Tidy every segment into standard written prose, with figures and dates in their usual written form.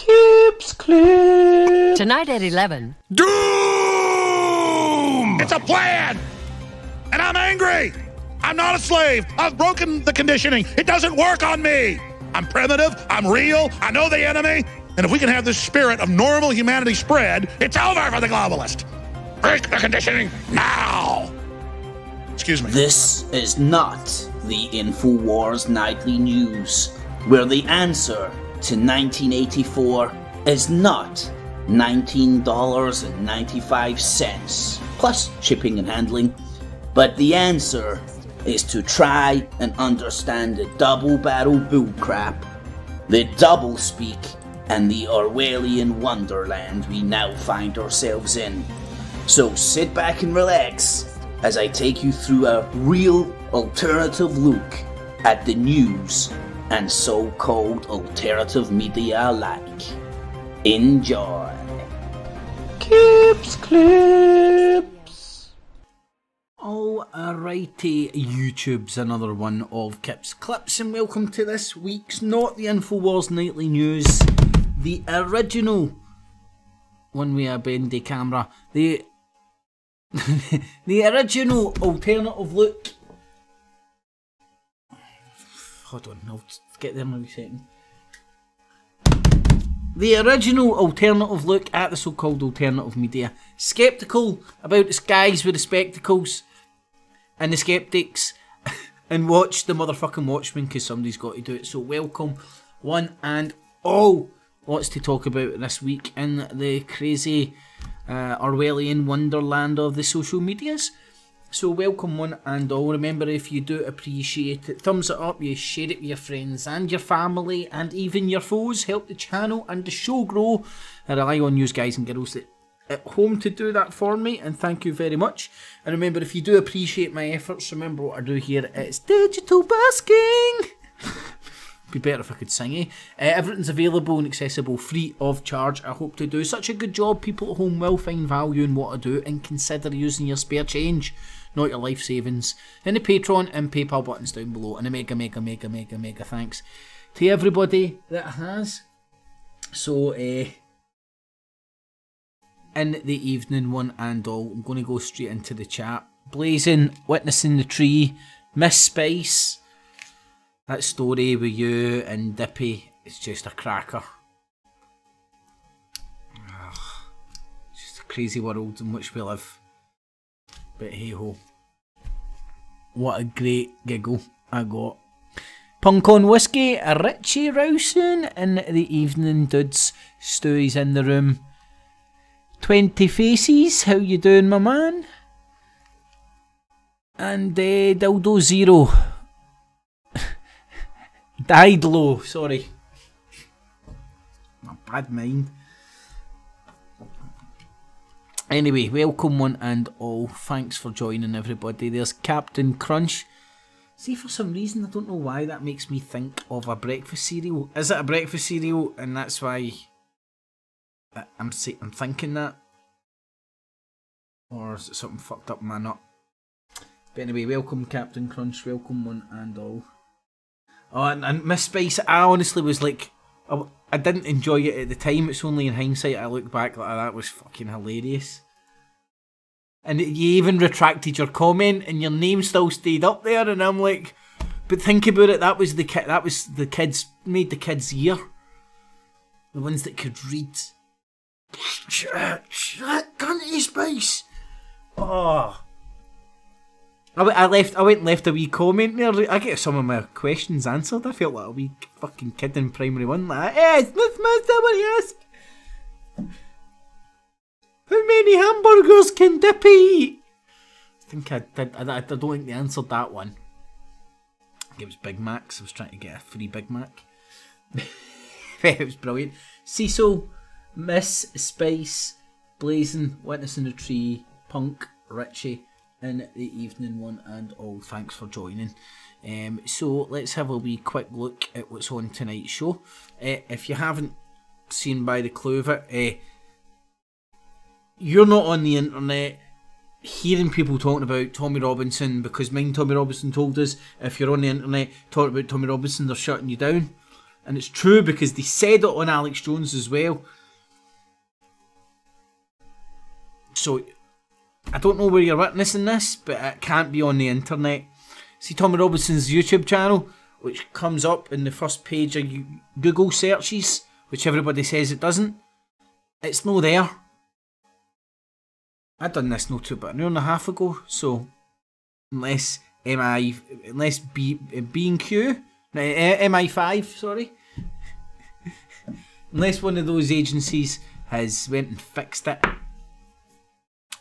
Tips clip. Tonight at 11. Doom! It's a plan! And I'm angry! I'm not a slave! I've broken the conditioning! It doesn't work on me! I'm primitive, I'm real, I know the enemy, and if we can have this spirit of normal humanity spread, it's over for the globalist! Break the conditioning now! Excuse me. This is not the InfoWars Nightly News, where the answer to 1984 is not $19.95 plus shipping and handling, but the answer is to try and understand the double-barrel bullcrap, the double-speak, and the Orwellian wonderland we now find ourselves in. So sit back and relax as I take you through a real alternative look at the news and so-called alternative media alike. Enjoy. Tips clips. Alrighty, YouTube's another one of Kip's Clips, and welcome to this week's not the InfoWars Nightly News, the original one with a bendy camera, the original alternative look. Hold on, I'll get there in a second. The original alternative look at the so-called alternative media. Skeptical about the guys with the spectacles and the skeptics, and watch the motherfucking Watchmen because somebody's got to do it. So welcome one and all. Lots to talk about this week in the crazy Orwellian wonderland of the social medias. So welcome one and all. Remember, if you do appreciate it, thumbs it up, you share it with your friends and your family and even your foes. Help the channel and the show grow. I rely on you guys and girls at home to do that for me, and thank you very much. And remember, if you do appreciate my efforts, remember what I do here, it's digital basking. Be better if I could sing, eh? Everything's available and accessible free of charge. I hope to do such a good job people at home will find value in what I do and consider using your spare change, not your life savings, in the Patreon and PayPal buttons down below. And a mega thanks to everybody that has. So in the evening, one and all, I'm going to go straight into the chat. Blazing, Witnessing the Tree, Miss Spice. That story with you and Dippy is just a cracker. Ugh, just a crazy world in which we live. But hey ho. What a great giggle I got. Punk on Whiskey, a Richie Rowson in the evening, dudes. Stewie's in the room. 20 Faces, how you doing, my man? And Dildo Zero. Died low, sorry. My bad mind. Anyway, welcome one and all. Thanks for joining, everybody. There's Captain Crunch. See, for some reason, I don't know why, that makes me think of a breakfast cereal. Is it a breakfast cereal? And that's why I'm thinking that. Or is it something fucked up in my nut? But anyway, welcome Captain Crunch. Welcome one and all. Oh, and Miss Spice, I honestly was like, I didn't enjoy it at the time. It's only in hindsight I look back like that was fucking hilarious. And you even retracted your comment, and your name still stayed up there. And I'm like, but think about it. That was the kids made the kids' year. The ones that could read. Shut, cunty Spice. Oh. I went and left a wee comment there. I get some of my questions answered. I felt like a wee fucking kid in primary one. Like, hey, Smith Master, what you ask? How many hamburgers can Dippy eat? I think I did. I don't think they answered that one. I think it was Big Macs. I was trying to get a free Big Mac. It was brilliant. Cecil, Miss Spice, Blazing, Witnessing the Tree, Punk, Richie. In the evening one and all, thanks for joining. So let's have a wee quick look at what's on tonight's show. If you haven't seen by the clue of it, you're not on the internet hearing people talking about Tommy Robinson, because Tommy Robinson told us if you're on the internet talking about Tommy Robinson, they're shutting you down. And it's true because they said it on Alex Jones as well. So, I don't know where you're witnessing this, but it can't be on the internet. See Tommy Robinson's YouTube channel, which comes up in the first page of Google searches, which everybody says it doesn't. It's no there. I done this no about an hour and a half ago, so unless B&Q, MI5, sorry. Unless one of those agencies has went and fixed it,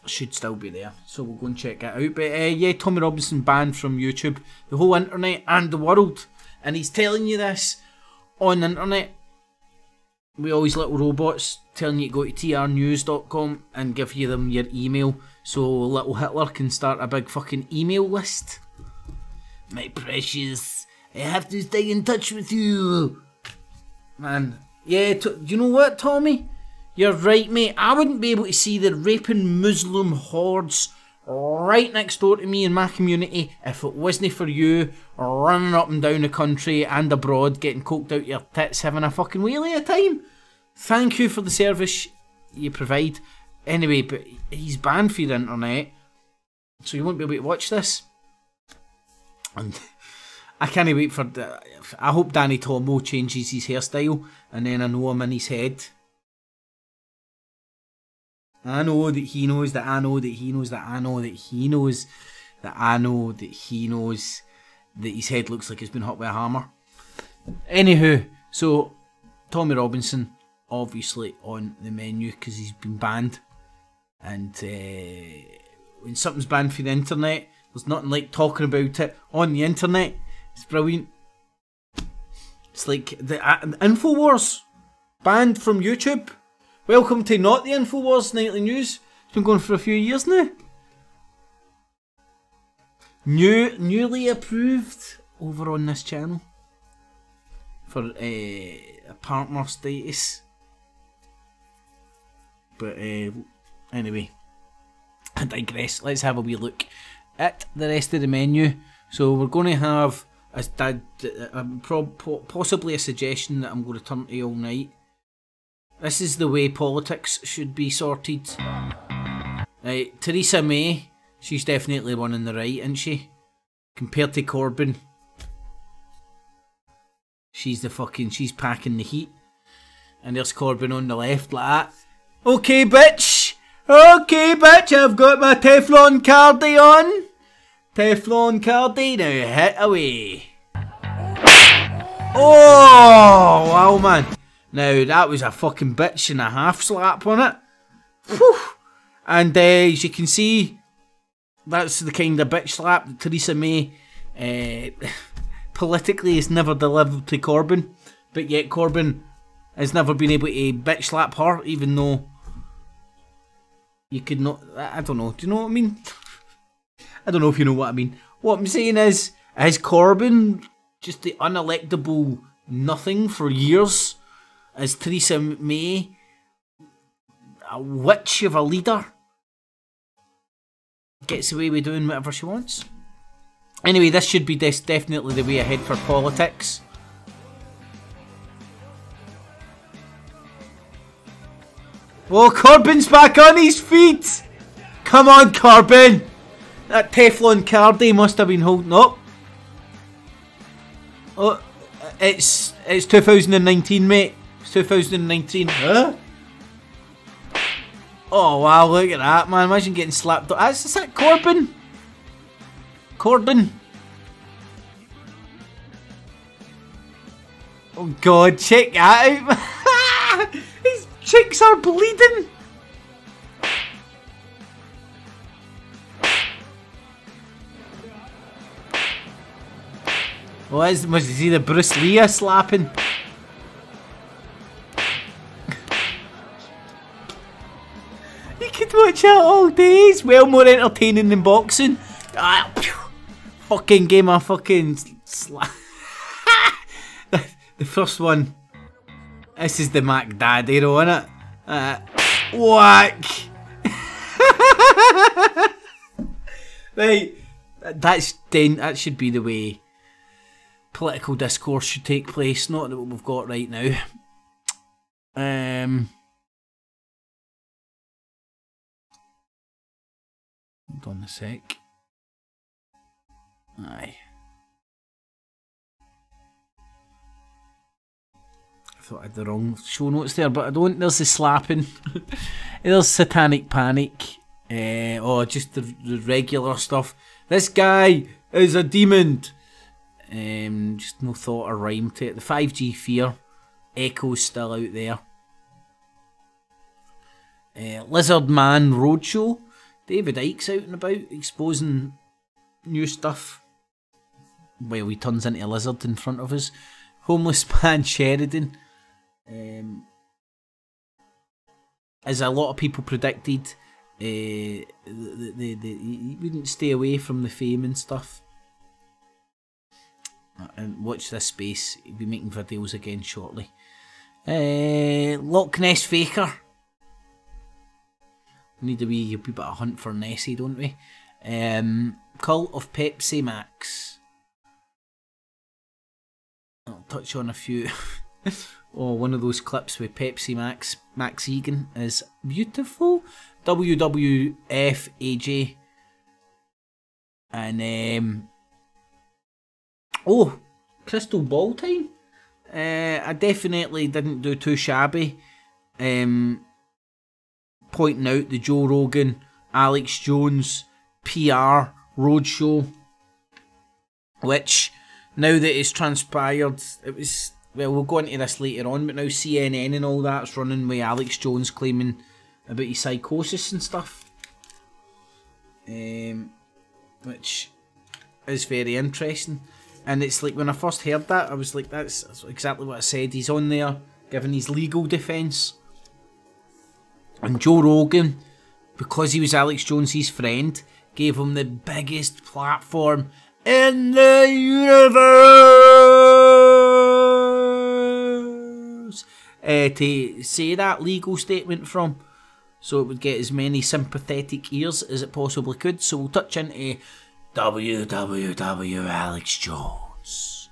should still be there. So we'll go and check that out. But yeah, Tommy Robinson banned from YouTube, the whole internet and the world. And he's telling you this on the internet. We always little robots telling you to go to trnews.com and give you them your email so little Hitler can start a big fucking email list. My precious, I have to stay in touch with you. Man, yeah, you know what, Tommy? You're right, mate. I wouldn't be able to see the raping Muslim hordes right next door to me in my community if it wasn't for you running up and down the country and abroad, getting coked out your tits, having a fucking wheelie of time. Thank you for the service you provide. Anyway, but he's banned for the internet, so you won't be able to watch this. And I can't wait for I hope Danny Tomo changes his hairstyle, and then I know I'm in his head. I know that he knows that I know that he knows that I know that he knows that I know that he knows that his head looks like it's been hit with a hammer. Anywho, so Tommy Robinson obviously on the menu because he's been banned. And when something's banned for the internet, there's nothing like talking about it on the internet. It's brilliant. It's like the InfoWars banned from YouTube. Welcome to not the InfoWars Nightly News. It's been going for a few years now. Newly approved over on this channel for a partner status. But anyway, I digress. Let's have a wee look at the rest of the menu. So we're going to have possibly a suggestion that I'm going to turn to all night. This is the way politics should be sorted. Right, Theresa May, she's definitely one on the right, isn't she? Compared to Corbyn. She's packing the heat. And there's Corbyn on the left like that. Okay, bitch! Okay, bitch, I've got my Teflon cardi on. Teflon cardi, now hit away. Oh, wow, man. Now, that was a fucking bitch and a half slap on it. Whew. And as you can see, that's the kind of bitch slap that Theresa May politically has never delivered to Corbyn. But yet Corbyn has never been able to bitch slap her, even though you could not... I don't know. Do you know what I mean? I don't know if you know what I mean. What I'm saying is Corbyn just the unelectable nothing for years? Is Theresa May a witch of a leader? Gets away with doing whatever she wants. Anyway, this should be definitely the way ahead for politics. Oh, Corbyn's back on his feet! Come on, Corbyn! That Teflon cardi must have been holding up. Oh, it's 2019, mate. 2019. Huh? Oh wow, look at that, man. Imagine getting slapped. Is that Corbyn? Corbyn? Oh god, check that out. His cheeks are bleeding. Was he the Bruce Lee slapping? You could watch that all day. It's well more entertaining than boxing. Ah, fucking game of fucking slap. The first one. This is the Mac Dad hero, innit? Whack! Right, that should be the way political discourse should take place, not what we've got right now. Hold on a sec. Aye. I thought I had the wrong show notes there, but I don't. There's the slapping. There's satanic panic. Or just the regular stuff. This guy is a demon. Just no thought or rhyme to it. The 5G fear. Echo's still out there. Lizard Man Roadshow. David Icke's out and about exposing new stuff. Well, he turns into a lizard in front of us. Homeless Man Sheridan. As a lot of people predicted, he wouldn't stay away from the fame and stuff. And watch this space, he'll be making videos again shortly. Loch Ness Faker. We need a wee bit of a hunt for Nessie, don't we? Cult of Pepsi Max. I'll touch on a few. Oh, one of those clips with Pepsi Max Egan is beautiful. WWF AJ. And oh, Crystal Ball time. I definitely didn't do too shabby. Pointing out the Joe Rogan, Alex Jones PR roadshow, which now that it's transpired, it was, well, we'll go into this later on, but now CNN and all that's running with Alex Jones claiming about his psychosis and stuff, which is very interesting. And it's like, when I first heard that, I was like, that's exactly what I said. He's on there giving his legal defence. And Joe Rogan, because he was Alex Jones's friend, gave him the biggest platform in the universe to say that legal statement from. So it would get as many sympathetic ears as it possibly could. So we'll touch into www Alex Jones.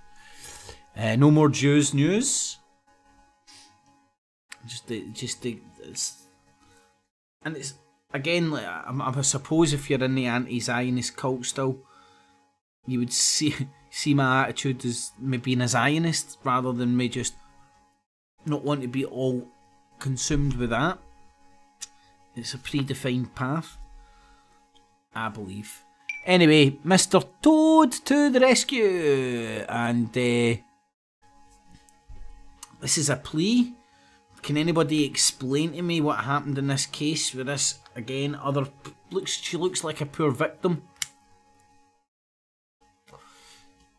No more Jews news. And it's, again, like, I suppose if you're in the anti-Zionist cult still, you would see my attitude as me being a Zionist rather than me just not want to be all consumed with that. It's a predefined path, I believe. Anyway, Mr. Toad to the rescue, and this is a plea. Can anybody explain to me what happened in this case with this, again, she looks like a poor victim.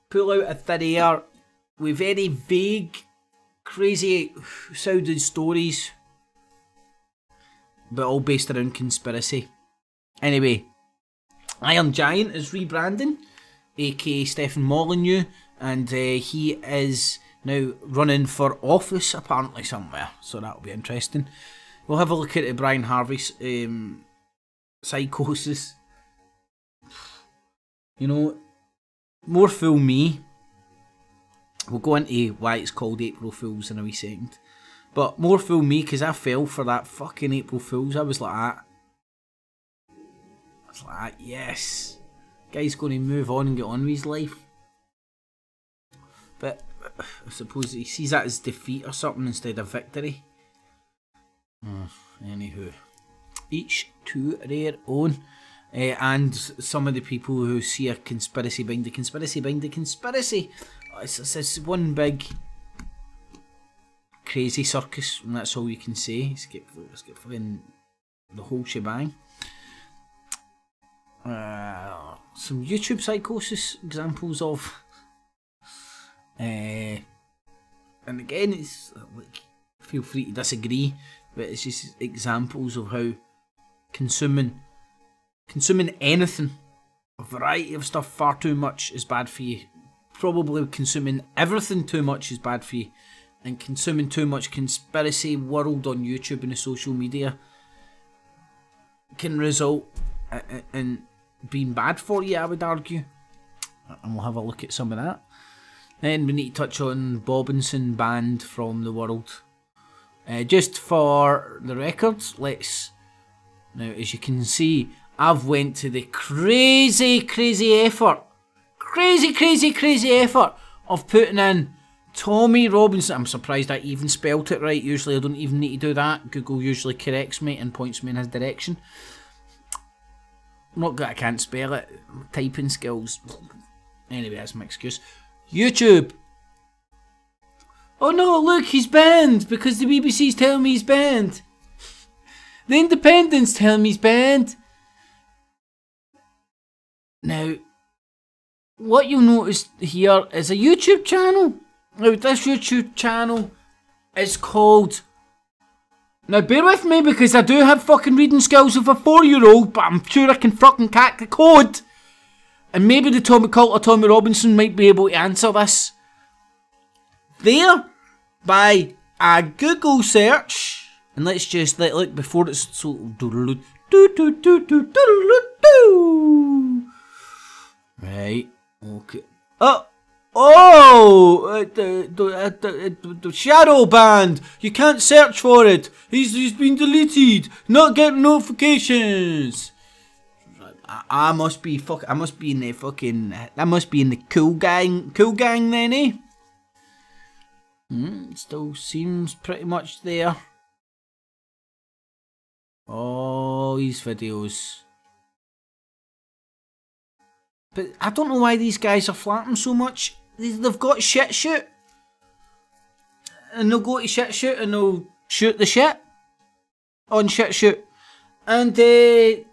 Pull out a thin air with very vague, crazy sounding stories, but all based around conspiracy. Anyway, Iron Giant is rebranding, aka Stefan Molyneux, and he is now running for office apparently somewhere, so that'll be interesting. We'll have a look at Brian Harvey's psychosis. You know, more fool me. We'll go into why it's called April Fools in a wee second. But more fool me, because I fell for that fucking April Fools. I was like that. I was like, yes. Guy's going to move on and get on with his life. But I suppose he sees that as defeat or something instead of victory. Anywho, each to their own. And some of the people who see a conspiracy behind the conspiracy behind the conspiracy. It's one big crazy circus, and that's all you can say. Let's get fucking the whole shebang. Some YouTube psychosis examples of. And again, it's like, feel free to disagree, but it's just examples of how consuming anything, a variety of stuff far too much is bad for you. Probably consuming everything too much is bad for you, and consuming too much conspiracy world on YouTube and the social media can result in being bad for you, I would argue. And we'll have a look at some of that. Then we need to touch on Bobinson banned from the world. Just for the records, let's... Now, as you can see, I've went to the crazy effort of putting in Tommy Robinson. I'm surprised I even spelt it right. Usually I don't even need to do that. Google usually corrects me and points me in his direction. Not that I can't spell it. Typing skills. Anyway, that's my excuse. YouTube. Oh no, look, he's banned because the BBC's telling me he's banned. The Independent's telling me he's banned. Now, what you'll notice here is a YouTube channel. Now, this YouTube channel is called... Now, bear with me because I do have fucking reading skills of a 4-year-old, but I'm sure I can fucking crack the code. And maybe the Tommy Cult or Tommy Robinson might be able to answer this. There, by a Google search, and let's just look before it's so... Right, okay. The shadow banned. You can't search for it. He's been deleted. Not getting notifications. I must be in the fucking. I must be in the cool gang then, eh? Still seems pretty much there. Oh, these videos. But I don't know why these guys are flapping so much. They've got shit shoot. And they'll go to shit shoot and they'll shoot the shit on shit shoot. And the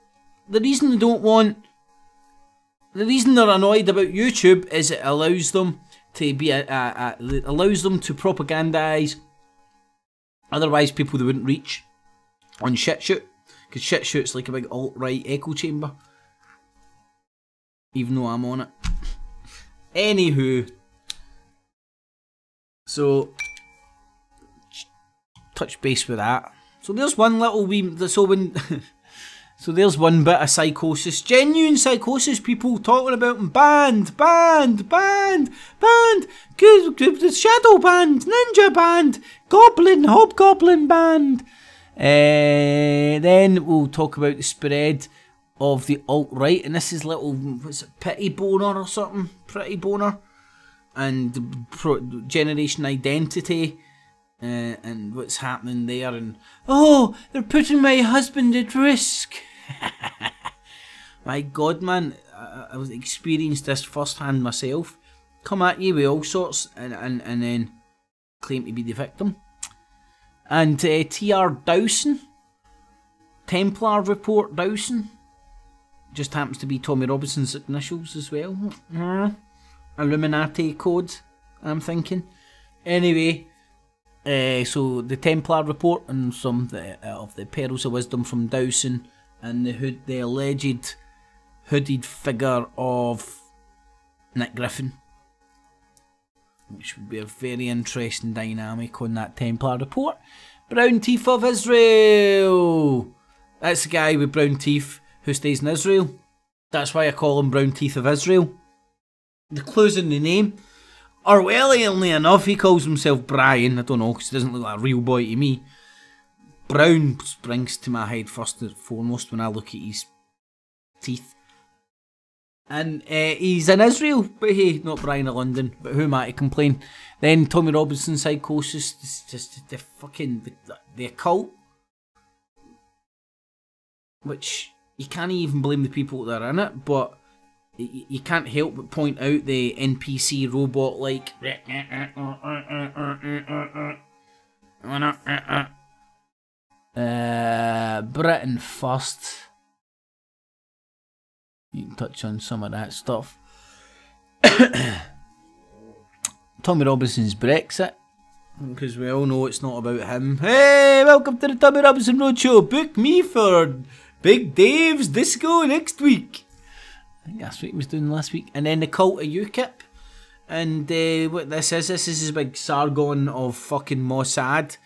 reason they don't want... The reason they're annoyed about YouTube is it allows them to be allows them to propagandise otherwise people they wouldn't reach on shit shoot. Because shit shoot's like a big alt-right echo chamber. Even though I'm on it. Anywho. So, touch base with that. So there's one little wee... So there's one bit of psychosis. Genuine psychosis. People talking about banned. Good, shadow banned. Ninja banned. Hobgoblin banned. Then we'll talk about the spread of the alt-right, and this is little, what's it, Pity Boner or something? Pretty Boner. And generation identity, and what's happening there, and oh, they're putting my husband at risk. My God, man, I experienced this firsthand myself. Come at you with all sorts, and then claim to be the victim. And T.R. Dowson, Templar Report Dowson, just happens to be Tommy Robinson's initials as well. Illuminati code, I'm thinking. Anyway, so the Templar Report and some of the Pearls of Wisdom from Dowson and the alleged hooded figure of Nick Griffin, which would be a very interesting dynamic on that Templar Report. Brown Teeth of Israel. That's the guy with brown teeth who stays in Israel. That's why I call him Brown Teeth of Israel. The clue's in the name. Orwellianly enough, he calls himself Brian. I don't know, because he doesn't look like a real boy to me. Brown springs to my head first and foremost when I look at his teeth. And he's in Israel, but hey, not Brian of London. But who am I to complain? Then Tommy Robinson psychosis, just the fucking the occult, which you can't even blame the people that are in it, but you can't help but point out the NPC robot like Britain first. You can touch on some of that stuff. Tommy Robinson's Brexit, because we all know it's not about him. Hey, welcome to the Tommy Robinson Roadshow. Book me for Big Dave's Disco next week. I think that's what he was doing last week. And then the cult of UKIP. And what this is a big Sargon of fucking Mossad.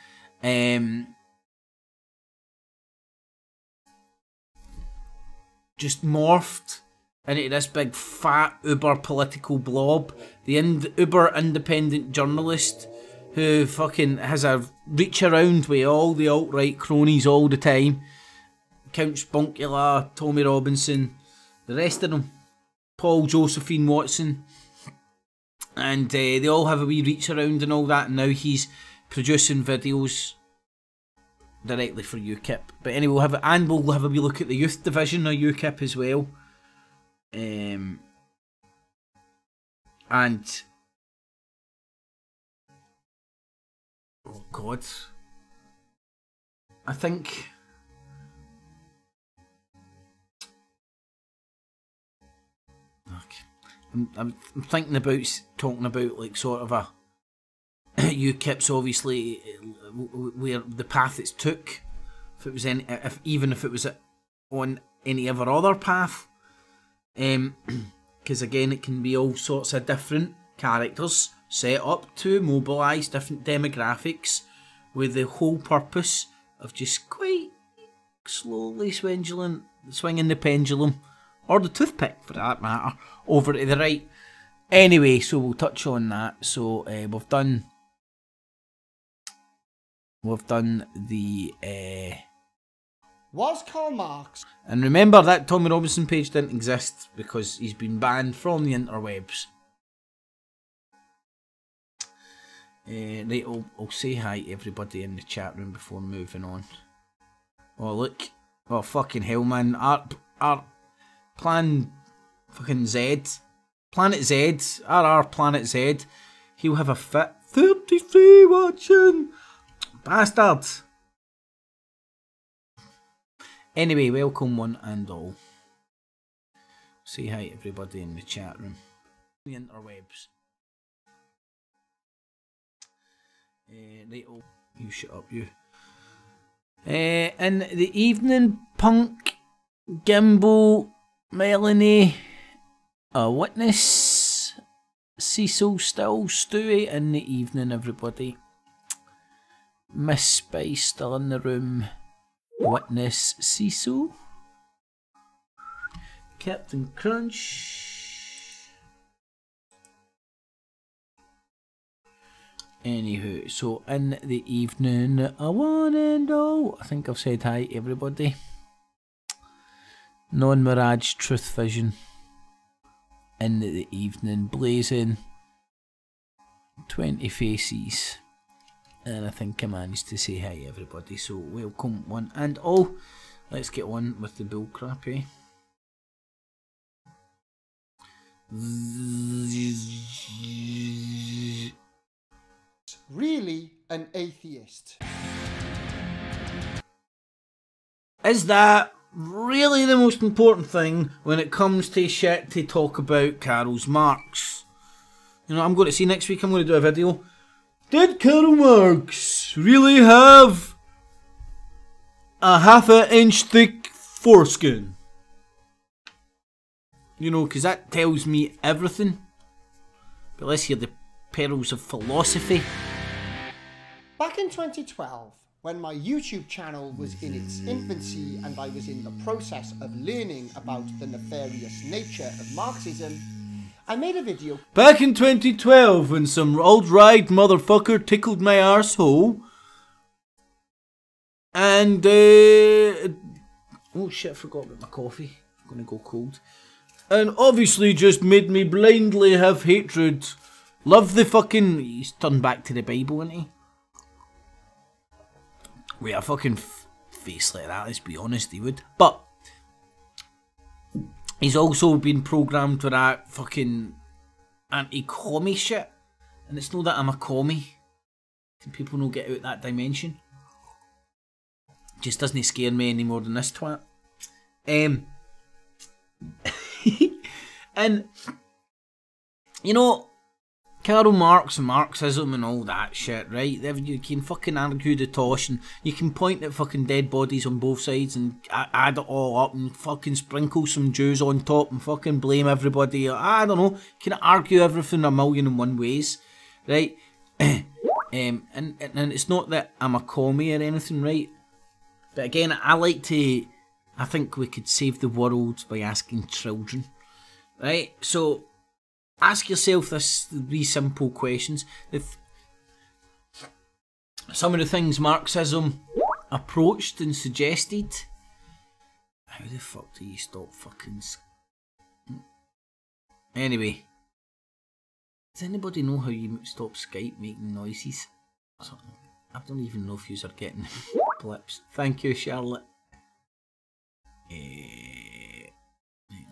Just morphed into this big fat uber political blob, the uber independent journalist who fucking has a reach around with all the alt-right cronies all the time. Count Spunkula, Tommy Robinson, the rest of them, Paul Josephine Watson, and they all have a wee reach around and all that, and now he's producing videos directly for UKIP. But anyway, we'll have a wee look at the youth division of UKIP as well. And oh god, I think I'm thinking about talking about like sort of a UKIP's obviously where the path it's took, if it was even if it was on any other path, because again it can be all sorts of different characters set up to mobilise different demographics with the whole purpose of just quite slowly swinging the pendulum, or the toothpick for that matter, over to the right. Anyway, so we'll touch on that. So we've done the Was Karl Marx? And remember that Tommy Robinson page didn't exist because he's been banned from the interwebs. Right, I'll say hi to everybody in the chat room before moving on. Oh look, oh fucking hell man, our plan fucking Z, Planet Z, RR Planet Z, he'll have a fit. 33 watching, bastard. Anyway, welcome one and all. Say hi to everybody in the chat room. The interwebs. Right, oh, you shut up, you. In the evening, Punk, Gimbal, Melanie, a Witness, Cecil still, Stewie in the evening, everybody. Miss Spice still in the room. Witness, Cecil. Captain Crunch. Anywho, so in the evening, a one and all. I think I've said hi to everybody. Non-Mirage Truth Vision. In the evening, blazing 20 faces. And I think I managed to say hi to everybody. So welcome one and all. Let's get on with the bull crap, eh? Really an atheist? Is that really the most important thing when it comes to shit to talk about Karl Marx? You know, I'm going to see next week, I'm going to do a video. Did Karl Marx really have a half-inch thick foreskin? You know, because that tells me everything. But let's hear the perils of philosophy. Back in 2012, when my YouTube channel was in its infancy and I was in the process of learning about the nefarious nature of Marxism, I made a video. Back in 2012, when some alt-right motherfucker tickled my arsehole, and oh shit, I forgot about my coffee. I'm gonna go cold. And obviously just made me blindly have hatred. Love the fucking... He's turned back to the Bible, isn't he? With a fucking face like that, let's be honest, he would. But he's also been programmed for that fucking anti-commie shit. And it's not that I'm a commie. Can people not get out that dimension? Just doesn't scare me any more than this twat. And, you know, Karl Marx and Marxism and all that shit, right? You can fucking argue the tosh and you can point at fucking dead bodies on both sides and add it all up and fucking sprinkle some Jews on top and fucking blame everybody. I don't know. You can argue everything a million and one ways, right? And it's not that I'm a commie or anything, right? But again, I think we could save the world by asking children. Right, so ask yourself these simple questions. Some of the things Marxism approached and suggested. How the fuck do you stop fucking... Anyway. Does anybody know how you stop Skype making noises? I don't even know if you are getting blips. Thank you, Charlotte.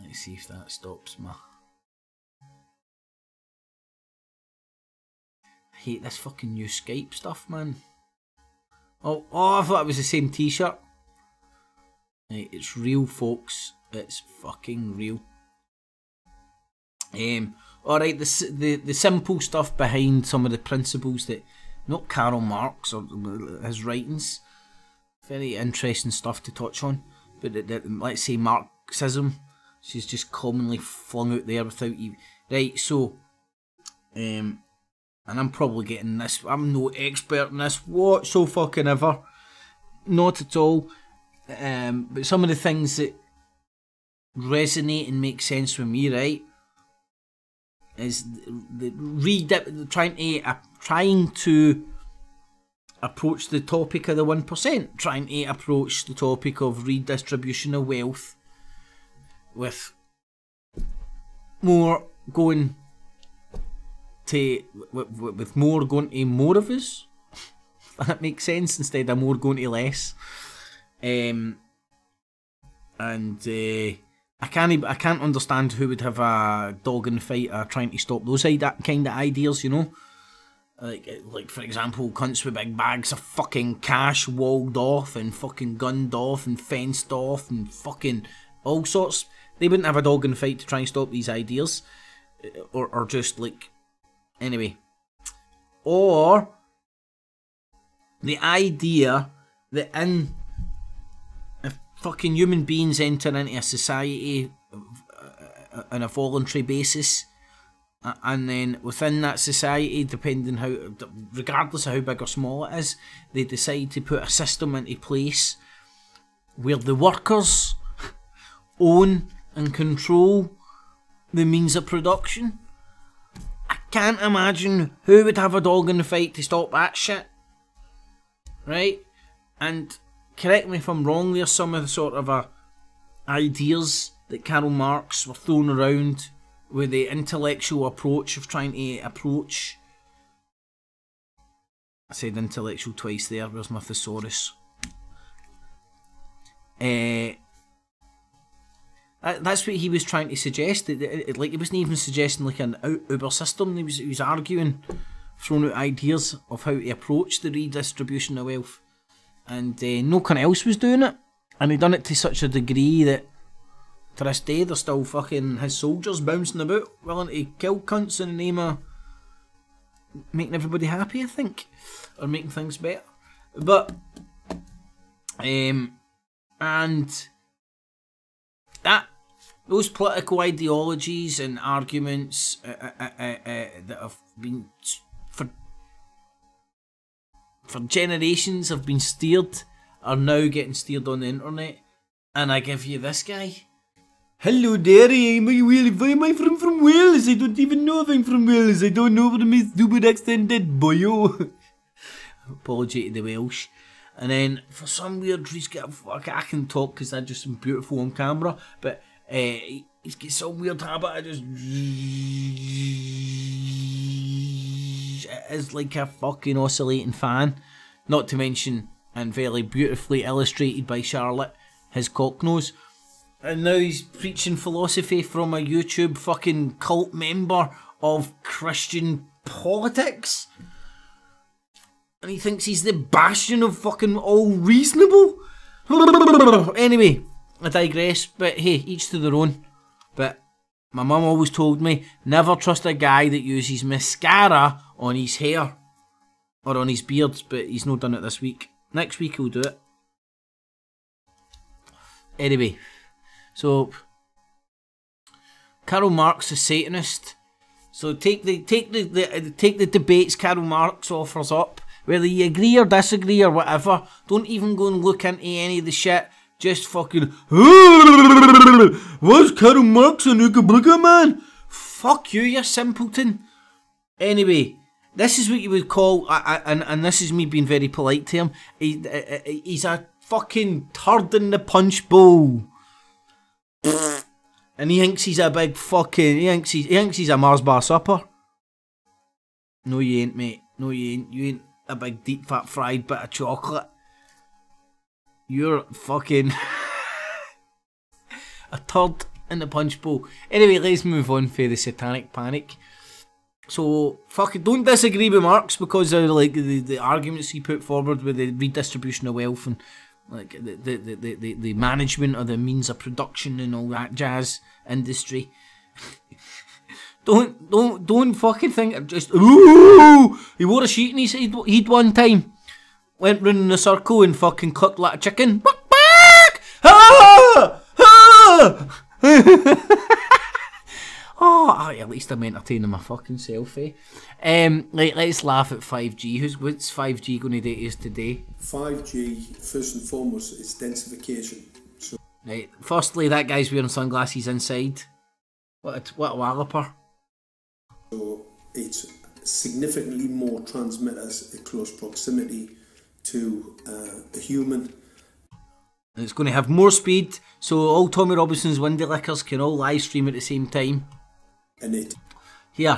Let's see if that stops me. I hate this fucking new Skype stuff, man. Oh, I thought it was the same t-shirt. Right, it's real, folks. It's fucking real. Alright, the simple stuff behind some of the principles that, not Karl Marx or his writings, very interesting stuff to touch on, but let's say Marxism, she's just commonly flung out there without even... Right, so, and I'm probably getting this, I'm no expert in this whatsoever, not at all, but some of the things that resonate and make sense with me, right, is trying to approach the topic of the 1%, trying to approach the topic of redistribution of wealth with more going to more going to more of us, if that makes sense, instead of more going to less. I can't understand who would have a dog in the fight trying to stop those kind of ideas, you know. Like for example, cunts with big bags of fucking cash walled off and fucking gunned off and fenced off and fucking all sorts. They wouldn't have a dog in the fight to try and stop these ideas, or just like, anyway. Or the idea that if fucking human beings enter into a society on a voluntary basis, and then within that society, regardless of how big or small it is, they decide to put a system into place where the workers own and control the means of production. I can't imagine who would have a dog in the fight to stop that shit. Right? And correct me if I'm wrong, there's some of the sort of ideas that Karl Marx were throwing around with the intellectual approach of trying to approach... I said intellectual twice there, where's my thesaurus? That's what he was trying to suggest. Like, he wasn't even suggesting like an Uber system. He was arguing, throwing out ideas of how to approach the redistribution of wealth, and no one else was doing it. And he done it to such a degree that to this day there's still fucking his soldiers bouncing about, willing to kill cunts in the name of making everybody happy, I think, or making things better. But and that those political ideologies and arguments that have been for generations have been steered are now getting steered on the internet. And I give you this guy. Hello there, I'm my friend from Wales. I don't even know if I'm from Wales. I don't know what my stupid accent did, boyo. Apology to the Welsh. And then for some weird reason, I can talk because I'm just beautiful on camera, but he's got some weird habit of just... It is like a fucking oscillating fan. Not to mention, and very beautifully illustrated by Charlotte, his cock nose. And now he's preaching philosophy from a YouTube fucking cult member of Christian politics. And he thinks he's the bastion of fucking all reasonable. Anyway, I digress. But hey, each to their own. But my mum always told me, never trust a guy that uses mascara on his hair. Or on his beard. But he's not done it this week. Next week he'll do it. Anyway. So, Karl Marx is Satanist. So take the debates Karl Marx offers up, whether you agree or disagree or whatever. Don't even go and look into any of the shit just fucking, what's Karl Marx and Uga man? Fuck you, you simpleton. Anyway, this is what you would call, and this is me being very polite to him, he's a fucking turd in the punch bowl. And he thinks he's a big fucking, he thinks he's a Mars bar supper. No you ain't, mate. No you ain't. You ain't a big deep fat fried bit of chocolate. You're fucking a turd in the punch bowl. Anyway, let's move on for the satanic panic. So, fucking don't disagree with Marx because of like the arguments he put forward with the redistribution of wealth and like the management of the means of production and all that jazz industry. Don't fucking think of just ooh. He wore a sheet in his head one time. Went round in a circle and fucking clucked like a chicken. Buck back! Ah! Ah! Oh, at least I'm entertaining my fucking self, eh? Right, let's laugh at 5G. What's 5G going to do to us today? 5G, first and foremost, is densification. So, right, firstly, that guy's wearing sunglasses inside. What a walloper. So, it's significantly more transmitters in close proximity to a human. And it's going to have more speed, so all Tommy Robinson's windy lickers can all live stream at the same time. And it. Here,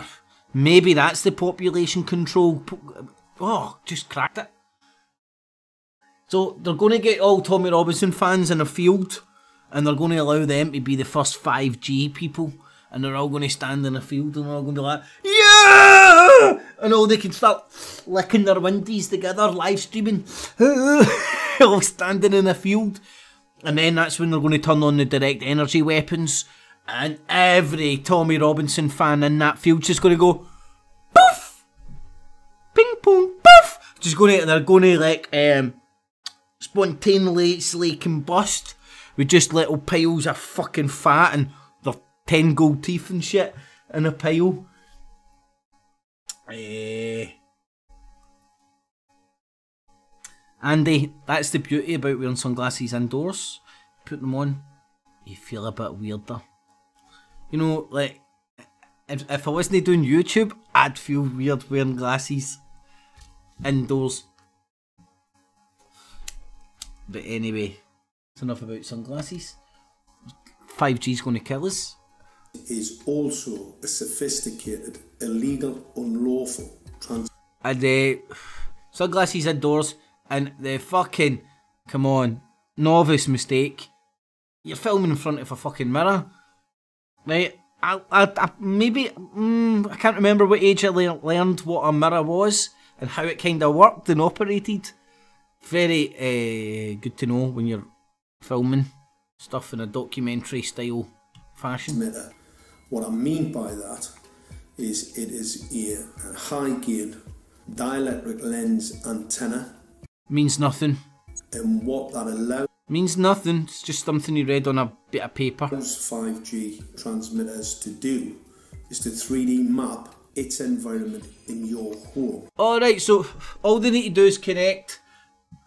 maybe that's the population control. Oh, just cracked it. So they're going to get all Tommy Robinson fans in a field, and they're going to allow them to be the first 5G people, and they're all going to stand in a field, and they're all going to be like, yeah! And all they can start licking their windies together, live streaming, all standing in a field. And then that's when they're going to turn on the direct energy weapons, and every Tommy Robinson fan in that field's just going to go, poof! Ping pong, poof! They're going to like spontaneously combust with just little piles of fucking fat and their 10 gold teeth and shit in a pile. Andy, that's the beauty about wearing sunglasses indoors. Put them on, you feel a bit weirder. You know, like, if I wasn't doing YouTube, I'd feel weird wearing glasses indoors. But anyway, it's enough about sunglasses. 5G's going to kill us. Is also a sophisticated, illegal, unlawful and sunglasses indoors, and the fucking, come on, novice mistake. You're filming in front of a fucking mirror, right? I maybe, I can't remember what age I learned what a mirror was and how it kind of worked and operated. Very good to know when you're filming stuff in a documentary style fashion. What I mean by that is it is a high gain dielectric lens antenna. Means nothing. And what that allows... Means nothing, it's just something you read on a bit of paper. 5G transmitters to do is to 3D map its environment in your home. Alright, so all they need to do is connect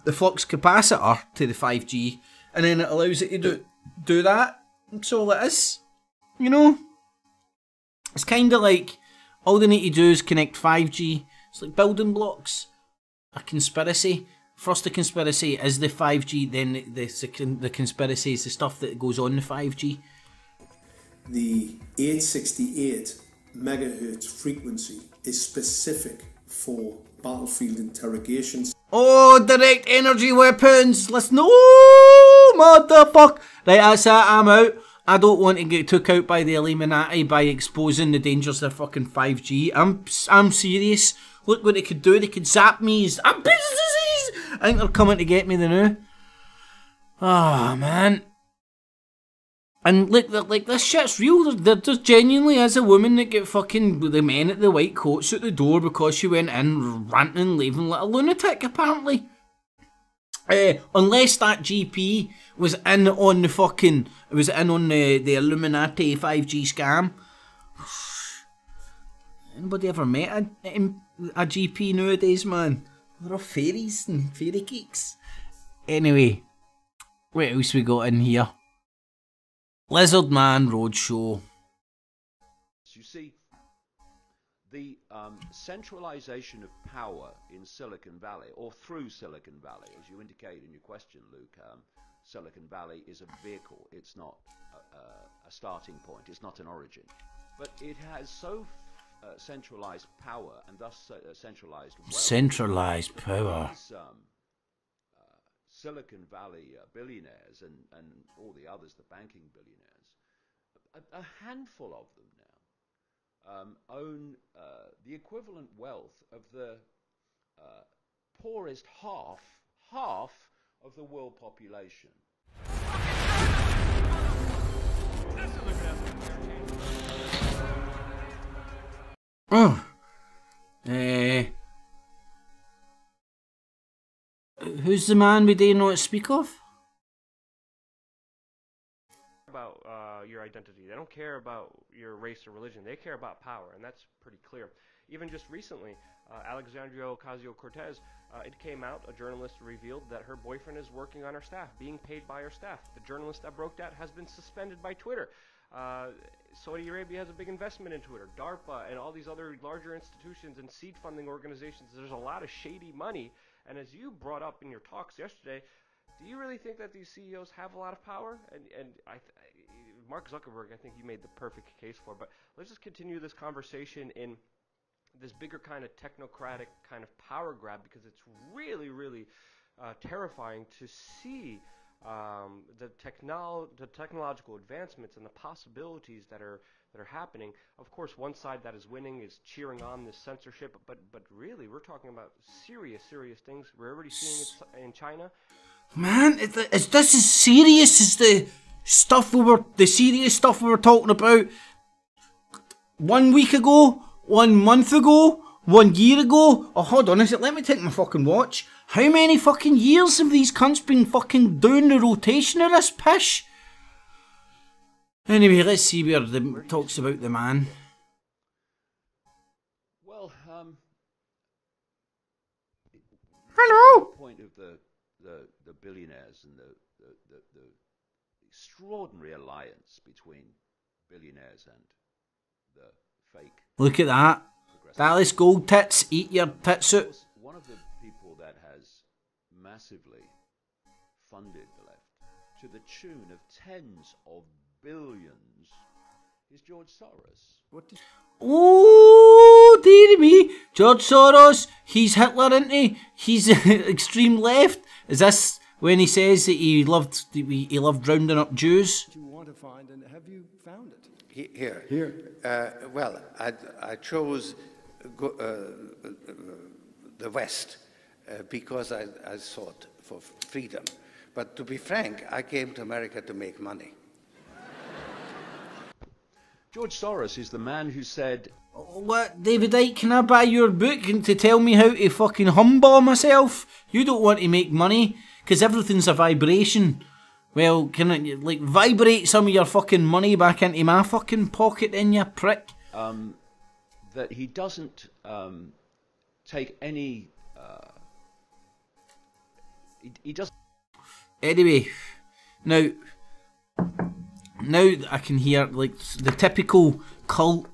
the flux capacitor to the 5G, and then it allows it to do that. That's all it is. You know? It's kind of like, all they need to do is connect 5G. It's like building blocks. A conspiracy. First the conspiracy is the 5G, then the conspiracy is the stuff that goes on the 5G. The 868 megahertz frequency is specific for battlefield interrogations. Oh, direct energy weapons! Listen, oh, motherfucker! Right, that's it, I'm out. I don't want to get took out by the Illuminati by exposing the dangers of fucking 5G. I'm serious. Look what they could do. They could zap me. I think they're coming to get me now. Ah, man. And look, like this shit's real. There just genuinely is a woman that get fucking the men at the white coats at the door because she went in ranting and raving like a lunatic, apparently. Unless that GP was in on the fucking, the Illuminati 5G scam. Anybody ever met a GP nowadays, man? They're all fairies and fairy cakes. Anyway, What else we got in here? Lizard Man Roadshow. You see, the centralization of power in Silicon Valley, or through Silicon Valley, as you indicate in your question, Luke, Silicon Valley is a vehicle. It's not a starting point. It's not an origin. But it has so centralized power and thus centralized wealth. Centralized power. These, Silicon Valley billionaires and all the others, the banking billionaires, a handful of them now own the equivalent wealth of the poorest half of the world population. Oh. Who's the man we do not speak of? About your identity. They don't care about your race or religion. They care about power, and that's pretty clear. Even just recently, Alexandria Ocasio-Cortez, it came out, a journalist revealed that her boyfriend is working on her staff, being paid by her staff. The journalist that broke that has been suspended by Twitter. Saudi Arabia has a big investment in Twitter. DARPA and all these other larger institutions and seed funding organizations, there's a lot of shady money. And as you brought up in your talks yesterday, do you really think that these CEOs have a lot of power? And Mark Zuckerberg, I think you made the perfect case for. But let's just continue this conversation in this bigger kind of technocratic kind of power grab, because it's really, really terrifying to see the technological advancements and the possibilities that are happening. Of course, one side that is winning is cheering on this censorship, but really, we're talking about serious things. We're already seeing it in China. Man, is this as serious as the serious stuff we were talking about 1 week ago, 1 month ago, 1 year ago? Oh, hold on, let me take my fucking watch. How many fucking years have these cunts been fucking doing the rotation of this pish? Anyway, let's see where the talks about the man. Well, hello. The point of the billionaires and the extraordinary alliance between billionaires and the fake. Look at that. Dallas Gold Tits, eat your tits out. One of the people that has massively funded the left to the tune of tens of billions is George Soros. Oh, dear me. George Soros, he's Hitler, isn't he? He's extreme left. Is this when he says that he loved rounding up Jews? You want to find, and have you found it? Here. Well, I chose the West because I sought for freedom. But to be frank, I came to America to make money. George Soros is the man who said, What, David Icke, can I buy your book and to tell me how to fucking humbug myself? You don't want to make money, because everything's a vibration. Well, can it, like, vibrate some of your fucking money back into my fucking pocket then, you prick? that he doesn't take any... he doesn't... Anyway, now I can hear, like, the typical cult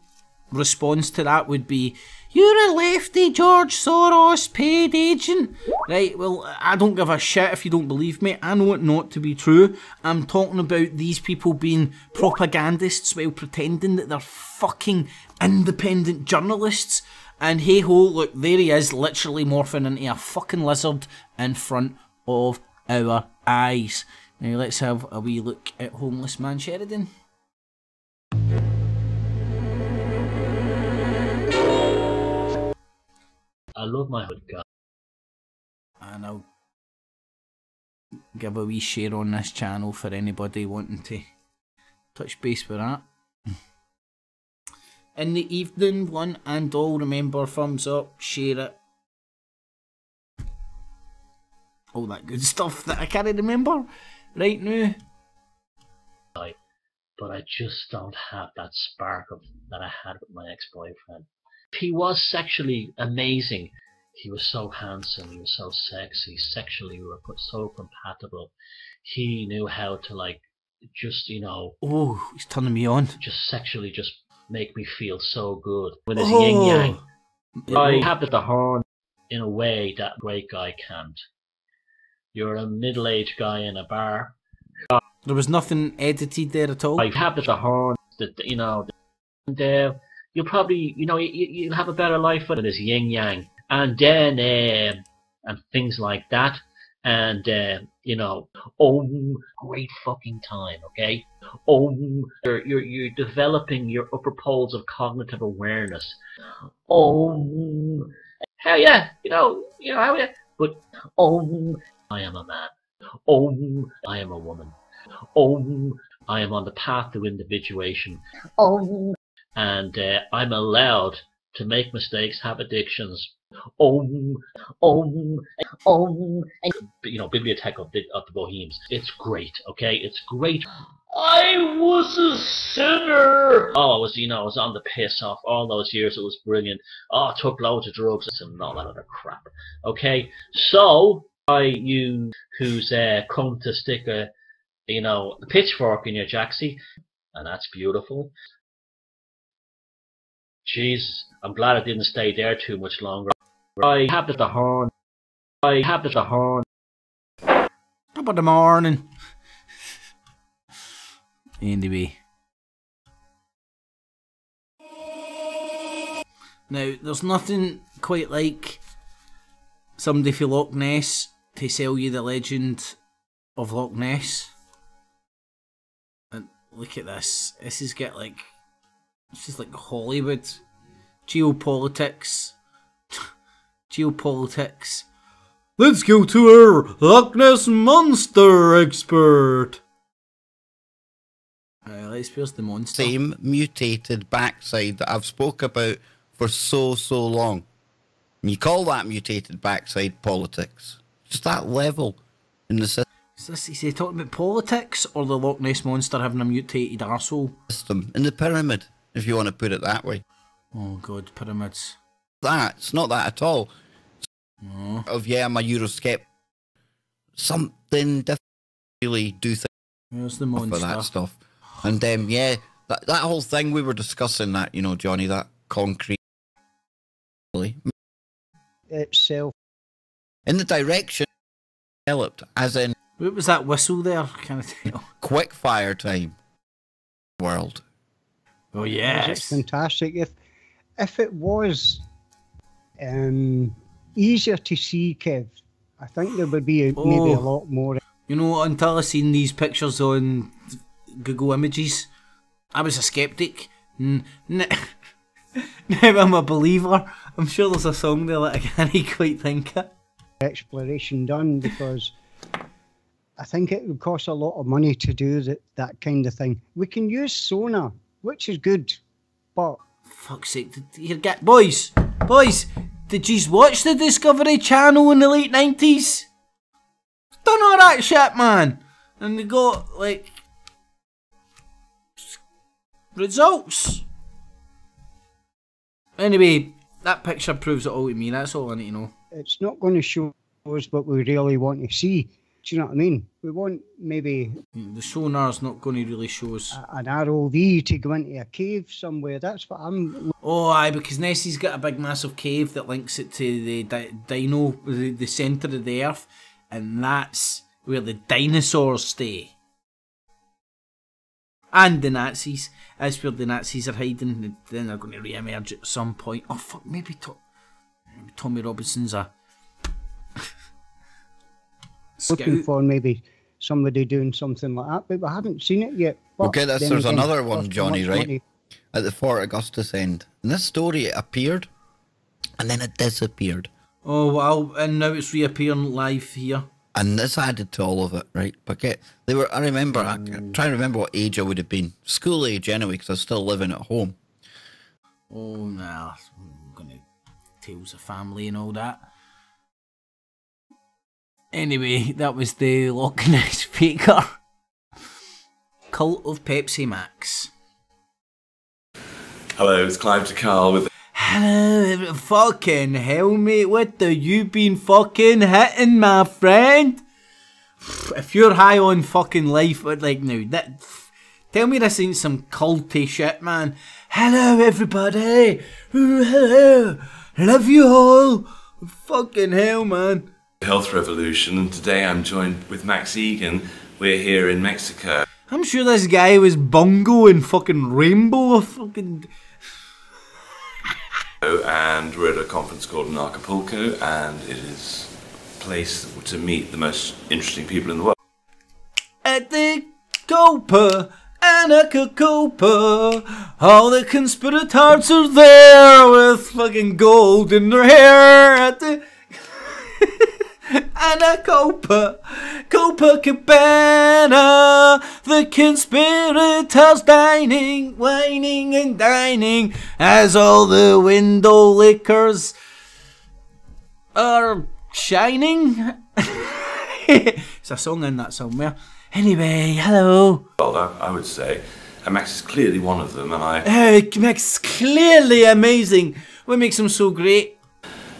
response to that would be, you're a lefty George Soros paid agent. Right, well, I don't give a shit if you don't believe me. I know it not to be true. I'm talking about these people being propagandists while pretending that they're fucking independent journalists. And hey ho, look, there he is, literally morphing into a fucking lizard in front of our eyes. Now let's have a wee look at Homeless Man Sheridan. I love my hood guy. And I'll give a wee share on this channel for anybody wanting to touch base with that. In the evening, one and all, remember, thumbs up, share it. All that good stuff that I can't remember right now. But I just don't have that spark that I had with my ex-boyfriend. He was sexually amazing. He was so handsome, he was so sexy, sexually we were so compatible. He knew how to, like, just, you know... Oh, he's turning me on. Just sexually just make me feel so good. With his yin-yang. I have the horn in a way that great guy can't. You're a middle-aged guy in a bar. There was nothing edited there at all? I have the horn, you know, and you'll probably, you know, you'll have a better life with his yin-yang. And then, and things like that. And, you know, great fucking time, okay? You're developing your upper poles of cognitive awareness. Hell yeah, you know, how yeah. But, I am a man. I am a woman. I am on the path to individuation. And I'm allowed to make mistakes, have addictions. You know, Bibliothèque of the Bohèmes. It's great, okay? It's great. I was a sinner! Oh, I was on the piss off all those years. It was brilliant. Oh, I took loads of drugs and all that other crap. Okay? So, you who's come to stick a pitchfork in your jacksie, and that's beautiful. Jeez, I'm glad I didn't stay there too much longer. I have the horn. Top of the morning. Anyway. Now, there's nothing quite like somebody from Loch Ness to sell you the legend of Loch Ness. And look at this. This is like Hollywood. Geopolitics. Let's go to our Loch Ness monster expert. Where's the monster? Same mutated backside that I've spoke about for so long. And you call that mutated backside politics? Just that level in the system. Is he talking about politics or the Loch Ness monster having a mutated arsehole? System in the pyramid, if you want to put it that way. Oh god, pyramids. It's not that at all. No. I'm a Eurosceptic. Something different. Really do things. Where's the monster? For that stuff. And that whole thing we were discussing, that, you know, Johnny, that concrete itself in the direction developed, as in what was that whistle there? Kind of tell. Quick fire time world. Oh yes, it's fantastic. If it was easier to see, Kev, I think there would be maybe a lot more. You know, until I seen these pictures on Google Images, I was a skeptic. Now I'm a believer. I'm sure there's a song there that I can't quite think of. Exploration done, because I think it would cost a lot of money to do that kind of thing. We can use sonar, which is good, but fuck's sake, boys, did you watch the Discovery Channel in the late 90s? Done all that shit, man, and they got like results. Anyway, that picture proves it all to me. That's all I need to know. It's not going to show us what we really want to see. Do you know what I mean? We want maybe the sonar's not going to really show us an ROV to go into a cave somewhere. That's what I'm. Oh, aye, because Nessie's got a big, massive cave that links it to the the centre of the Earth, and that's where the dinosaurs stay. And the Nazis. That's where the Nazis are hiding. And then they're going to re-emerge at some point. Oh fuck! Maybe Tommy Robinson's a. Looking for maybe somebody doing something like that, but I haven't seen it yet. Okay, there's another one, Johnny, right? Money. At the Fort Augustus end. In this story, it appeared, and then it disappeared. Oh, wow, and now it's reappearing live here. And this added to all of it, right? But they were. I remember. I'm trying to remember what age I would have been. School age, anyway, because I was still living at home. Oh, nah. I'm going to tales of family and all that. Anyway, that was the Loch Ness Faker. Cult of Pepsi Max. Hello, it's Clive DeCarl with... Hello, fucking hell, mate. What the you been fucking hitting, my friend? If you're high on fucking life, like now, that tell me this ain't some culty shit, man. Hello, everybody. Hello, love you all. Fucking hell, man. Health Revolution, and today I'm joined with Max Egan. We're here in Mexico. I'm sure this guy was Bongo and fucking Rainbow, fucking. And we're at a conference called in Acapulco, and it is a place to meet the most interesting people in the world. At the Copa, Anacacopa, all the conspirators are there with fucking gold in their hair. At the Anacopa, Copacabana, the conspirators dining, whining and dining as all the window liquors are shining. It's a song in that somewhere. Anyway, hello. Well, I would say, and Max is clearly one of them, and Max is clearly amazing. What makes him so great?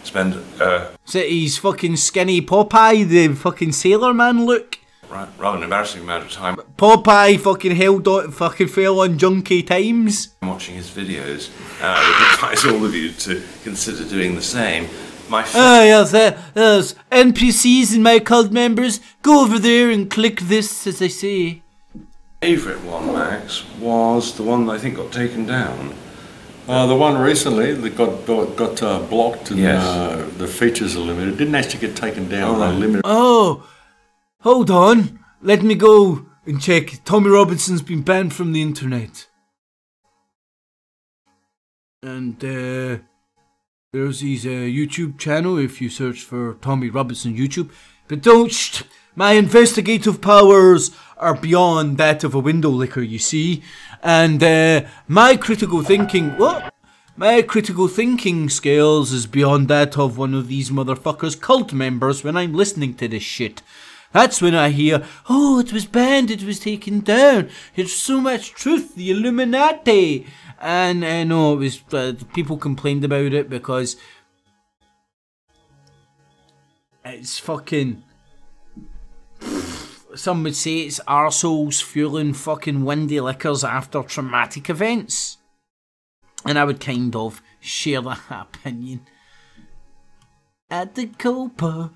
Spend is it he's fucking skinny Popeye, the fucking sailor man look? Rather an embarrassing amount of time. Popeye fucking fell on Junkie Times. Watching his videos, I would advise all of you to consider doing the same. Yes, there's NPCs and my cult members. Go over there and click this, as I say. Favourite one, Max, was the one that I think got taken down. The one recently that got blocked and the features are limited. It didn't actually get taken down. They limited. Oh, hold on. Let me go and check. Tommy Robinson's been banned from the internet. And there's his YouTube channel if you search for Tommy Robinson YouTube. But don't my investigative powers are beyond that of a window licker, you see. And my critical thinking, my critical thinking skills is beyond that of one of these motherfuckers' cult members when I'm listening to this shit. That's when I hear, oh, it was banned, it was taken down. There's so much truth, the Illuminati. And no, it was people complained about it because it's fucking. Some would say it's arseholes fueling fucking windy liquors after traumatic events. And I would kind of share that opinion. At the Copacabana.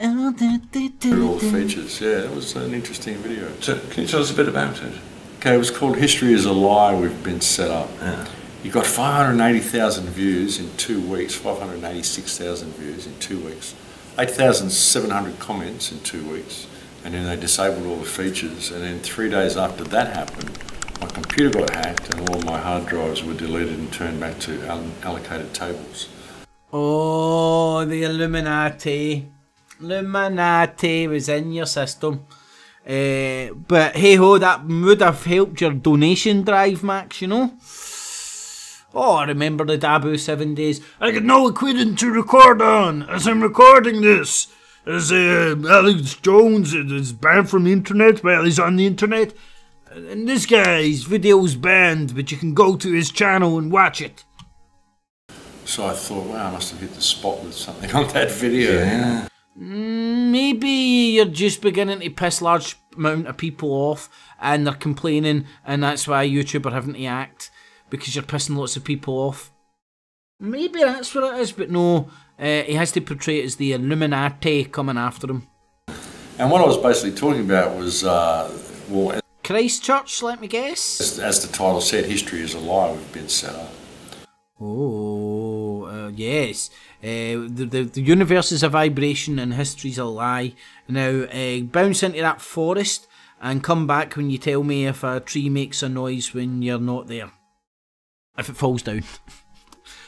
All the features, yeah, it was an interesting video. So, can you tell us a bit about it? Okay, it was called History is a Lie, We've Been Set Up. Yeah. You got 580,000 views in 2 weeks, 586,000 views in 2 weeks. 8,700 comments in 2 weeks, and then they disabled all the features, and then 3 days after that happened, my computer got hacked and all my hard drives were deleted and turned back to allocated tables. Oh, the Illuminati. Illuminati was in your system. But hey ho, that would have helped your donation drive, Max, you know? Oh, I remember the Dabu 7 days. I got no equipment to record on as I'm recording this. As Alex Jones is banned from the internet while he's on the internet. And this guy's video's banned, but you can go to his channel and watch it. So I thought, wow, I must have hit the spot with something on that video. Yeah. Maybe you're just beginning to piss large amount of people off and they're complaining and that's why YouTube are having to act. Because you're pissing lots of people off. Maybe that's what it is, but no, he has to portray it as the Illuminati coming after him. And what I was basically talking about was, well, Christchurch, let me guess? As the title said, history is a lie, we've been set up. Oh, yes. The universe is a vibration and history's a lie. Now, bounce into that forest and come back when you tell me if a tree makes a noise when you're not there. If it falls down.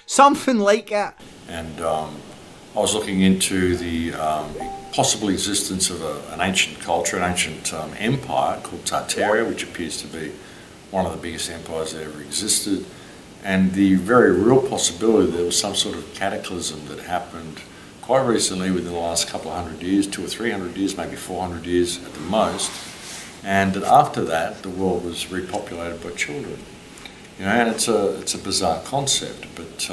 Something like that. And I was looking into the possible existence of an ancient culture, an ancient empire called Tartaria, which appears to be one of the biggest empires that ever existed. And the very real possibility there was some sort of cataclysm that happened quite recently within the last couple of 100 years, 200 or 300 years, maybe 400 years at the most. And that after that, the world was repopulated by children. You know, and it's a bizarre concept, but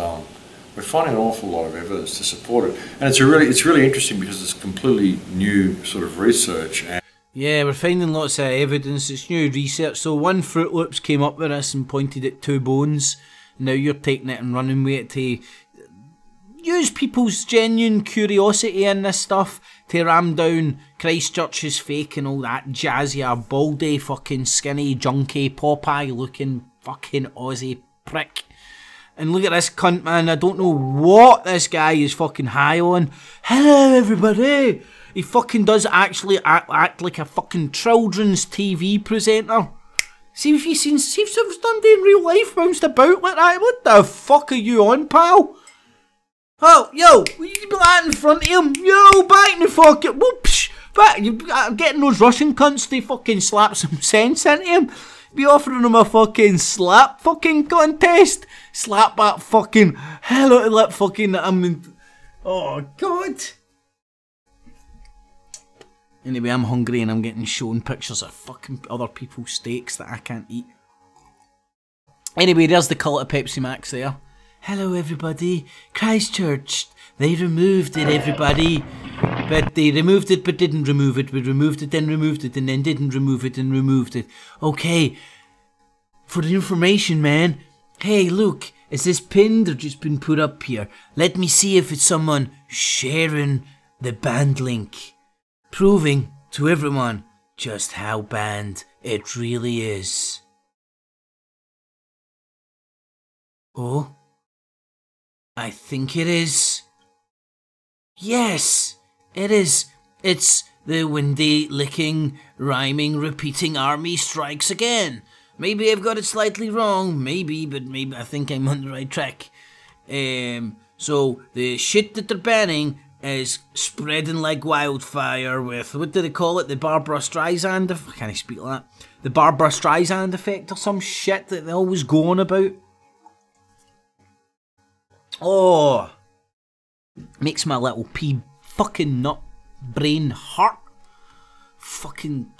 we're finding an awful lot of evidence to support it, and it's really interesting because it's completely new sort of research. And yeah, we're finding lots of evidence. It's new research. So one Fruit Loops came up with this and pointed at 2 bones. Now you're taking it and running with it to use people's genuine curiosity in this stuff to ram down Christchurch is fake and all that jazz. You baldy, fucking skinny, junky, Popeye looking fucking Aussie prick. And look at this cunt, man. I don't know what this guy is fucking high on. Hello, everybody. He fucking does actually act like a fucking children's TV presenter. See if you've done in real life, bounced about like that. What the fuck are you on, pal? Oh, yo, will you be that in front of him? Yo, back in the fucking, whoops. Back, I'm getting those Russian cunts to fucking slap some sense into him. Be offering him a fucking slap fucking contest. Slap that fucking hell out of that fucking, oh god. Anyway, I'm hungry and I'm getting shown pictures of fucking other people's steaks that I can't eat. Anyway, there's the cult of Pepsi Max there. Hello everybody, Christchurch. They removed it, everybody. But they removed it but didn't remove it. We removed it, then removed it, and then didn't remove it and removed it. Okay, for the information, man. Hey, look, is this pinned or just been put up here? Let me see if it's someone sharing the banned link. Proving to everyone just how banned it really is. Oh? I think it is. Yes, it is. It's the windy, licking, rhyming, repeating army strikes again. Maybe I've got it slightly wrong, maybe, but maybe I think I'm on the right track. So the shit that they're banning is spreading like wildfire with, what do they call it, the Barbara Streisand, I can't speak like that, the Barbara Streisand effect or some shit that they always go on about. Oh, makes my little pea fucking nut brain hurt. Fucking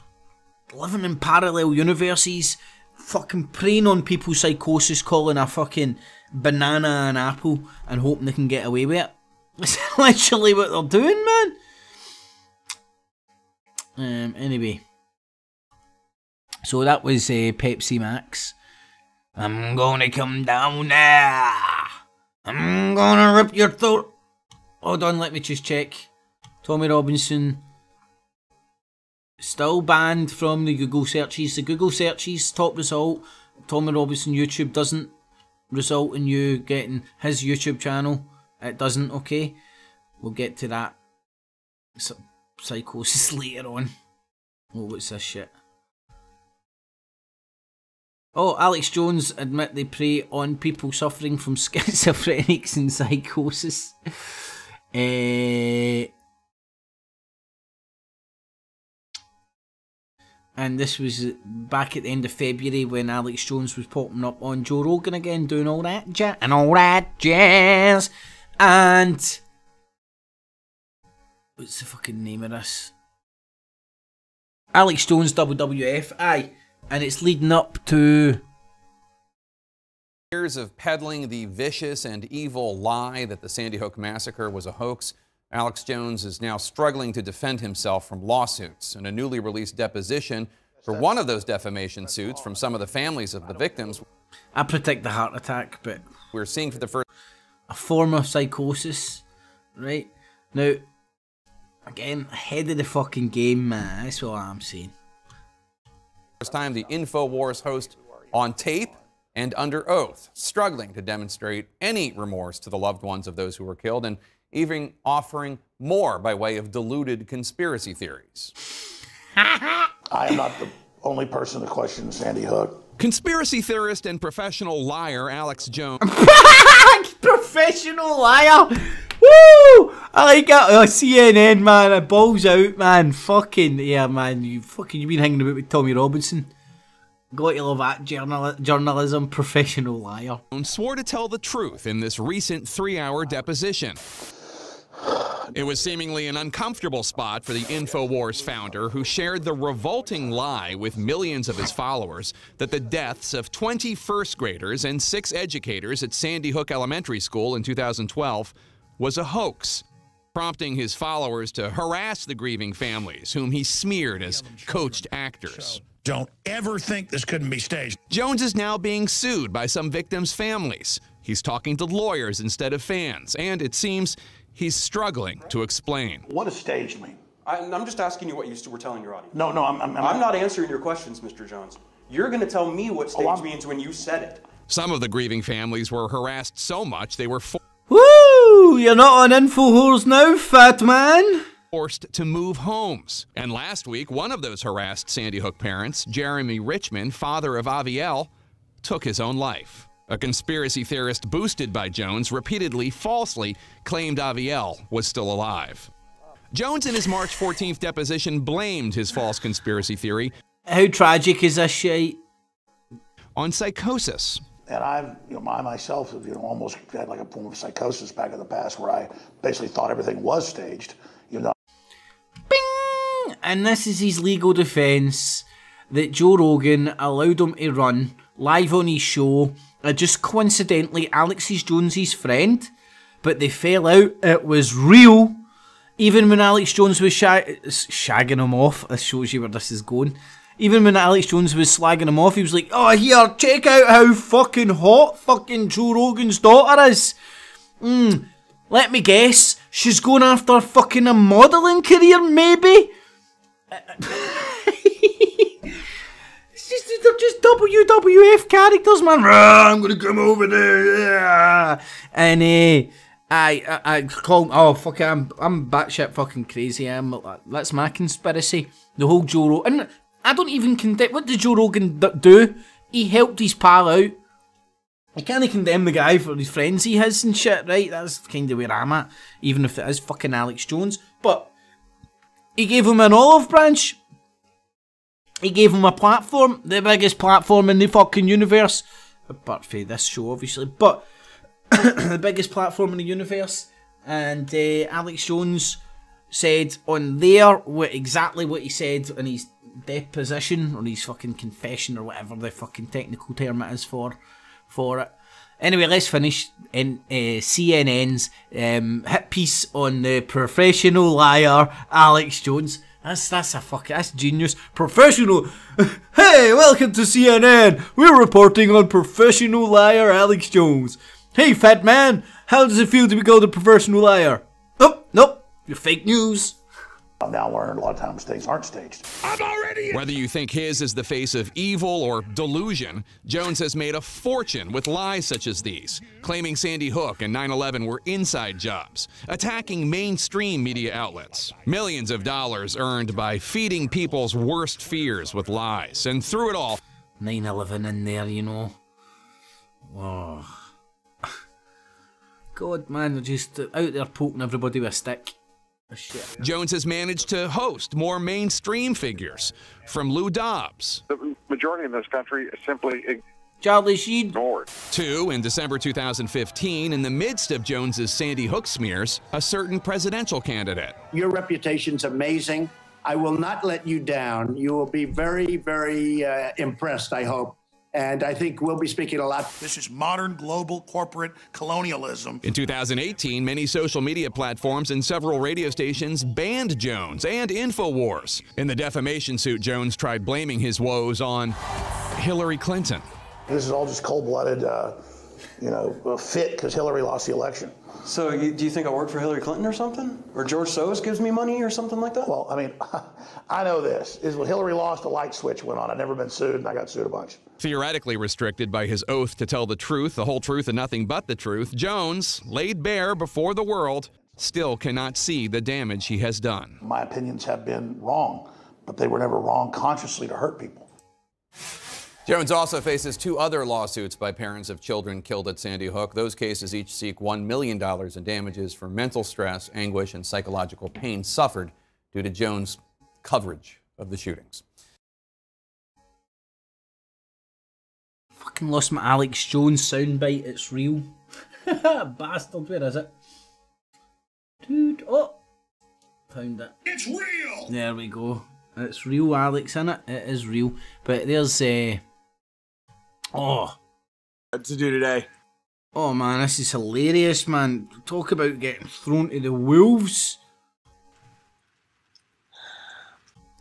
living in parallel universes, fucking preying on people's psychosis, calling a fucking banana an apple and hoping they can get away with it. That's literally what they're doing, man. Anyway, so that was Pepsi Max. I'm gonna come down there. I'm gonna rip your throat. Hold on, let me just check. Tommy Robinson still banned from the Google searches. The Google searches top result. Tommy Robinson YouTube doesn't result in you getting his YouTube channel. It doesn't, okay? We'll get to that psychosis later on. Oh, what's this shit? Oh, Alex Jones admit they prey on people suffering from schizophrenics and psychosis. And this was back at the end of February when Alex Jones was popping up on Joe Rogan again, doing all that jazz and all that jazz. And what's the fucking name of this? Alex Jones WWF, aye. And it's leading up to years of peddling the vicious and evil lie that the Sandy Hook massacre was a hoax. Alex Jones is now struggling to defend himself from lawsuits. In a newly released deposition for one of those defamation suits from some of the families of the victims. I predict the heart attack, but we're seeing for the first a form of psychosis, right? Now, again, ahead of the fucking game, man. That's what I'm saying. First time the InfoWars host on tape and under oath, struggling to demonstrate any remorse to the loved ones of those who were killed, and even offering more by way of deluded conspiracy theories. I am not the only person to question Sandy Hook. Conspiracy theorist and professional liar Alex Jones. Professional liar! Woo! I like that. Oh, CNN, man. It balls out, man. Fucking, yeah, man. You've been hanging about with Tommy Robinson. Got to love that journalism. Professional liar. Swore to tell the truth in this recent 3-hour deposition. It was seemingly an uncomfortable spot for the InfoWars founder, who shared the revolting lie with millions of his followers that the deaths of 20 first graders and 6 educators at Sandy Hook Elementary School in 2012 was a hoax, prompting his followers to harass the grieving families, whom he smeared as coached actors. Don't ever think this couldn't be staged. Jones is now being sued by some victims' families. He's talking to lawyers instead of fans, and it seems he's struggling to explain. What does staged mean? I'm just asking you what you were telling your audience. No, I'm not answering your questions, Mr. Jones. You're going to tell me what staged means when you said it. Some of the grieving families were harassed so much they were Woo! You're not on InfoWars now, fat man. Forced to move homes. And last week, one of those harassed Sandy Hook parents, Jeremy Richmond, father of Avielle, took his own life. A conspiracy theorist boosted by Jones repeatedly falsely claimed Avielle was still alive. Jones in his March 14th deposition blamed his false conspiracy theory. How tragic is this shit? On psychosis. And I myself have, almost had like a form of psychosis back in the past where I basically thought everything was staged, Bing! And this is his legal defence that Joe Rogan allowed him to run live on his show. Just coincidentally, Alex is Jones's friend, but they fell out. It was real. Even when Alex Jones was shagging him off, this shows you where this is going. Even when Alex Jones was slagging him off, he was like, oh, here, check out how fucking hot fucking Joe Rogan's daughter is. Let me guess, she's going after fucking a modelling career, maybe? They're just WWF characters, man. I'm gonna come over there. And I call. Oh fuck! I'm batshit fucking crazy. That's my conspiracy. The whole Joe Rogan. And I don't even condemn. What did Joe Rogan do? He helped his pal out. I can't condemn the guy for his friends he has and shit, right? That's kind of where I'm at. Even if it is fucking Alex Jones, but he gave him an olive branch. He gave him a platform, the biggest platform in the fucking universe. Apart from this show, obviously, but the biggest platform in the universe. And Alex Jones said on there exactly what he said in his deposition, or his fucking confession, or whatever the fucking technical term it is for it. Anyway, let's finish in CNN's hit piece on the professional liar Alex Jones. That's genius. Professional. Hey, welcome to CNN. We're reporting on professional liar Alex Jones. Hey, fat man, how does it feel to be called a professional liar? Oh, nope, you're fake news. I've now learned a lot of times things aren't staged. Whether you think his is the face of evil or delusion, Jones has made a fortune with lies such as these, claiming Sandy Hook and 9/11 were inside jobs, attacking mainstream media outlets, millions of dollars earned by feeding people's worst fears with lies, and through it all, 9/11 in there, Oh. God, man, they're just out there poking everybody with a stick. Shit. Jones has managed to host more mainstream figures, from Lou Dobbs. The majority in this country is simply Charlie Sheen ignored. To, in December 2015, in the midst of Jones's Sandy Hook smears, a certain presidential candidate. Your reputation's amazing. I will not let you down. You will be very, very impressed, I hope. And I think we'll be speaking a lot. This is modern global corporate colonialism. In 2018, many social media platforms and several radio stations banned Jones and InfoWars. In the defamation suit, Jones tried blaming his woes on Hillary Clinton. This is all just cold-blooded, a fit because Hillary lost the election. So do you think I work for Hillary Clinton or something? Or George Soros gives me money or something like that? Well, I mean, I know this. Is when Hillary lost, a light switch went on. I've never been sued, and I got sued a bunch. Theoretically restricted by his oath to tell the truth, the whole truth, and nothing but the truth, Jones, laid bare before the world, still cannot see the damage he has done. My opinions have been wrong, but they were never wrong consciously to hurt people. Jones also faces 2 other lawsuits by parents of children killed at Sandy Hook. Those cases each seek $1 million in damages for mental stress, anguish, and psychological pain suffered due to Jones' coverage of the shootings. Fucking lost my Alex Jones soundbite. It's real. Bastard, where is it? Dude, oh, Found it. It's real! There we go. It's real, Alex, innit? It is real. But there's oh. What to do today? Oh man, this is hilarious, man. Talk about getting thrown to the wolves.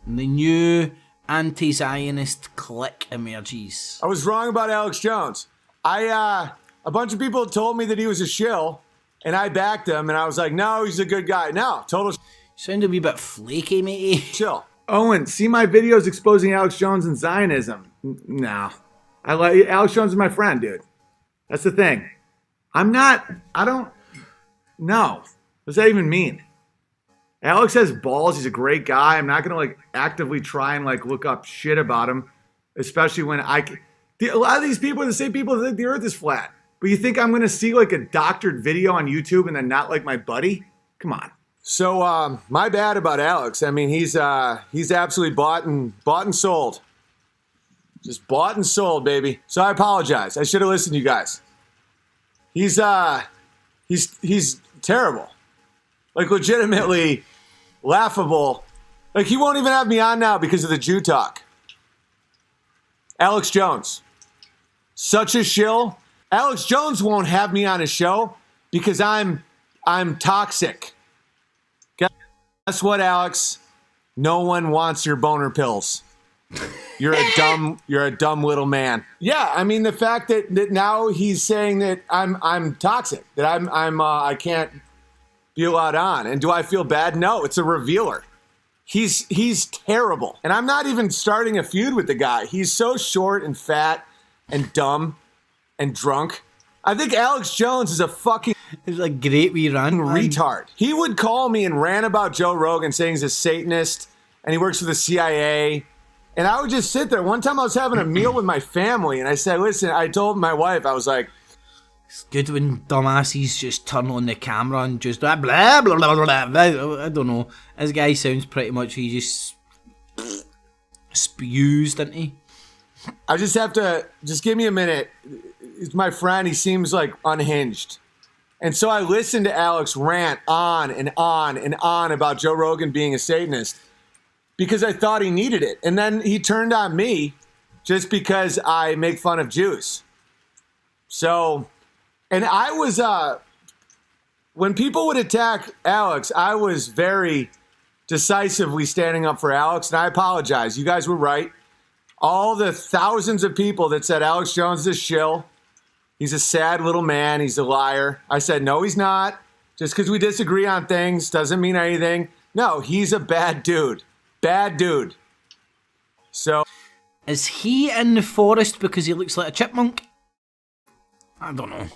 And the new anti-Zionist clique emerges. I was wrong about Alex Jones. A bunch of people told me that he was a shill, and I backed him, and I was like, no, he's a good guy. No, total. Sound a wee bit flaky, matey. Chill. Owen, see my videos exposing Alex Jones and Zionism? No. Alex Jones is my friend, dude. That's the thing. I don't know. What does that even mean? Alex has balls. He's a great guy. I'm not going to like actively try and like look up shit about him, especially when a lot of these people are the same people that think the earth is flat. But you think I'm going to see like a doctored video on YouTube and then not like my buddy? Come on. So my bad about Alex. I mean, he's absolutely bought and sold. Just bought and sold, baby. So I apologize. I should have listened to you guys. He's terrible. Like legitimately laughable. Like he won't even have me on now because of the Jew talk. Alex Jones. Such a shill. Alex Jones won't have me on his show because I'm toxic. Guess what, Alex? No one wants your boner pills. You're a dumb little man. Yeah, I mean the fact that now he's saying that I'm toxic, that I can't be allowed on. And do I feel bad? No, it's a revealer. He's terrible. And I'm not even starting a feud with the guy. He's so short and fat and dumb and drunk. I think Alex Jones is a fucking it's a great wee rant, retard. He would call me and rant about Joe Rogan saying he's a Satanist and he works for the CIA. And I would just sit there. One time I was having a meal with my family and I said, listen, I told my wife, I was like, it's good when dumbasses just turn on the camera and just blah, blah, blah, blah, blah, blah. I don't know. This guy sounds pretty much, he just spews, doesn't he? I just have to, just give me a minute. He's my friend. He seems like unhinged. And so I listened to Alex rant on and on and on about Joe Rogan being a Satanist because I thought he needed it. And then he turned on me just because I make fun of Jews. So, and I was, when people would attack Alex, I was very decisively standing up for Alex, and I apologize. You guys were right. All the thousands of people that said Alex Jones is a shill, he's a sad little man, he's a liar. I said, no, he's not. Just because we disagree on things doesn't mean anything. No, he's a bad dude. Bad dude. So. Is he in the forest because he looks like a chipmunk? I don't know.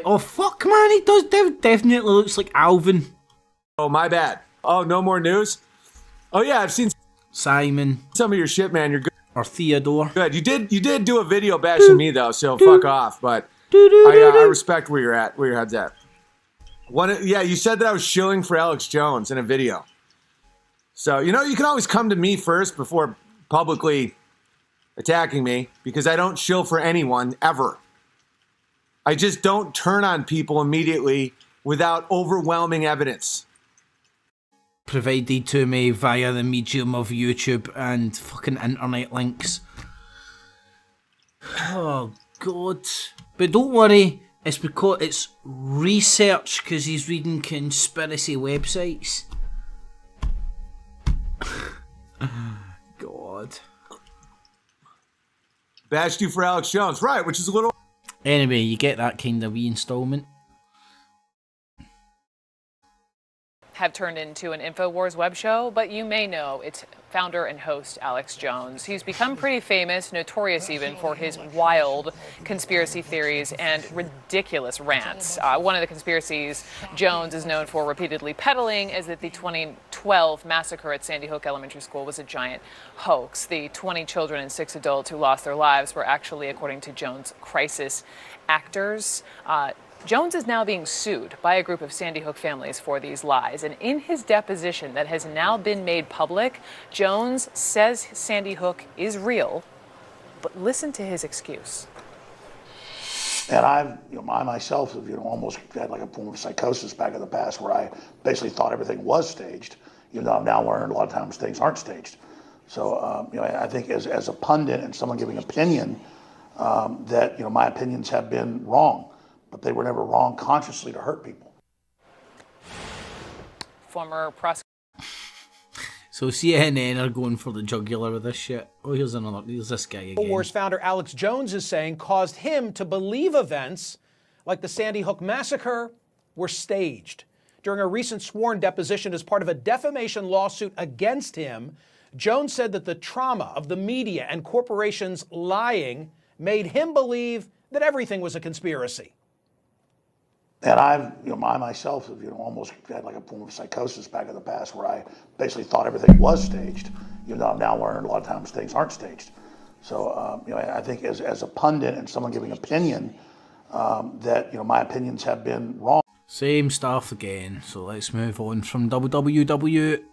Oh, fuck, man, he does definitely looks like Alvin. Oh, my bad. Oh, no more news? Oh, yeah, I've seen Simon. Some of your shit, man. You're good. Or Theodore. Good. You did do a video bashing me, though, so fuck off. But I respect where you're at, where your head's at. Yeah, you said that I was shilling for Alex Jones in a video. So, you know, you can always come to me first before publicly attacking me because I don't shill for anyone, ever. I just don't turn on people immediately without overwhelming evidence. Provided to me via the medium of YouTube and fucking internet links. Oh, God. But don't worry, it's because it's research, because he's reading conspiracy websites. God. Bashed you for Alex Jones, right, which is a little... Anyway, you get that kind of wee installment. Have turned into an InfoWars web show, but you may know its founder and host, Alex Jones. He's become pretty famous, notorious even, for his wild conspiracy theories and ridiculous rants. One of the conspiracies Jones is known for repeatedly peddling is that the 2012 massacre at Sandy Hook Elementary School was a giant hoax. The 20 children and 6 adults who lost their lives were actually, according to Jones, crisis actors. Jones is now being sued by a group of Sandy Hook families for these lies. And in his deposition that has now been made public, Jones says Sandy Hook is real, but listen to his excuse. And I've, I myself have, almost had like a form of psychosis back in the past where I basically thought everything was staged, even though I've now learned a lot of times things aren't staged. So, I think as a pundit and someone giving opinion, that, my opinions have been wrong, but they were never wrong consciously to hurt people. Former prosecutor. So CNN are going for the jugular with this shit. Oh, here's this guy again. InfoWars founder Alex Jones is saying caused him to believe events like the Sandy Hook massacre were staged. During a recent sworn deposition as part of a defamation lawsuit against him, Jones said that the trauma of the media and corporations lying made him believe that everything was a conspiracy. And I've, I myself have, almost had like a form of psychosis back in the past where I basically thought everything was staged, even though I've now learned a lot of times things aren't staged. So, I think as a pundit and someone giving opinion, that, my opinions have been wrong. Same stuff again. So let's move on from WWF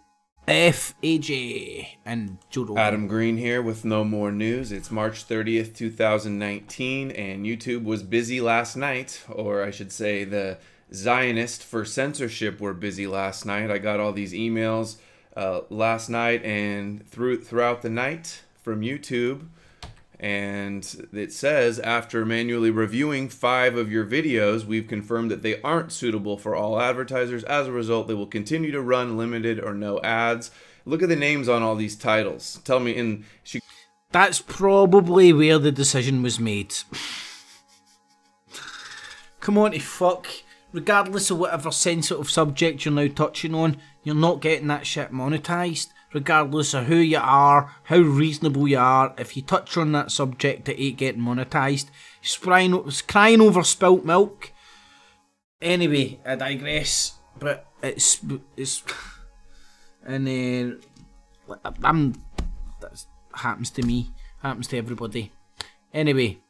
AJ and Joe Rogan. Adam Green here with no more news. It's March 30th, 2019, and YouTube was busy last night, or I should say the Zionists for censorship were busy last night. I got all these emails last night and throughout the night from YouTube, and it says, after manually reviewing 5 of your videos, we've confirmed that they aren't suitable for all advertisers. As a result, they will continue to run limited or no ads. Look at the names on all these titles. Tell me, that's probably where the decision was made. Come on, fuck. Regardless of whatever sensitive subject you're now touching on, you're not getting that shit monetized. Regardless of who you are, how reasonable you are, if you touch on that subject, it ain't getting monetized. He's crying over spilt milk. Anyway, I digress. But it's and that happens to me, happens to everybody. Anyway.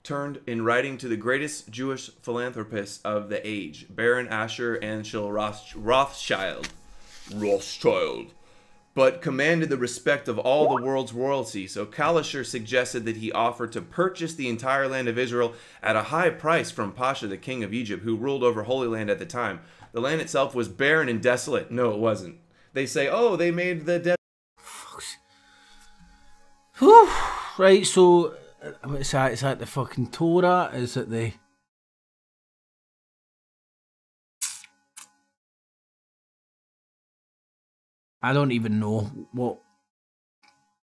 Turned in writing to the greatest Jewish philanthropists of the age, Baron Asher and Shil Rothschild, but commanded the respect of all the world's royalty. So Kalisher suggested that he offered to purchase the entire land of Israel at a high price from Pasha, the king of Egypt, who ruled over Holy Land at the time. The land itself was barren and desolate. No, it wasn't. They say, oh, they made the Whew. Right, so is that the fucking Torah? Is it the... I don't even know what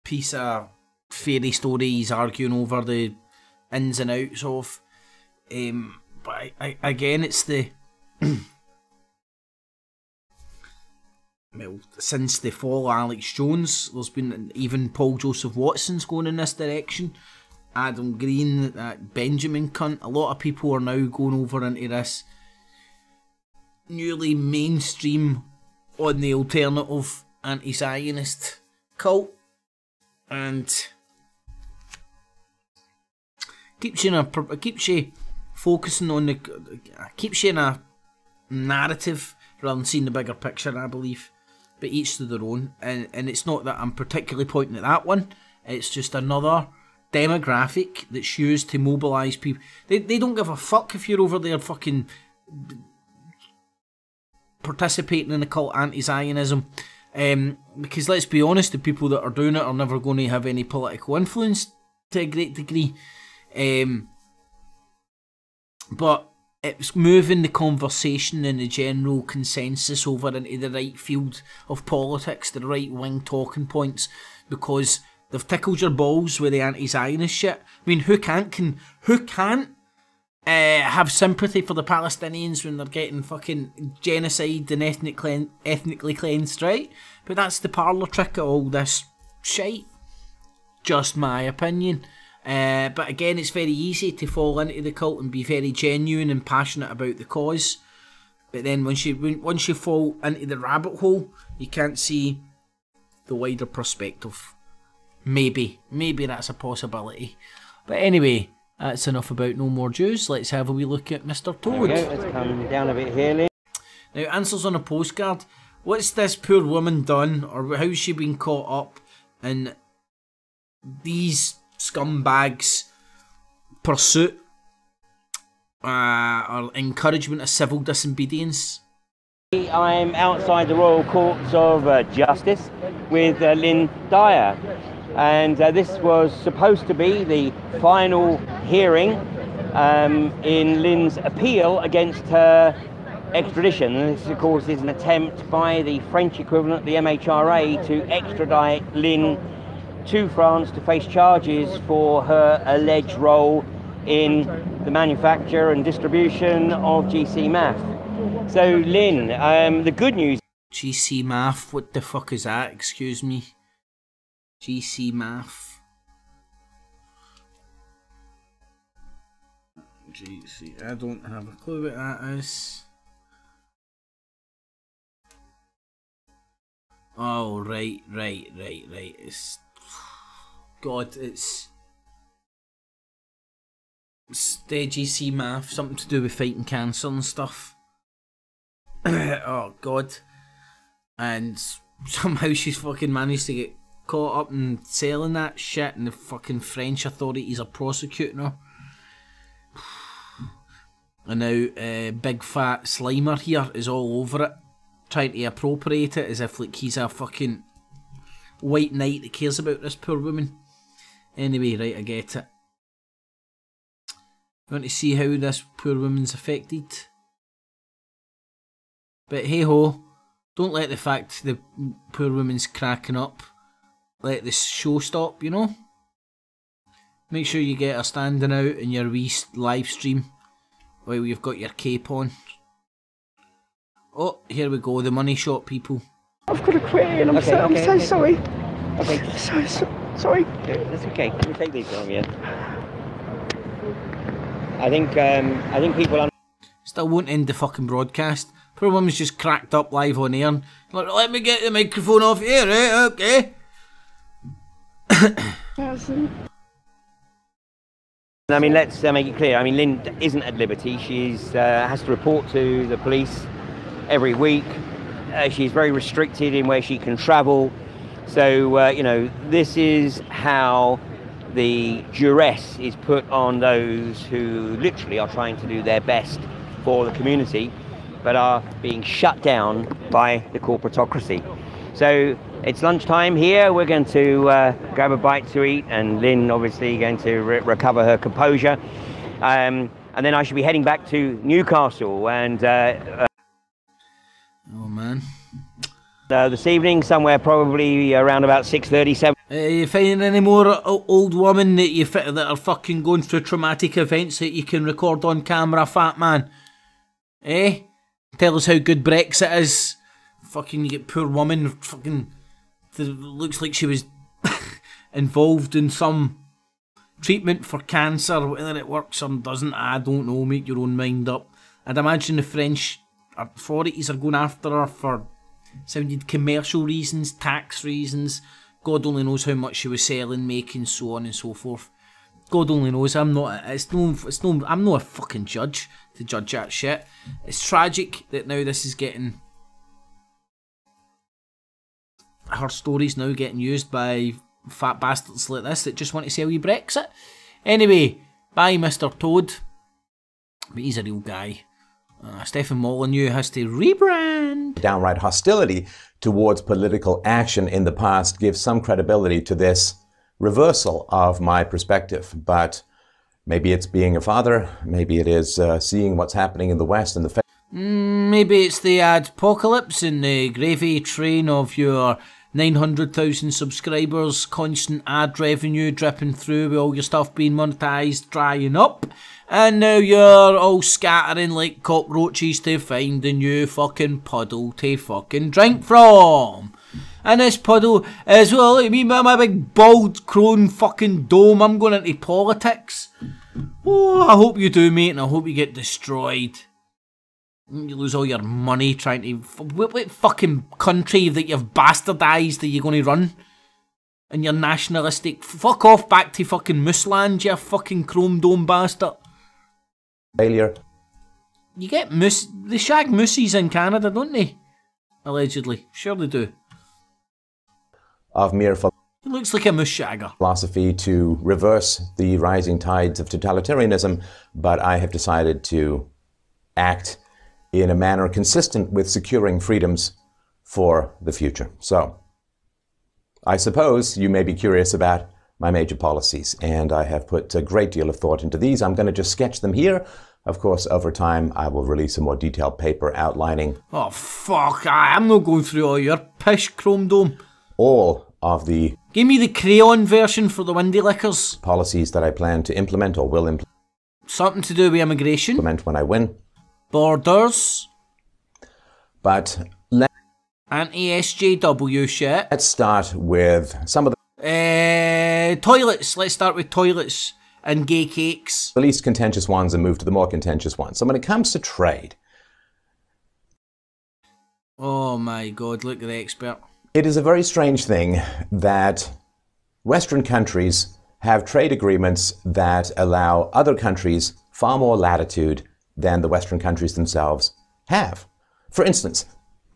piece of fairy story he's arguing over the ins and outs of. But again, it's the... Well, since the fall of Alex Jones, there's been even Paul Joseph Watson's going in this direction. Adam Green, that Benjamin cunt. A lot of people are now going over into this newly mainstream on the alternative anti-Zionist cult, and keeps you focusing on keeps you in a narrative rather than seeing the bigger picture, I believe. But each to their own, and it's not that I'm particularly pointing at that one. It's just another demographic that's used to mobilise people. They don't give a fuck if you're over there fucking participating in the cult anti-Zionism, because let's be honest, the people that are doing it are never going to have any political influence to a great degree, but it's moving the conversation and the general consensus over into the right field of politics, the right wing talking points, because they've tickled your balls with the anti-Zionist shit. I mean, who can't have sympathy for the Palestinians when they're getting fucking genocide and ethnically cleansed, right? But that's the parlour trick of all this shite. Just my opinion. But again, it's very easy to fall into the cult and be very genuine and passionate about the cause. But then once you fall into the rabbit hole, you can't see the wider perspective. Maybe that's a possibility. But anyway, that's enough about No More Jews. Let's have a wee look at Mr. Toad. Let's come down a bit here, Lee. Now, answers on a postcard. What's this poor woman done, or how's she been caught up in these scumbags pursuit or encouragement of civil disobedience. I'm outside the Royal Courts of Justice with Lynn Dyer, and this was supposed to be the final hearing in Lynn's appeal against her extradition. And this, of course, is an attempt by the French equivalent, the MHRA, to extradite Lynn to France to face charges for her alleged role in the manufacture and distribution of GC meth. So, Lynn, the good news... GC math, what the fuck is that? Excuse me. GC math. GC, I don't have a clue what that is. Oh, right. It's... God, it's the GC math, something to do with fighting cancer and stuff. Oh, God. And somehow she's fucking managed to get caught up in selling that shit, and the fucking French authorities are prosecuting her. And now big fat Slimer here is all over it, trying to appropriate it as if like he's a fucking white knight that cares about this poor woman. Anyway, right, I get it. You want to see how this poor woman's affected? But hey ho, don't let the fact the poor woman's cracking up let this show stop, you know? Make sure you get her standing out in your wee live stream while you've got your cape on. Oh, here we go, the money shot people. I've got to quit and I'm so sorry. Okay. Sorry. That's okay. Let me take these from you. I think people... Still won't end the fucking broadcast. Poor woman's just cracked up live on air. Like, let me get the microphone off here, eh? Okay. I mean, let's make it clear. I mean, Lynn isn't at liberty. She's has to report to the police every week. She's very restricted in where she can travel. So, you know, this is how the duress is put on those who literally are trying to do their best for the community, but are being shut down by the corporatocracy. So it's lunchtime here. We're going to grab a bite to eat, and Lynn obviously going to recover her composure. And then I should be heading back to Newcastle, and oh man. This evening, somewhere probably around about 6:37. You finding any more old women that are fucking going through traumatic events that you can record on camera, fat man? Eh? Tell us how good Brexit is. Fucking, you get poor woman, fucking, looks like she was involved in some treatment for cancer. Whether it works or doesn't, I don't know. Make your own mind up. I'd imagine the French authorities are going after her for sounded commercial reasons, tax reasons. God only knows how much she was selling, making, so on and so forth. God only knows. I'm not a fucking judge to judge that shit. It's tragic that now this is getting, her story's now getting used by fat bastards like this that just want to sell you Brexit. Anyway, bye Mr. Toad. But he's a real guy. Stephen Molyneux has to rebrand. Downright hostility towards political action in the past gives some credibility to this reversal of my perspective. But maybe it's being a father, maybe it is seeing what's happening in the West and the... Maybe it's the adpocalypse and the gravy train of your 900,000 subscribers, constant ad revenue dripping through with all your stuff being monetized, drying up. And now you're all scattering like cockroaches to find a new fucking puddle to fucking drink from. And this puddle is, well, look at me, my big bald crone fucking dome. I'm going into politics. Oh, I hope you do, mate, and I hope you get destroyed. You lose all your money trying to... What fucking country that you've bastardised are you going to run? And you're nationalistic... Fuck off back to fucking Mooseland, you fucking chrome dome bastard. Failure. You get moose... They shag moosies in Canada, don't they? Allegedly. Sure they do. Of mere... You Looks like a mushagger. Philosophy to reverse the rising tides of totalitarianism, but I have decided to act in a manner consistent with securing freedoms for the future. So, I suppose you may be curious about my major policies, and I have put a great deal of thought into these. I'm going to just sketch them here. Of course, over time, I will release a more detailed paper outlining... Oh, fuck, I'm not going through all your pish, Chrome Dome. All of the... Give me the crayon version for the windy lickers. ...policies that I plan to implement or will implement. Something to do with immigration. Implement when I win. Borders. But... Anti-SJW shit. Let's start with some of the... Toilets. Let's start with toilets and gay cakes. The least contentious ones and move to the more contentious ones. So when it comes to trade... Oh my God, look at the expert. It is a very strange thing that Western countries have trade agreements that allow other countries far more latitude than the Western countries themselves have. For instance,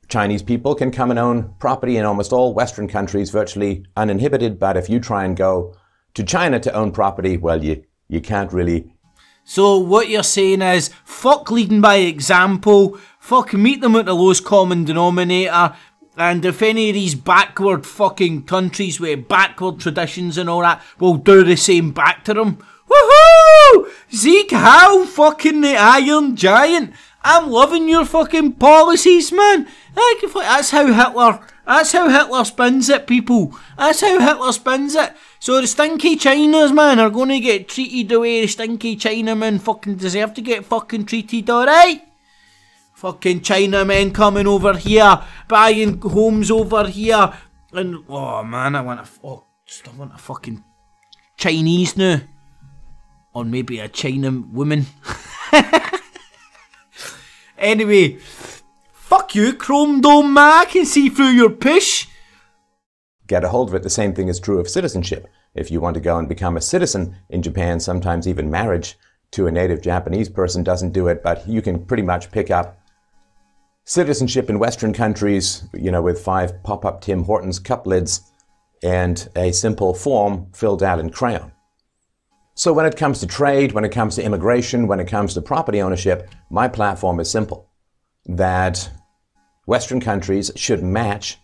Chinese people can come and own property in almost all Western countries virtually uninhibited, but if you try and go to China to own property, well, you can't really. So what you're saying is, fuck leading by example, fuck meet them at the lowest common denominator, and if any of these backward fucking countries with backward traditions and all that will do the same back to them. Woohoo! Zeke Howe, fucking the Iron Giant. I'm loving your fucking policies, man. That's how Hitler spins it, people. That's how Hitler spins it. So the stinky Chinas, man, are going to get treated the way the stinky Chinamen fucking deserve to get fucking treated, alright? Fucking Chinamen coming over here, buying homes over here, and oh man, I want a fucking Chinese now. Or maybe a China woman. Anyway, fuck you, Chrome Dome, man. I can see through your pish. Get a hold of it. The same thing is true of citizenship. If you want to go and become a citizen in Japan, sometimes even marriage to a native Japanese person doesn't do it, but you can pretty much pick up citizenship in Western countries, you know, with 5 pop-up Tim Hortons cup lids and a simple form filled out in crayon. So when it comes to trade, when it comes to immigration, when it comes to property ownership, my platform is simple. That Western countries should match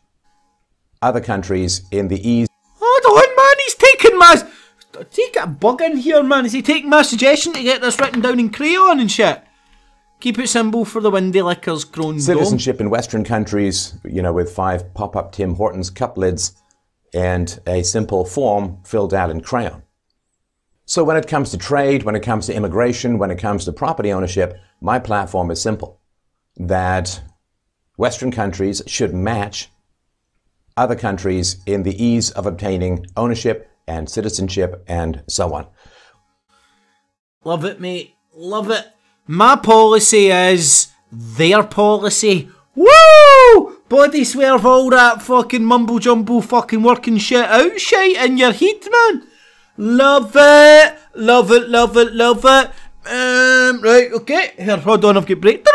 other countries in the ease. Hold on, man, he's taking my... Take a bug in here, man. Is he taking my suggestion to get this written down in crayon and shit? Keep it simple for the windy lickers, Chrome Dome. Citizenship in Western countries, you know, with 5 pop-up Tim Hortons cup lids and a simple form filled out in crayon. So when it comes to trade, when it comes to immigration, when it comes to property ownership, my platform is simple. That Western countries should match other countries in the ease of obtaining ownership and citizenship and so on. Love it, mate. Love it. My policy is their policy. Woo! Body swerve all that fucking mumble jumble fucking working shit out shite in your head, man. Love it. Love it, love it, love it. Right, okay. Here, hold on, I've got break.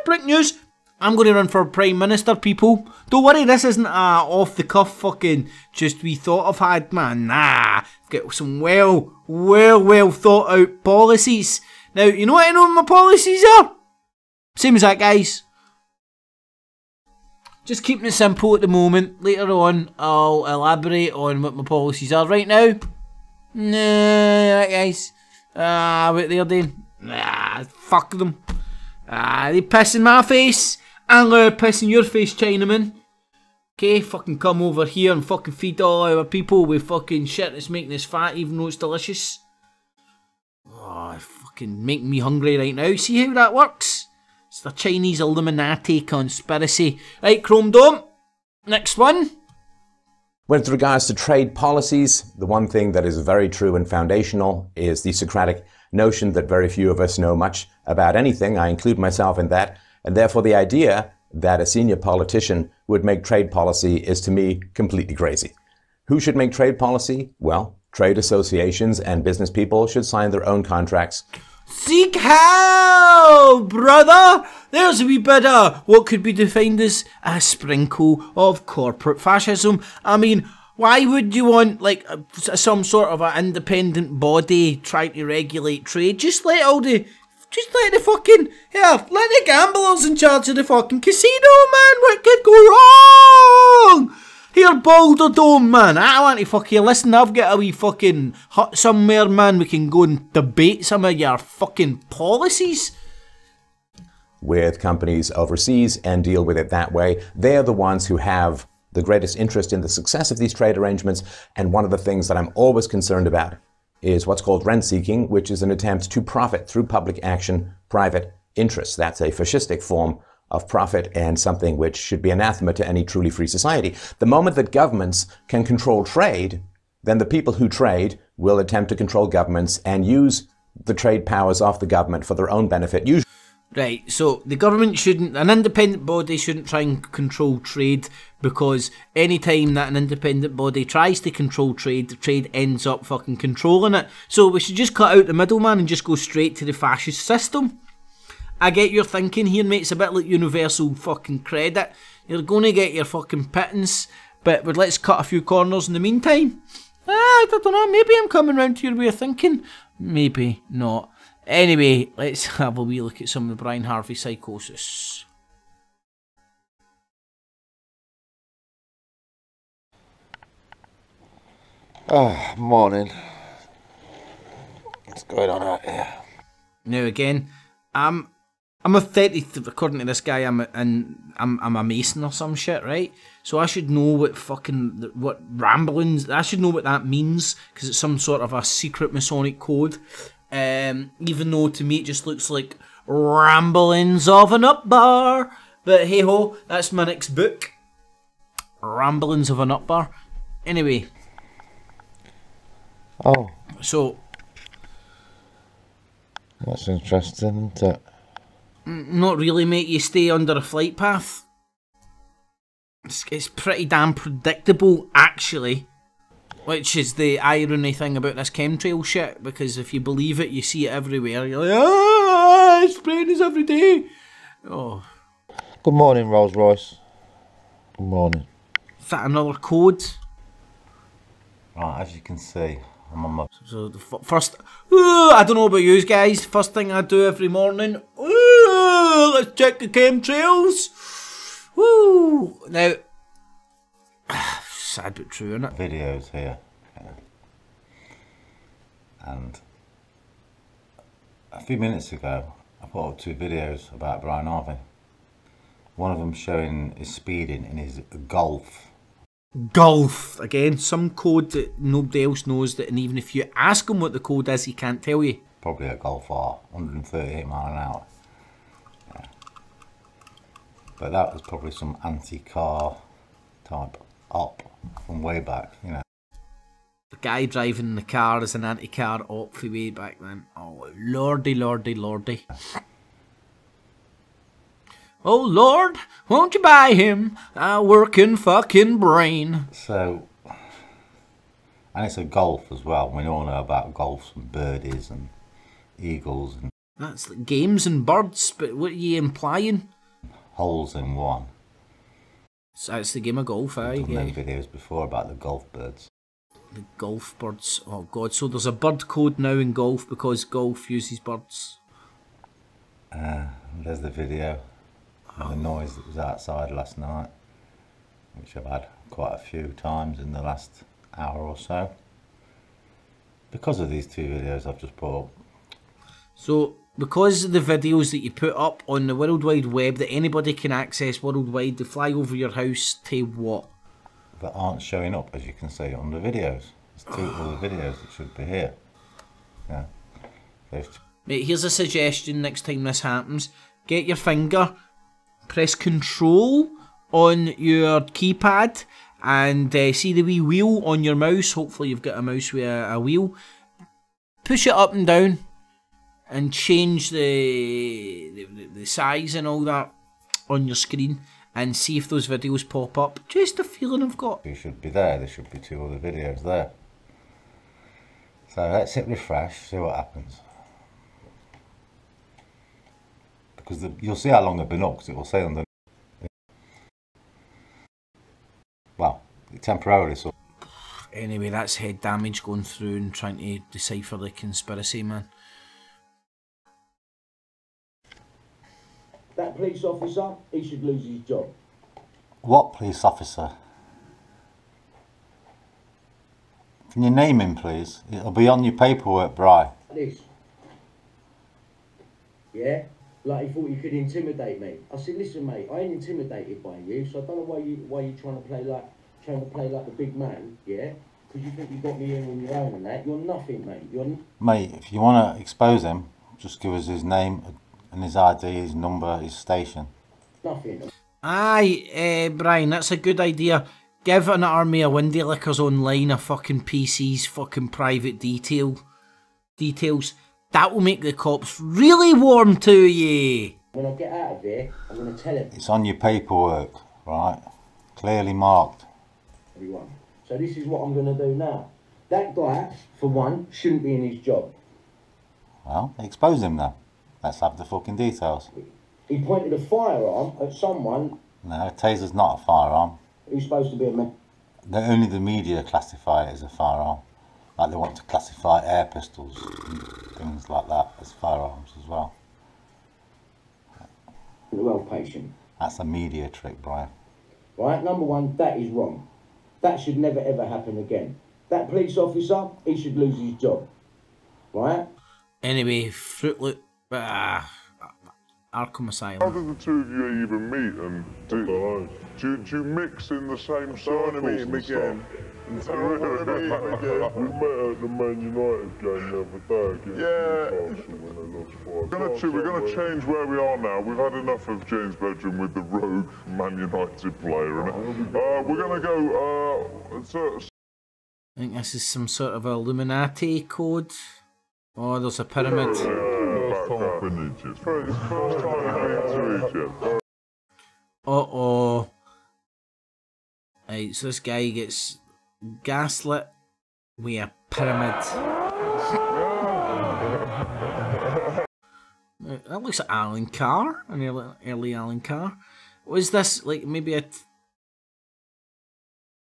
Break news. I'm going to run for Prime Minister, people. Don't worry, this isn't a off-the-cuff fucking just we thought I've had, man. Nah, I've got some well thought-out policies. Now, you know what I know what my policies are? Same as that, guys. Just keeping it simple at the moment. Later on, I'll elaborate on what my policies are. Right now, nah, right, guys. What they're doing. Nah, fuck them. They piss in my face. I'm gonna piss in your face, Chinaman. Okay, fucking come over here and fucking feed all our people with fucking shit that's making us fat, even though it's delicious. Oh, fucking making me hungry right now. See how that works? It's the Chinese Illuminati conspiracy. Right, Chrome Dome. Next one. With regards to trade policies, the one thing that is very true and foundational is the Socratic notion that very few of us know much about anything. I include myself in that. And therefore the idea that a senior politician would make trade policy is to me completely crazy. Who should make trade policy? Well, trade associations and business people should sign their own contracts. Seek help, brother! There's a wee bit of what could be defined as a sprinkle of corporate fascism. I mean, Why would you want like some sort of an independent body trying to regulate trade? Just let the fucking, let the gamblers in charge of the fucking casino, man. What could go wrong? Here, Boulder Dome, man. I want to fucking listen. I've got a wee fucking hut somewhere, man. We can go and debate some of your fucking policies with companies overseas and deal with it that way. They're the ones who have the greatest interest in the success of these trade arrangements. And one of the things that I'm always concerned about is what's called rent-seeking, which is an attempt to profit through public action, private interests. That's a fascistic form of profit and something which should be anathema to any truly free society. The moment that governments can control trade, then the people who trade will attempt to control governments and use the trade powers of the government for their own benefit. Right, so the government shouldn't, an independent body shouldn't try and control trade, because any time that an independent body tries to control trade, the trade ends up fucking controlling it. So we should just cut out the middleman and just go straight to the fascist system. I get your thinking here, mate. It's a bit like universal fucking credit. You're going to get your fucking pittance, but let's cut a few corners in the meantime. I don't know, maybe I'm coming round to your way of thinking. Maybe not. Anyway, let's have a wee look at some of the Brian Harvey psychosis. Oh, morning. What's going on out here? Now again, I'm a 30th, according to this guy, I'm a Mason or some shit, right? So I should know what ramblings, I should know what that means, because it's some sort of a secret Masonic code. Even though to me it just looks like ramblings of an up bar. But hey ho, that's my next book. Ramblings of an up bar. Anyway. Oh. So. That's interesting, isn't it? Not really, mate. You stay under a flight path. It's pretty damn predictable, actually. Which is the irony thing about this chemtrail shit, because if you believe it, you see it everywhere. You're like, it's spraying us every day. Oh. Good morning, Rolls Royce. Good morning. Is that another code? Right, as you can see, I'm on my... So the first... I don't know about you guys. First thing I do every morning... let's check the chemtrails. Woo! Now... sad but true, isn't it? Videos here. And... a few minutes ago, I put up 2 videos about Brian Harvey. One of them showing his speeding in his Golf. Golf! Again, some code that nobody else knows, that, and even if you ask him what the code is, he can't tell you. Probably a Golf R, 138 mile an hour. Yeah. But that was probably some anti-car type op from way back, you know. The guy driving the car is an anti-car op for way back then. Oh, lordy, lordy, lordy. Oh Lord, won't you buy him a working fucking brain? So, and it's a Golf as well. We all know about Golfs and birdies and eagles. And that's like games and birds, but what are you implying? Holes in one. So that's the game of golf, aye? I've done videos before about the golf birds. The golf birds, oh god, so there's a bird code now in golf because golf uses birds. There's the video. And the noise that was outside last night, which I've had quite a few times in the last hour or so. Because of these 2 videos I've just put up. So, because of the videos that you put up on the World Wide Web that anybody can access worldwide, they fly over your house to what? That aren't showing up, as you can see on the videos. There's 2 other videos that should be here. Yeah. Mate, here's a suggestion next time this happens. Get your finger, press Control on your keypad, and see the wee wheel on your mouse. Hopefully you've got a mouse with a wheel. Push it up and down and change the size and all that on your screen, and see if those videos pop up. Just a feeling I've got. You should be there. There should be 2 other videos there. So let's hit refresh, see what happens. Because you'll see how long they've been up, because it will say on the... Well, temporarily, so... Anyway, that's head damage going through and trying to decipher the conspiracy, man. That police officer, he should lose his job. What police officer? Can you name him, please? It'll be on your paperwork, Bri. This. Yeah? Like he thought he could intimidate me. I said, listen, mate, I ain't intimidated by you, so I don't know why you trying to play like the big man, yeah? Because you think you got me in on your own and that. You're nothing, mate. Mate, if you want to expose him, just give us his name and his ID, his number, his station. Nothing. Aye, Brian, that's a good idea. Give an army of windy lickers online a fucking PC's fucking private details. That will make the cops really warm to you. When I get out of here, I'm going to tell him. It's on your paperwork, right? Clearly marked. Everyone. So this is what I'm going to do now. That guy, for one, shouldn't be in his job. Well, expose him then. Let's have the fucking details. He pointed a firearm at someone. No, a taser's not a firearm. Who's supposed to be a man. Only the media classify it as a firearm. Like they want to classify air pistols and things like that as firearms as well. Well, patient. That's a media trick, Brian. Right, number one, that is wrong. That should never ever happen again. That police officer, he should lose his job. Right? Anyway, Fruit Loop, Arkham Asylum. How do the two of you even meet and do you mix in the same circles and stuff? We met at the Man United game the other day against Newcastle when they lost 5. We're going to change where we are now. We've had enough of James Bedroom with the rogue Man United player. We're going to go... I think this is some sort of Illuminati code. Oh, there's a pyramid. Uh-oh. Right, so this guy gets gaslit with a pyramid. That looks like Alan Carr, an early Alan Carr. Was this like maybe a...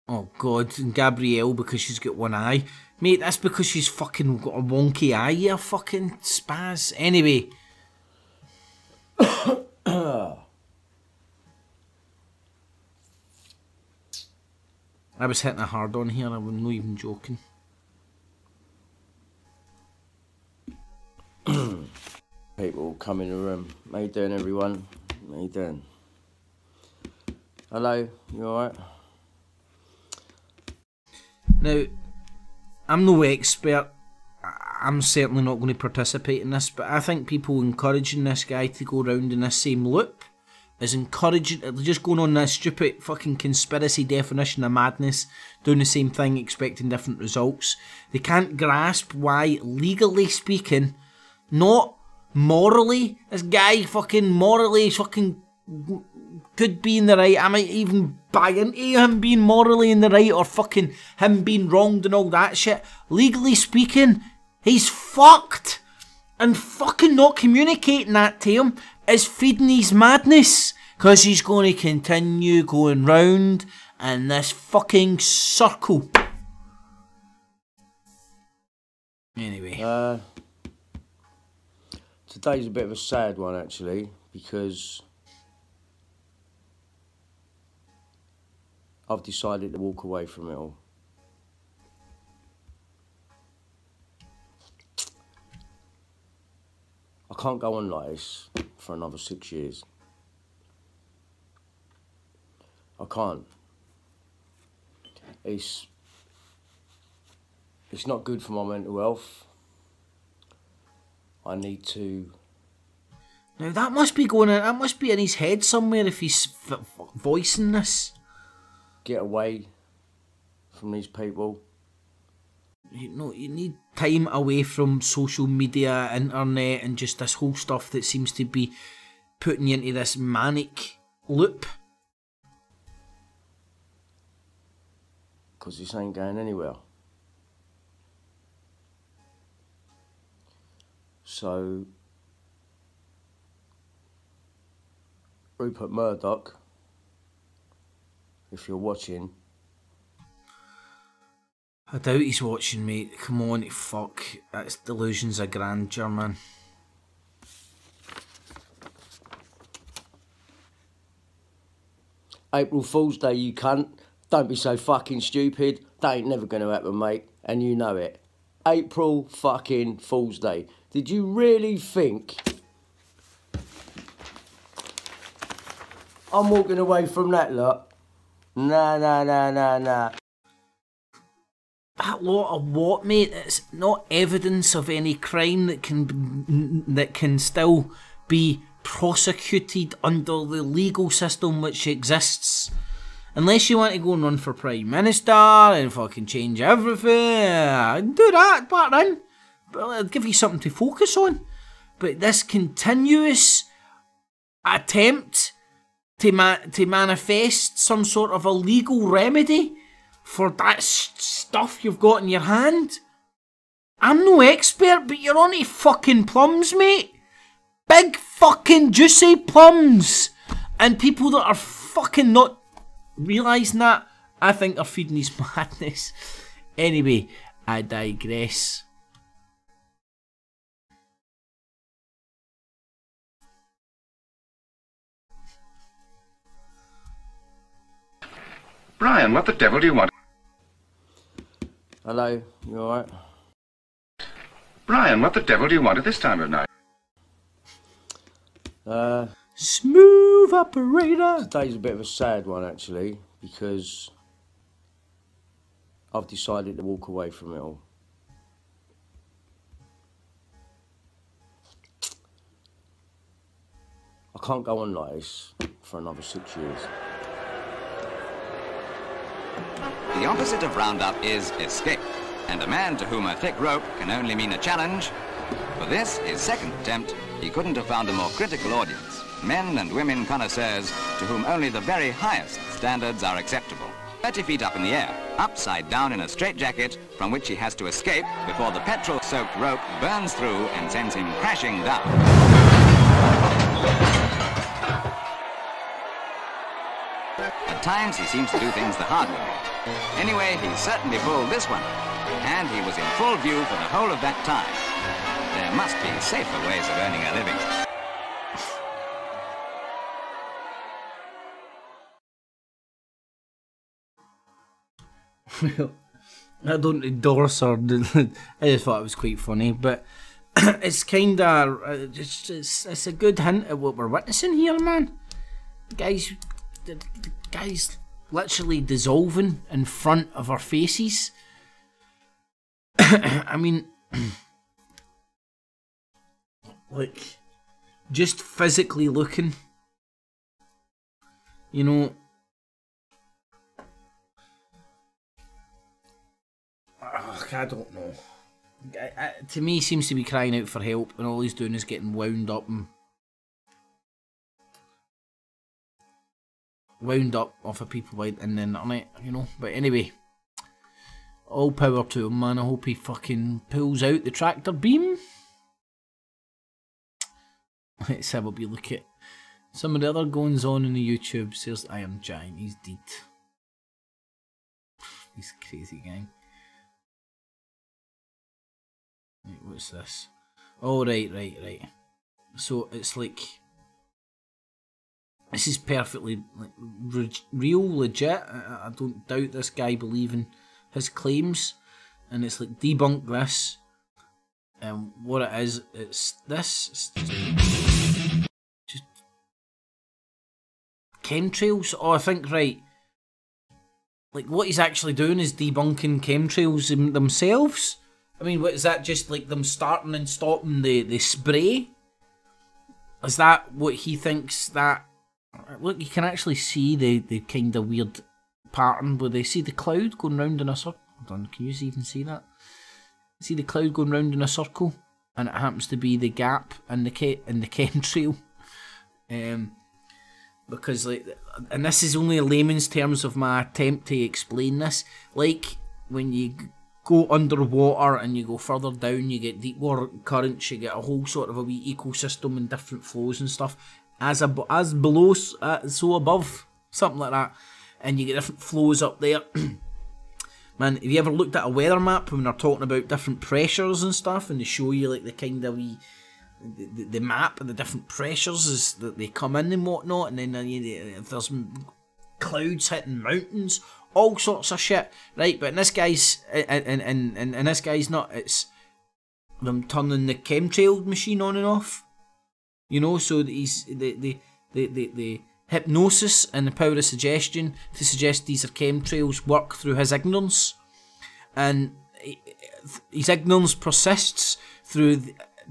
Oh god, and Gabrielle because she's got one eye. Mate, that's because she's fucking got a wonky eye, you fucking spaz. Anyway. I was hitting it hard on here, I was not even joking. People come in the room. How you doing, everyone? How you doing? Hello, you alright? Now, I'm no expert. I'm certainly not going to participate in this, but I think people encouraging this guy to go around in this same loop is encouraging, just going on this stupid fucking conspiracy definition of madness, doing the same thing, expecting different results. They can't grasp why, legally speaking, not morally, this guy fucking morally fucking could be in the right. I might even buy into him being morally in the right or fucking him being wronged and all that shit. Legally speaking, he's fucked. And fucking not communicating that to him is feeding his madness. Because he's going to continue going round in this fucking circle. Anyway. Today's a bit of a sad one, actually, because I've decided to walk away from it all. I can't go on like this for another 6 years. I can't. It's not good for my mental health. I need to... Now that must be going in, that must be in his head somewhere if he's voicing this. Get away from these people. You know, you need time away from social media, internet, and just this whole stuff that seems to be putting you into this manic loop. Because this ain't going anywhere. So, Rupert Murdoch, if you're watching, I doubt he's watching, mate. Come on, fuck. That's delusions of grandeur, man. April Fool's Day, you cunt. Don't be so fucking stupid. That ain't never going to happen, mate. And you know it. April fucking Fool's Day. Did you really think I'm walking away from that lot? Nah. That lot of what, mate? It's not evidence of any crime that can still be prosecuted under the legal system which exists. Unless you want to go and run for Prime Minister and fucking change everything, do that, but then it'll give you something to focus on. But this continuous attempt to manifest some sort of a legal remedy for that stuff you've got in your hand. I'm no expert, but you're on to fucking plums, mate. Big fucking juicy plums. And people that are fucking not realising that, I think are feeding his madness. Anyway, I digress. Brian, what the devil do you want? Hello, you alright? Brian, what the devil do you want at this time of night? Smooth operator. Today's a bit of a sad one, actually, because I've decided to walk away from it all. I can't go on like this for another 6 years. The opposite of roundup is escape, and a man to whom a thick rope can only mean a challenge. For this, his second attempt, he couldn't have found a more critical audience. Men and women connoisseurs to whom only the very highest standards are acceptable. 30 feet up in the air, upside down in a straitjacket from which he has to escape before the petrol-soaked rope burns through and sends him crashing down. At times he seems to do things the hard way. Anyway, he certainly pulled this one, and he was in full view for the whole of that time. There must be safer ways of earning a living. Well, I don't endorse or I just thought it was quite funny, but it's kind of it's a good hint at what we're witnessing here, man. The guy's literally dissolving in front of our faces. I mean, like, just physically looking, you know. I don't know. To me, he seems to be crying out for help, and all he's doing is getting wound up off of people in the internet, you know. But anyway, all power to him, man. I hope he fucking pulls out the tractor beam. Let's have a wee look at some of the other goings on in the YouTube. Says Iron Giant, he's dead. He's a crazy gang. Wait, what's this? Oh, right. So it's like, this is perfectly like real, legit. I don't doubt this guy believing his claims, and it's like debunk this. And what it is, it's this. It's just chemtrails. Oh, I think right. Like what he's actually doing is debunking chemtrails themselves. I mean, what is that? Just like them starting and stopping the spray? Is that what he thinks that? Look, you can actually see the kind of weird pattern where they see the cloud going round in a circle. Hold on, can you even see that? See the cloud going round in a circle, and it happens to be the gap in the chemtrail. Because like, and this is only a layman's terms of my attempt to explain this. Like when you go underwater and you go further down, you get deep water currents, you get a whole sort of a wee ecosystem and different flows and stuff. As below, so above, something like that. And you get different flows up there. Man, have you ever looked at a weather map when they're talking about different pressures and stuff, and they show you like the kind of wee, the map and the different pressures as that they come in and whatnot, and then if there's clouds hitting mountains, all sorts of shit, right? But in this guy's, in this guy's not, it's them turning the chemtrail machine on and off, you know. So he's the hypnosis and the power of suggestion to suggest these are chemtrails work through his ignorance, and his ignorance persists through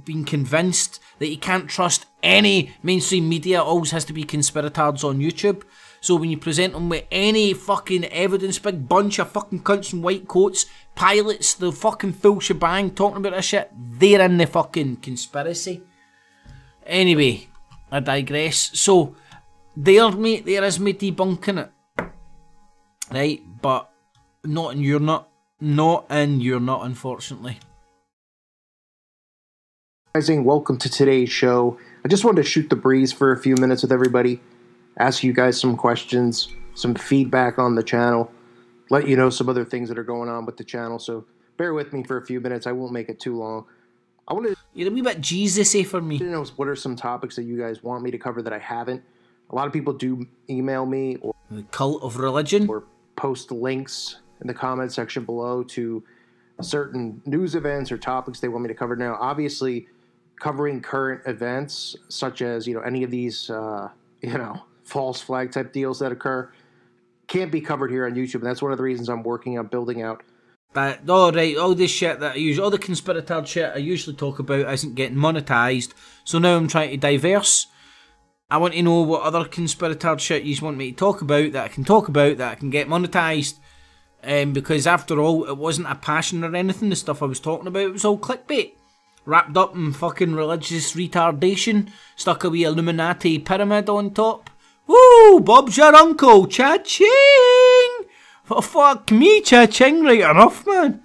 being convinced that he can't trust any mainstream media. Always has to be conspirators on YouTube. So when you present them with any fucking evidence, big bunch of fucking cunts in white coats, pilots, the fucking full shebang talking about this shit, they're in the fucking conspiracy. Anyway, I digress. So there, mate, there is me debunking it, right? But not in your nut, not in your nut, unfortunately. Welcome to today's show. I just wanted to shoot the breeze for a few minutes with everybody, ask you guys some questions, some feedback on the channel, let you know some other things that are going on with the channel. So bear with me for a few minutes. I won't make it too long. I wanted You're a wee bit Jesus-y for me. to know what are some topics that you guys want me to cover that I haven't. A lot of people do email me or the cult of religion, or post links in the comment section below to certain news events or topics they want me to cover. Now, obviously, covering current events such as, you know, any of these, you know, false flag type deals that occur can't be covered here on YouTube, and that's one of the reasons I'm working on building out. But all this shit that I usually, all the conspirator shit I usually talk about isn't getting monetized. So now I'm trying to diverse. I want to know what other conspirator shit you want me to talk about that I can talk about that I can get monetized. Because after all, it wasn't a passion or anything. The stuff I was talking about, it was all clickbait. Wrapped up in fucking religious retardation, stuck a wee Illuminati pyramid on top. Woo! Bob's your uncle, cha-ching! Oh, fuck me, cha-ching, right enough, man.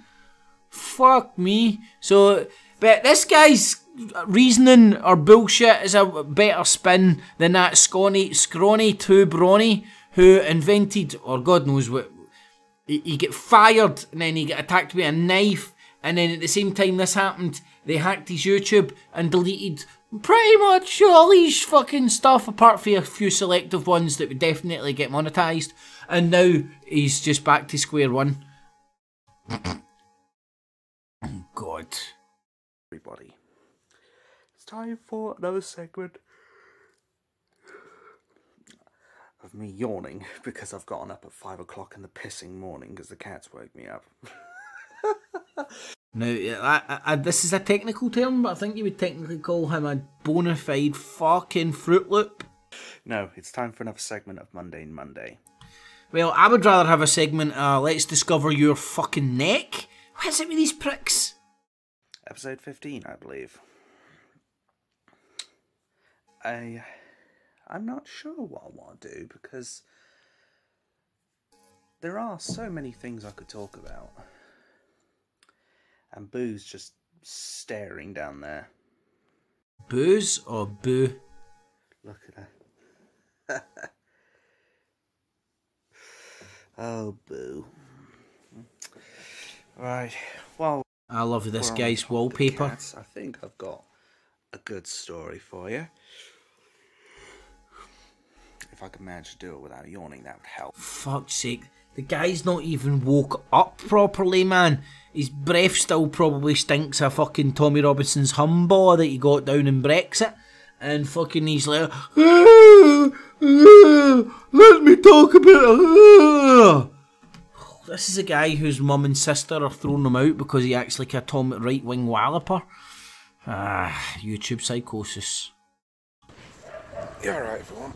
Fuck me. So, but this guy's reasoning or bullshit is a better spin than that scrawny 2 brawny who invented, or God knows what, he get fired and then he get attacked with a knife, and then at the same time this happened, they hacked his YouTube and deleted pretty much all his fucking stuff, apart from a few selective ones that would definitely get monetized. And now he's just back to square one. God. Everybody. It's time for another segment of me yawning because I've gotten up at 5 o'clock in the pissing morning because the cats woke me up. Now, this is a technical term, but I think you would technically call him a bona fide fucking Fruit Loop. No, it's time for another segment of Mundane Monday. Well, I would rather have a segment, let's discover your fucking neck. What is it with these pricks? Episode 15, I believe. I'm not sure what I want to do because there are so many things I could talk about. And Boo's just staring down there. Booze or Boo? Look at her. Oh, Boo. Right, well... I love this guy's wallpaper. Cats, I think I've got a good story for you. If I can manage to do it without yawning, that would help. Fuck's sake. The guy's not even woke up properly, man. His breath still probably stinks of fucking Tommy Robinson's humbaw that he got down in Brexit. And fucking he's like, let me talk about it. This is a guy whose mum and sister are throwing him out because he acts like a right-wing walloper. YouTube psychosis. You alright, everyone?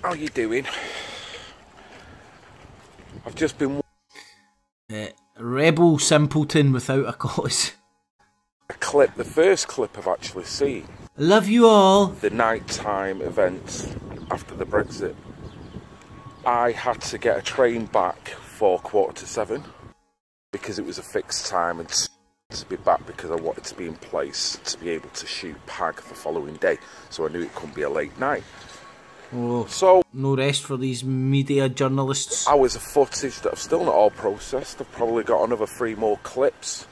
How you doing? I've just been... Rebel simpleton without a cause. A clip, the first clip I've actually seen. Love you all. The nighttime events after the Brexit. I had to get a train back for 7:15 because it was a fixed time and to be back because I wanted to be in place to be able to shoot PAG the following day, so I knew it couldn't be a late night. Oh, so no rest for these media journalists. Hours of footage that I've still not all processed. I've probably got another 3 more clips.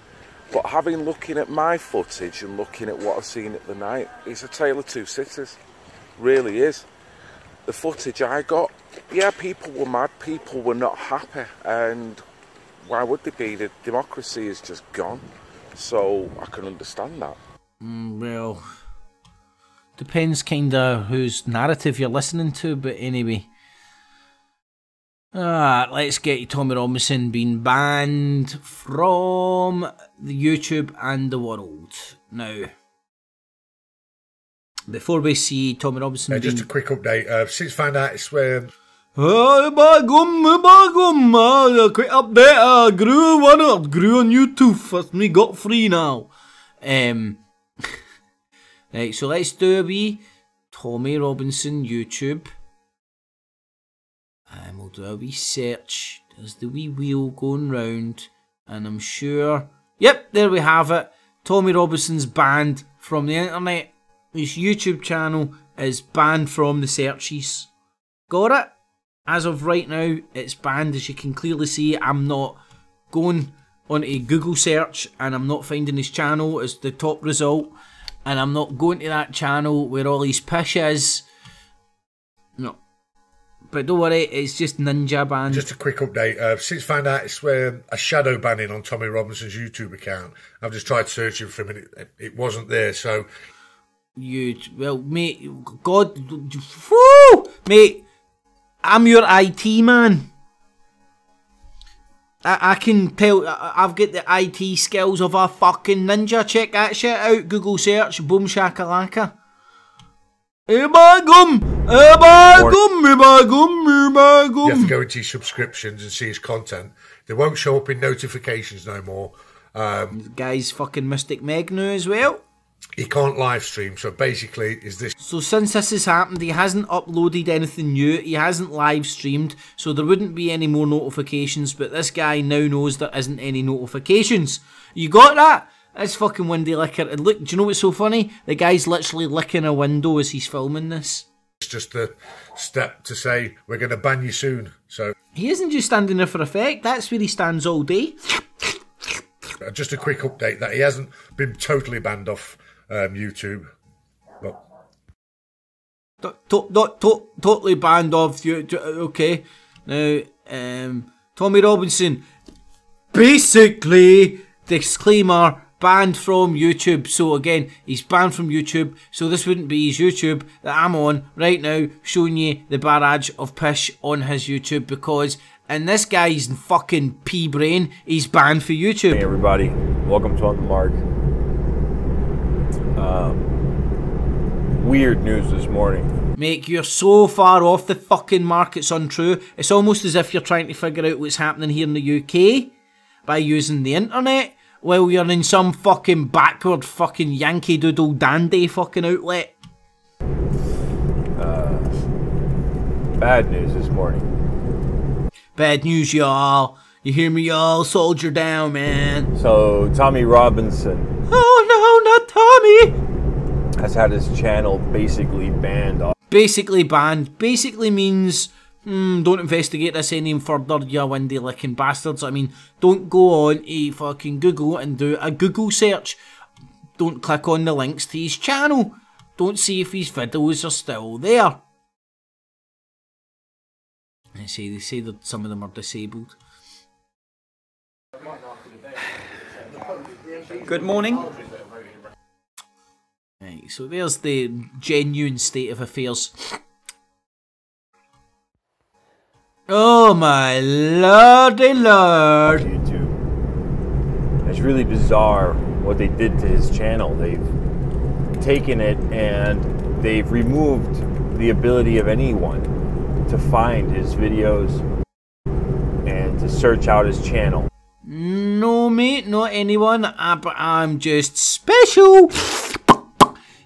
But looking at my footage and looking at what I've seen at the night, it's a tale of two cities. Really is. The footage I got, yeah, people were mad, people were not happy, and why would they be? The democracy is just gone. So I can understand that. Well, depends kinda whose narrative you're listening to, but anyway. Let's get you Tommy Robinson being banned from the YouTube and the world. Now, before we see Tommy Robinson just a quick update. Since found out it's where... quick update, grew on YouTube, it's me got free now. Right, so let's do a wee Tommy Robinson YouTube. And we'll do a wee search. There's the wee wheel going round. And I'm sure... Yep, there we have it. Tommy Robinson's banned from the internet. His YouTube channel is banned from the searches. Got it? As of right now, it's banned. As you can clearly see, I'm not going on a Google search and I'm not finding his channel as the top result. And I'm not going to that channel where all his pish is. No. But don't worry, it's just ninja banned. Just a quick update. Since found out it's where a shadow banning on Tommy Robinson's YouTube account. I've just tried searching for him and it wasn't there, so... Well, mate, God... Woo! Mate, I'm your IT man. I can tell, I've got the IT skills of a fucking ninja. Check that shit out. Google search, boom shakalaka. You have to go into your subscriptions and see his content. They won't show up in notifications no more. The guy's fucking Mystic Meg now as well. He can't live stream, so basically is this... So since this has happened, he hasn't uploaded anything new, he hasn't live streamed, so there wouldn't be any more notifications, but this guy now knows there isn't any notifications. You got that? That's fucking windy liquor. And look, do you know what's so funny? The guy's literally licking a window as he's filming this. It's just a step to say, we're going to ban you soon, so... He isn't just standing there for effect, that's where he stands all day. Just a quick update that he hasn't been totally banned off YouTube. Totally banned off YouTube. Okay. Now, Tommy Robinson, basically, disclaimer, banned from YouTube. So again, he's banned from YouTube. So this wouldn't be his YouTube that I'm on right now, showing you the barrage of pish on his YouTube, because in this guy's fucking pea brain, he's banned for YouTube. Hey everybody, welcome to On the Mark. Weird news this morning. Mate, you're so far off the fucking mark, it's untrue. It's almost as if you're trying to figure out what's happening here in the UK by using the internet while you're in some fucking backward fucking Yankee Doodle Dandy fucking outlet. Bad news this morning. Bad news, y'all. You hear me, y'all? Soldier down, man. So, Tommy Robinson. Oh no, not Tommy! Has had his channel basically banned. Basically banned. Basically means, don't investigate this any further, you windy licking bastards. I mean, don't go on a fucking Google and do a Google search. Don't click on the links to his channel. Don't see if his videos are still there. They say that some of them are disabled. Good morning. Right, so there's the genuine state of affairs. Oh my lordy lord. YouTube. It's really bizarre what they did to his channel. They've taken it and they've removed the ability of anyone to find his videos and to search out his channel. No mate, not anyone, but I'm just special.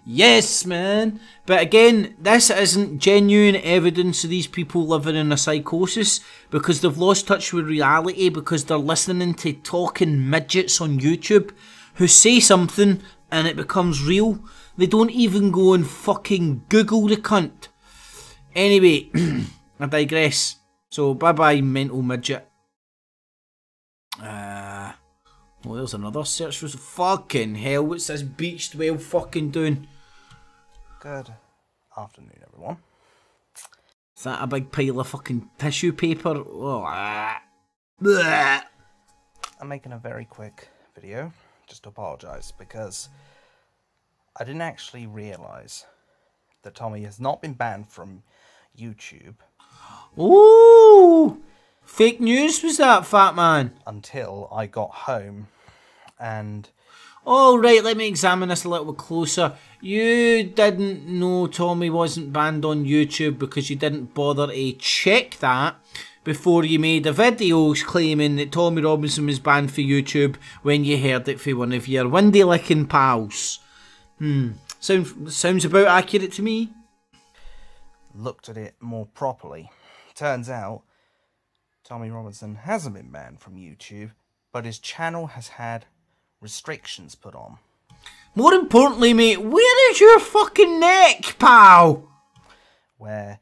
Yes, man. But again, this isn't genuine evidence of these people living in a psychosis, because they've lost touch with reality, because they're listening to talking midgets on YouTube who say something and it becomes real. They don't even go and fucking Google the cunt. Anyway, I digress. So, bye-bye, mental midget. Well, there's another search for fucking hell. What's this beached whale fucking doing? Good afternoon, everyone. Is that a big pile of fucking tissue paper? Oh, bleh. I'm making a very quick video just to apologise because I didn't actually realise that Tommy has not been banned from YouTube. Ooh! Fake news was that, fat man? Until I got home and... Oh, right, let me examine this a little bit closer. You didn't know Tommy wasn't banned on YouTube because you didn't bother to check that before you made a video claiming that Tommy Robinson was banned for YouTube when you heard it from one of your windy-licking pals. Sounds about accurate to me. Looked at it more properly. Turns out, Tommy Robinson hasn't been banned from YouTube, but his channel has had restrictions put on. More importantly, mate, where is your fucking neck, pal? Where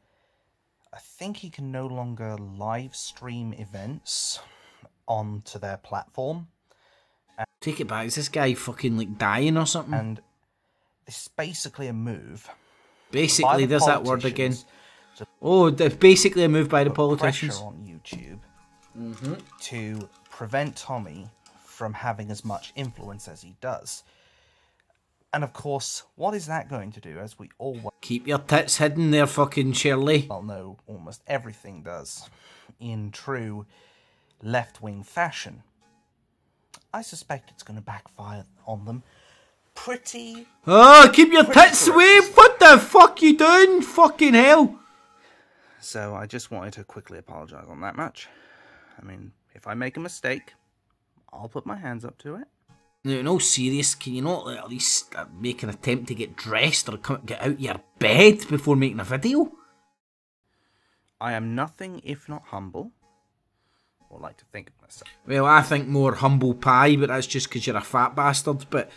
I think he can no longer live stream events onto their platform. Take it back, is this guy fucking like dying or something? And this is basically a move. Basically, there's that word again. Oh, basically a move by the politicians. Pressure on YouTube to prevent Tommy from having as much influence as he does. And of course, what is that going to do, as we all keep your tits hidden there, fucking Shirley. Well, no, almost everything does. In true left-wing fashion. I suspect it's going to backfire on them pretty... Oh, keep your tits away! What the fuck you doing? Fucking hell! So I just wanted to quickly apologise on that much. I mean, if I make a mistake, I'll put my hands up to it. No, no, serious. Can you not at least make an attempt to get dressed or get out of your bed before making a video? I am nothing if not humble. Or like to think of myself. Well, I think more humble pie, but that's just because you're a fat bastard. But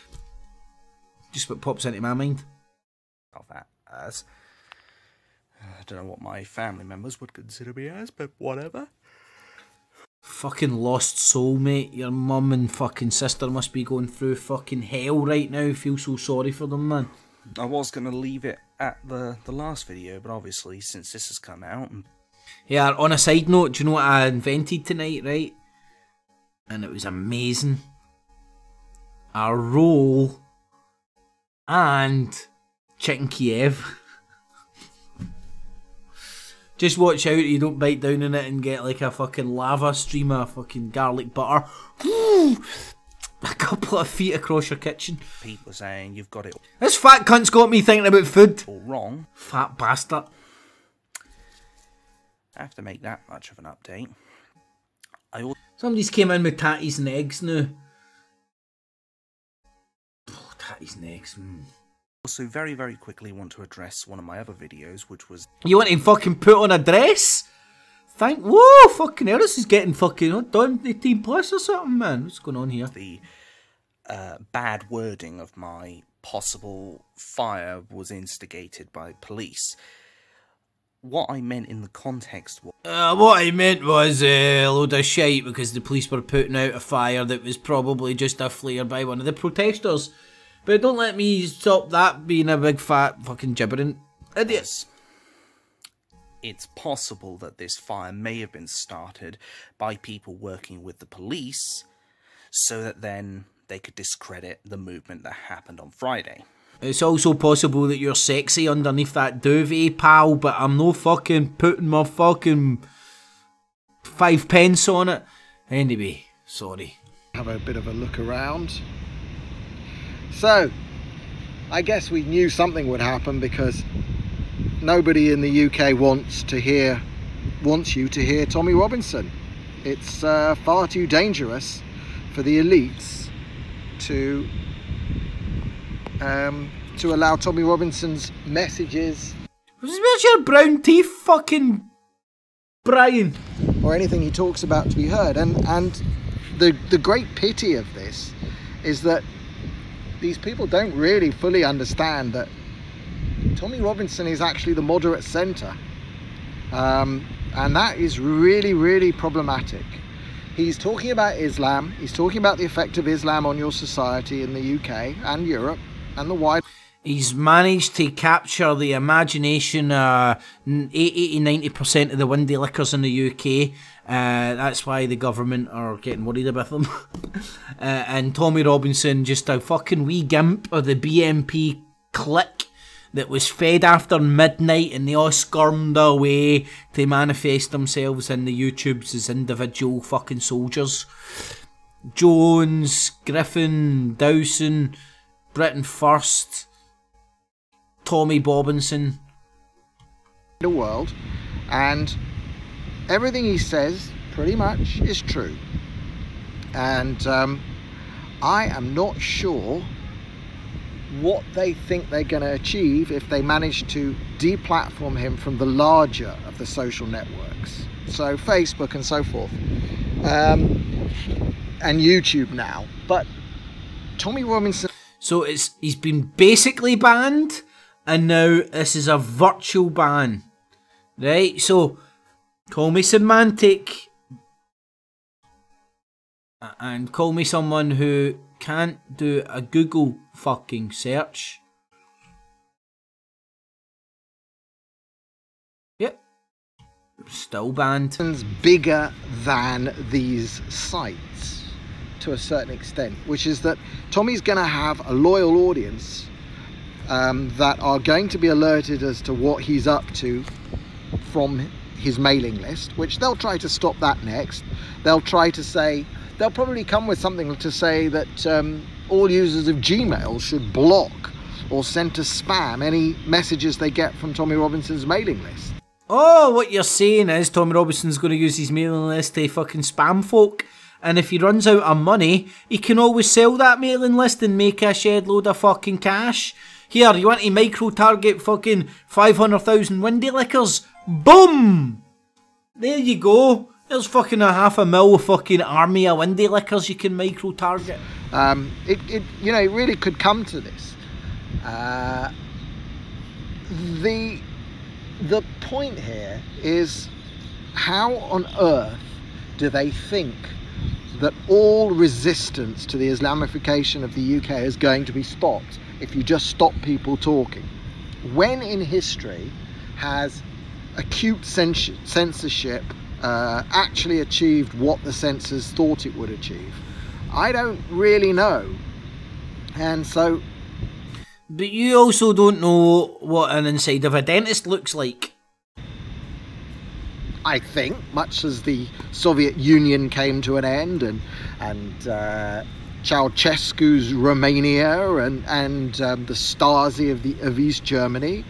just what pops into my mind. That as I don't know what my family members would consider me as, but whatever. Fucking lost soul, mate. Your mum and fucking sister must be going through fucking hell right now. Feel so sorry for them, man. I was going to leave it at the last video, but obviously since this has come out... Yeah, on a side note, do you know what I invented tonight, right? And it was amazing. A roll and chicken Kiev. Just watch out you don't bite down in it and get like a fucking lava stream of fucking garlic butter. Woo! A couple of feet across your kitchen. People are saying you've got it. This fat cunt's got me thinking about food. All wrong. Fat bastard. I have to make that much of an update. Somebody's came in with tatties and eggs now. Oh, tatties and eggs. Also, very, very quickly want to address one of my other videos, which was... You want to fucking put on a dress? Whoa, fucking hell, this is getting fucking done 18 plus or something, man. What's going on here? The bad wording of my possible fire was instigated by police. What I meant in the context was... what I meant was a load of shite because the police were putting out a fire that was probably just a flare by one of the protesters. But don't let me stop that being a big fat fucking gibbering idiot. It's possible that this fire may have been started by people working with the police so that then they could discredit the movement that happened on Friday. It's also possible that you're sexy underneath that duvet, pal, but I'm no fucking putting my fucking 5 pence on it. Anyway, sorry. Have a bit of a look around. So, I guess we knew something would happen because nobody in the UK wants you to hear Tommy Robinson. It's far too dangerous for the elites to allow Tommy Robinson's messages. Where's your brown teeth, fucking Brian? Or anything he talks about to be heard. And the great pity of this is that these people don't really fully understand that Tommy Robinson is actually the moderate centre And that is really, really problematic. He's talking about Islam. He's talking about the effect of Islam on your society in the UK and Europe and the wider. He's managed to capture the imagination 80-90% of the windy lickers in the UK. That's why the government are getting worried about them. And Tommy Robinson, just a fucking wee gimp of the BNP clique that was fed after midnight, and they all skirmed away to manifest themselves in the YouTubes as individual fucking soldiers. Jones, Griffin, Dowson, Britain First, Tommy Robinson. The world, and everything he says pretty much is true. And I am not sure what they think they're going to achieve if they manage to deplatform him from the larger of the social networks, so Facebook and so forth, and YouTube now. But Tommy Robinson, so he's been basically banned, and now this is a virtual ban, right? So call me semantic and call me someone who can't do a Google fucking search. Yep. Still banned. Bigger than these sites to a certain extent, which is that Tommy's going to have a loyal audience that are going to be alerted as to what he's up to from his mailing list, which they'll try to stop that next. They'll try to say, they'll probably come with something to say that all users of Gmail should block or send to spam any messages they get from Tommy Robinson's mailing list. Oh, what you're saying is Tommy Robinson's going to use his mailing list to fucking spam folk, and if he runs out of money, he can always sell that mailing list and make a shed load of fucking cash. Here, you want to micro-target fucking 500,000 windy lickers? Boom! There you go. There's fucking a $500,000 fucking army of windy lickers you can micro-target. It really could come to this. The point here is, how on earth do they think that all resistance to the Islamification of the UK is going to be stopped if you just stop people talking? When in history has acute censorship actually achieved what the censors thought it would achieve? I don't really know. And so... But you also don't know what an inside of a dentist looks like. I think, much as the Soviet Union came to an end, and Ceausescu's Romania, and the Stasi of East Germany,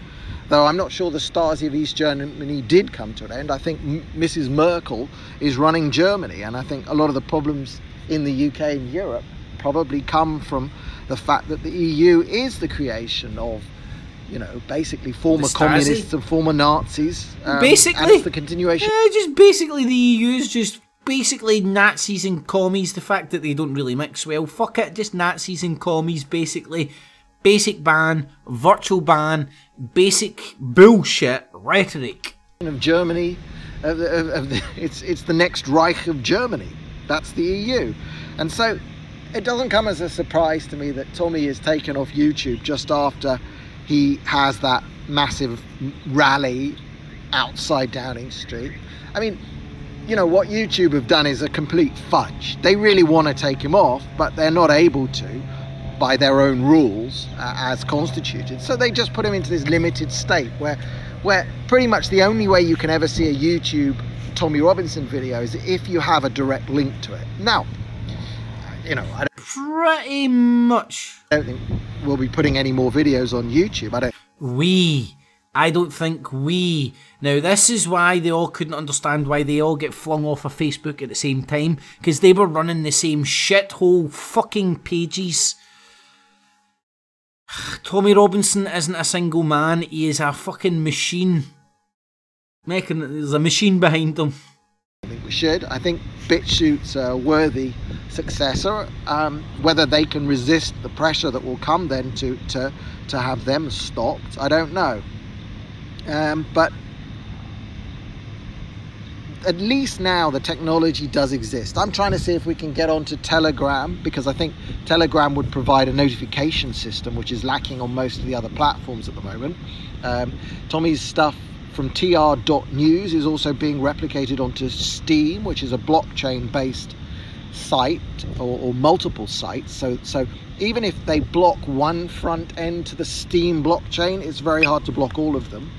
though I'm not sure the Stasi of East Germany did come to an end. I think Mrs. Merkel is running Germany, and I think a lot of the problems in the UK and Europe probably come from the fact that the EU is the creation of, basically former communists and former Nazis. Basically, and it's the continuation. Yeah, just basically the EU is just basically Nazis and commies. The fact that they don't really mix well, fuck it, just Nazis and commies basically. Basic ban, virtual ban, basic bullshit rhetoric. Of Germany, it's the next Reich of Germany. That's the EU, and so it doesn't come as a surprise to me that Tommy is taken off YouTube just after he has that massive rally outside Downing Street. I mean, what YouTube have done is a complete fudge. They really want to take him off, but they're not able to by their own rules as constituted. So they just put him into this limited state where pretty much the only way you can ever see a YouTube Tommy Robinson video is if you have a direct link to it. Now, I pretty much don't think we'll be putting any more videos on YouTube. I don't think we. Now, this is why they all couldn't understand why they all get flung off of Facebook at the same time, because they were running the same shithole fucking pages. Tommy Robinson isn't a single man, he is a fucking machine. There's a machine behind him. I think we should. I think BitChute's a worthy successor. Whether they can resist the pressure that will come then to have them stopped, I don't know. But at least now the technology does exist. I'm trying to see if we can get onto Telegram, because I think Telegram would provide a notification system, which is lacking on most of the other platforms at the moment. Tommy's stuff from tr.news is also being replicated onto Steam, which is a blockchain-based site, or multiple sites. So even if they block one front end to the Steam blockchain, it's very hard to block all of them.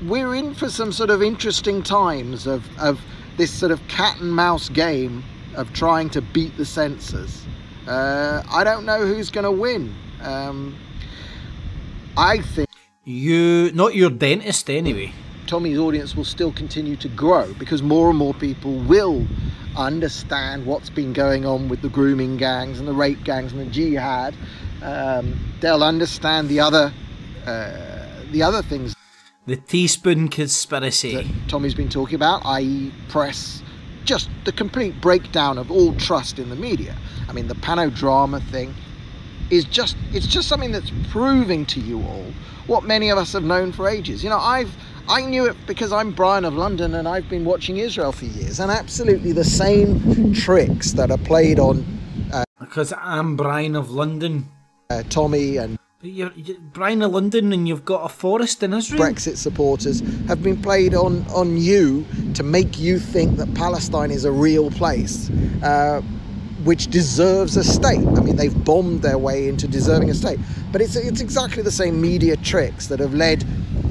We're in for some sort of interesting times of this sort of cat and mouse game of trying to beat the censors. I don't know who's going to win. I think not your dentist anyway. Tommy's audience will still continue to grow because more and more people will understand what's been going on with the grooming gangs and the rape gangs and the jihad. They'll understand the other things. The teaspoon conspiracy that Tommy's been talking about, i.e. press, just the complete breakdown of all trust in the media. I mean, the panodrama thing is just something that's proving to you all what many of us have known for ages. You know, I knew it because I'm Brian of London and I've been watching Israel for years, and absolutely the same tricks that are played on because I'm Brian of London, Tommy and you're Brian of London, and you've got a forest in Israel. Brexit supporters have been played on you to make you think that Palestine is a real place, which deserves a state. I mean, they've bombed their way into deserving a state. But it's exactly the same media tricks that have led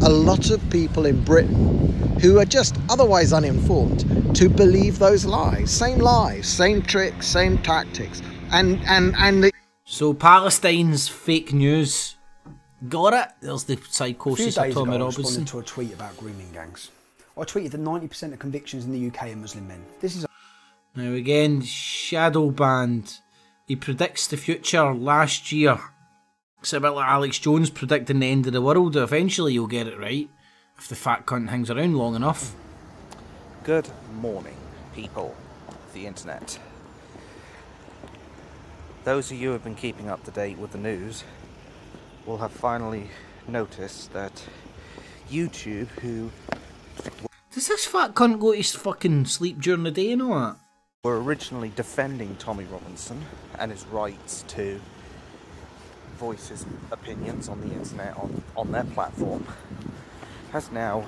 a lot of people in Britain who are just otherwise uninformed to believe those lies, same tricks, same tactics, So Palestine's fake news. Got it? There's the psychosis of Tommy Robinson. I responded to a tweet about grooming gangs. I tweeted that 90% of convictions in the UK are Muslim men. This is now again, shadow banned. He predicts the future last year. It's a bit like Alex Jones predicting the end of the world. Eventually you'll get it right, if the fat cunt hangs around long enough. Good morning, people of the internet. Those of you who have been keeping up to date with the news will have finally noticed that YouTube, who... Does this fat cunt go to fucking sleep during the day and all that? Were originally defending Tommy Robinson and his rights to voice his opinions on the internet on their platform, has now,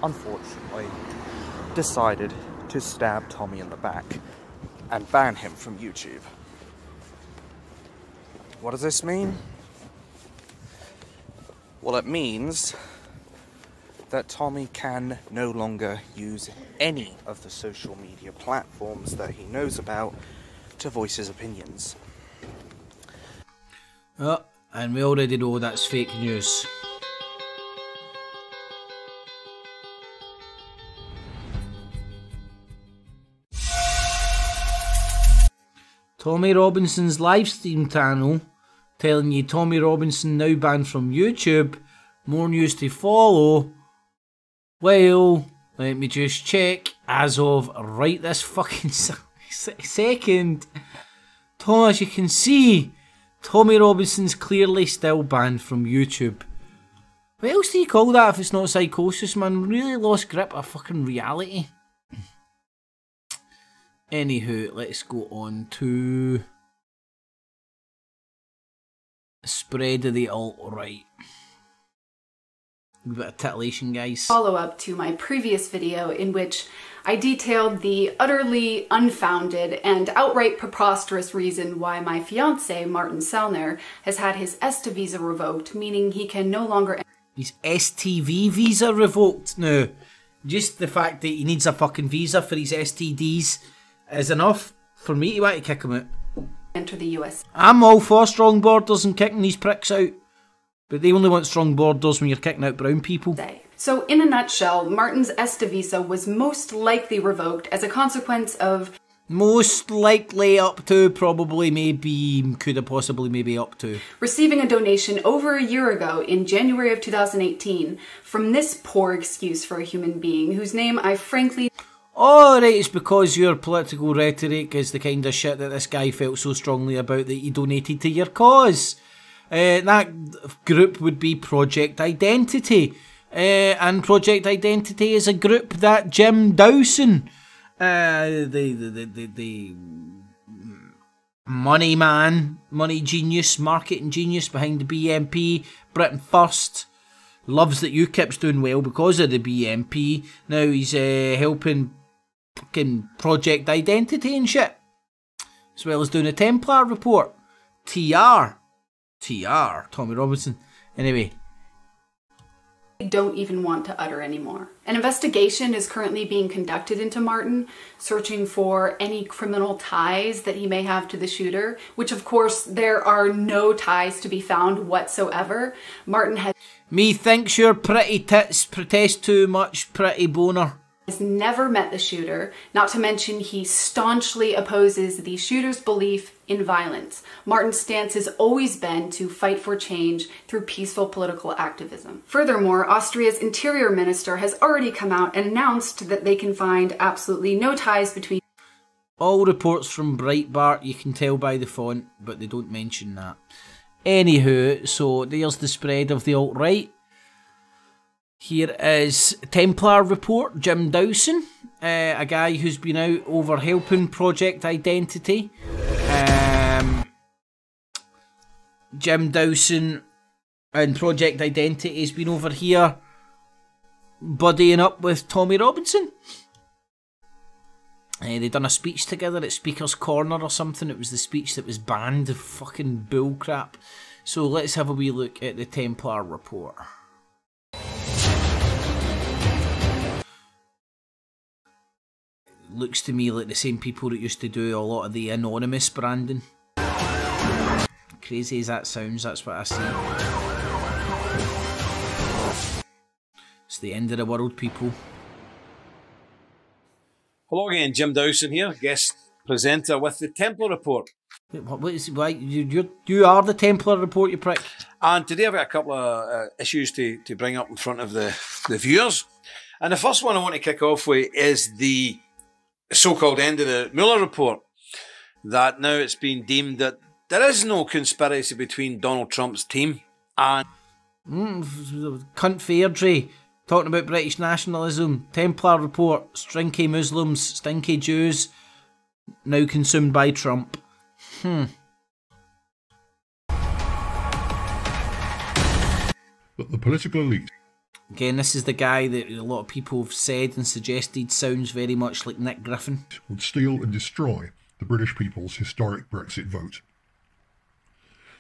unfortunately, decided to stab Tommy in the back and ban him from YouTube. What does this mean? Well, it means that Tommy can no longer use any of the social media platforms that he knows about to voice his opinions. Oh, and we already know that's fake news. Tommy Robinson's livestream channel telling you Tommy Robinson now banned from YouTube. More news to follow. Well, let me just check. As of right this fucking second, as you can see, Tommy Robinson's clearly still banned from YouTube. What else do you call that if it's not psychosis, man? Really lost grip of fucking reality. Anywho, let's go on to spread of the alt-right. A bit of titillation, guys. Follow-up to my previous video in which I detailed the utterly unfounded and outright preposterous reason why my fiancé, Martin Sellner, has had his ESTA visa revoked, meaning he can no longer... His STV visa revoked now. Just the fact that he needs a fucking visa for his STDs is enough for me to want to kick him out. Enter the US. I'm all for strong borders and kicking these pricks out. But they only want strong borders when you're kicking out brown people. So in a nutshell, Martin's ESTA visa was most likely revoked as a consequence of... Most likely up to, probably, maybe, could have possibly maybe up to. Receiving a donation over a year ago in January of 2018 from this poor excuse for a human being whose name I frankly... Alright, it's because your political rhetoric is the kind of shit that this guy felt so strongly about that he donated to your cause. That group would be Project Identity. and Project Identity is a group that Jim Dawson, the money man, money genius, marketing genius behind the BNP, Britain First, loves that UKIP's doing well because of the BNP. Now he's helping fucking Project Identity and shit, as well as doing a Templar Report. TR, Tommy Robinson. Anyway. Don't even want to utter anymore. An investigation is currently being conducted into Martin, searching for any criminal ties that he may have to the shooter, which of course there are no ties to be found whatsoever. Martin has... Methinks your pretty tits protest too much, pretty boner. Has never met the shooter, not to mention he staunchly opposes the shooter's belief in violence. Martin's stance has always been to fight for change through peaceful political activism. Furthermore, Austria's interior minister has already come out and announced that they can find absolutely no ties between... All reports from Breitbart, you can tell by the font, but they don't mention that. Anywho, so there's the spread of the alt-right. Here is Templar Report, Jim Dawson, a guy who's been out over helping Project Identity. Jim Dawson and Project Identity has been over here buddying up with Tommy Robinson. They done a speech together at Speaker's Corner or something. It was the speech that was banned, of fucking bullcrap. So let's have a wee look at the Templar Report. Looks to me like the same people that used to do a lot of the anonymous branding. Crazy as that sounds, that's what I see. It's the end of the world, people. Hello again, Jim Dawson here, guest presenter with the Templar Report. What is why you are the Templar Report, you prick? And today I've got a couple of issues to bring up in front of the viewers. And the first one I want to kick off with is the so-called end of the Mueller report, that now it's been deemed that there is no conspiracy between Donald Trump's team and... Cunt Fairdry, talking about British nationalism, Templar Report, strinky Muslims, stinky Jews, now consumed by Trump. But the political elite... Again, this is the guy that a lot of people have said and suggested sounds very much like Nick Griffin. ...would steal and destroy the British people's historic Brexit vote.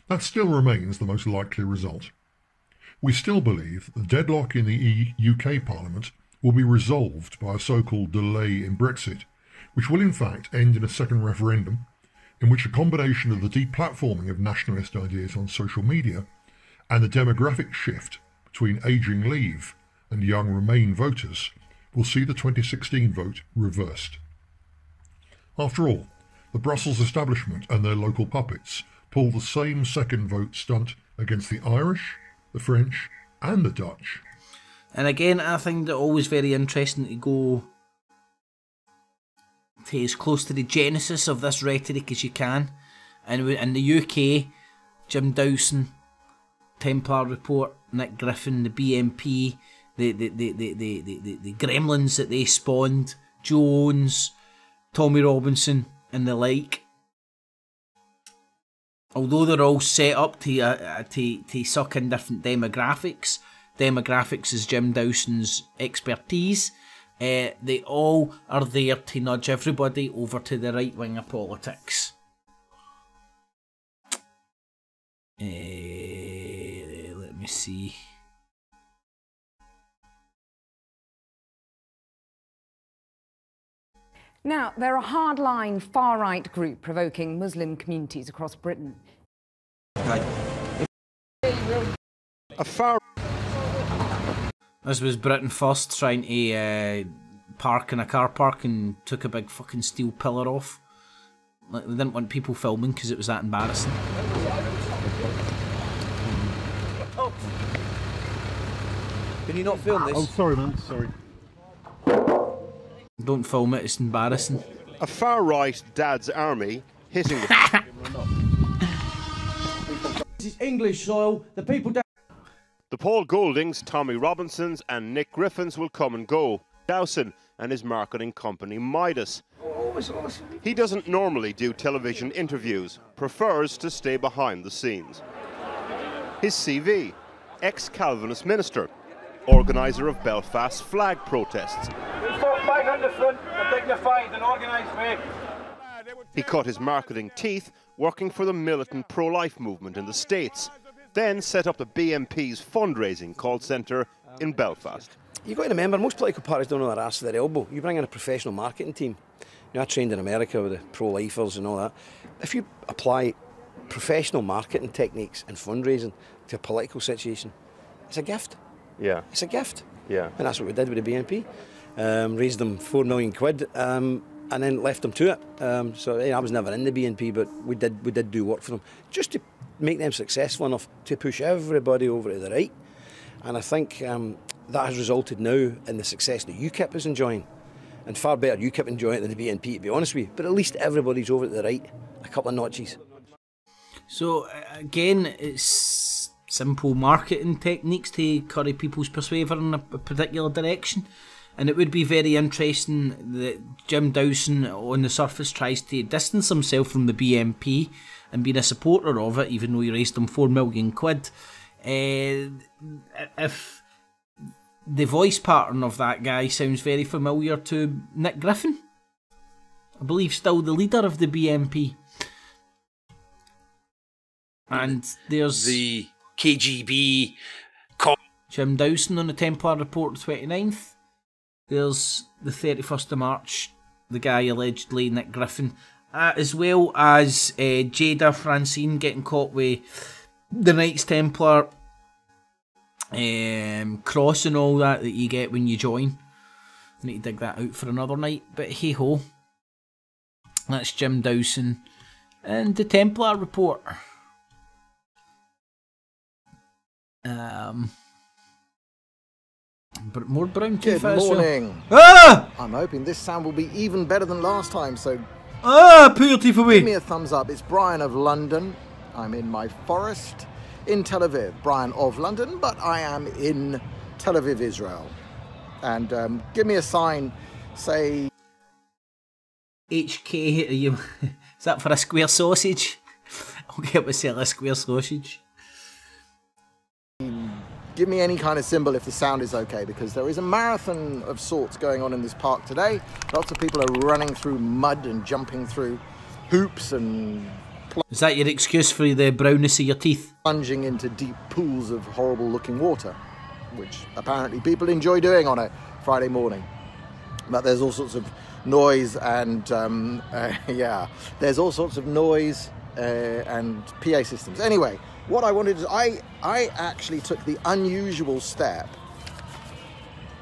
That still remains the most likely result. We still believe that the deadlock in the UK Parliament will be resolved by a so-called delay in Brexit, which will in fact end in a second referendum, in which a combination of the deplatforming of nationalist ideas on social media and the demographic shift between ageing Leave and young Remain voters will see the 2016 vote reversed. After all, the Brussels establishment and their local puppets pulled the same second vote stunt against the Irish, the French and the Dutch. And again, I find it always very interesting to go to as close to the genesis of this rhetoric as you can. And in the UK, Jim Dawson, Templar Report, Nick Griffin, the BNP, the gremlins that they spawned, Jones, Tommy Robinson and the like. Although they're all set up to suck in different demographics, demographics is Jim Dawson's expertise, they all are there to nudge everybody over to the right wing of politics. Let me see. Now, they're a hardline far-right group provoking Muslim communities across Britain. This was Britain First trying to park in a car park and took a big fucking steel pillar off. Like, they didn't want people filming because it was that embarrassing. Can you not film this? Oh, sorry, man, sorry. Don't film it, it's embarrassing. A far-right dad's army hitting the... This is English soil, the people don't... The Paul Goldings, Tommy Robinsons and Nick Griffins will come and go. Dowson and his marketing company Midas. He doesn't normally do television interviews, prefers to stay behind the scenes. His CV, ex-Calvinist minister, organiser of Belfast's flag protests. We fought back on the front, a dignified and organised way. He cut his marketing teeth working for the militant pro-life movement in the States, then set up the BNP's fundraising call centre in Belfast. You've got to remember, most political parties don't know their arse to their elbow. You bring in a professional marketing team. You know, I trained in America with the pro-lifers and all that. If you apply professional marketing techniques and fundraising to a political situation, it's a gift. Yeah. It's a gift. Yeah. And that's what we did with the BNP. Raised them £4 million and then left them to it. So I was never in the BNP, but we did do work for them just to make them successful enough to push everybody over to the right. And I think that has resulted now in the success that UKIP is enjoying. And far better UKIP enjoying it than the BNP, to be honest with you. But at least everybody's over to the right a couple of notches. So again, it's simple marketing techniques to curry people's persuasion in a particular direction. And it would be very interesting that Jim Dawson on the surface tries to distance himself from the BNP and being a supporter of it, even though he raised them £4 million. If the voice pattern of that guy sounds very familiar to Nick Griffin, I believe still the leader of the BNP. And there's the KGB Jim Dawson on the Templar Report 29th. There's the 31st of March, the guy allegedly Nick Griffin, as well as Jada Francine getting caught with the Knights Templar cross and all that you get when you join. I need to dig that out for another night, but hey ho. That's Jim Dawson and the Templar Report. But more brown tooth. Good morning. Ah! I'm hoping this sound will be even better than last time, so... Put your teeth away. Give me a thumbs up. It's Brian of London. I'm in my forest in Tel Aviv. Brian of London, but I am in Tel Aviv, Israel. And give me a sign, say... HK, are you... is that for a square sausage? I'll get myself a square sausage. Give me any kind of symbol if the sound is okay, because there is a marathon of sorts going on in this park today. Lots of people are running through mud and jumping through hoops and... Is that your excuse for the brownness of your teeth? Plunging into deep pools of horrible looking water, which apparently people enjoy doing on a Friday morning. But there's all sorts of noise and, yeah, there's all sorts of noise and PA systems. Anyway, what I wanted to... I actually took the unusual step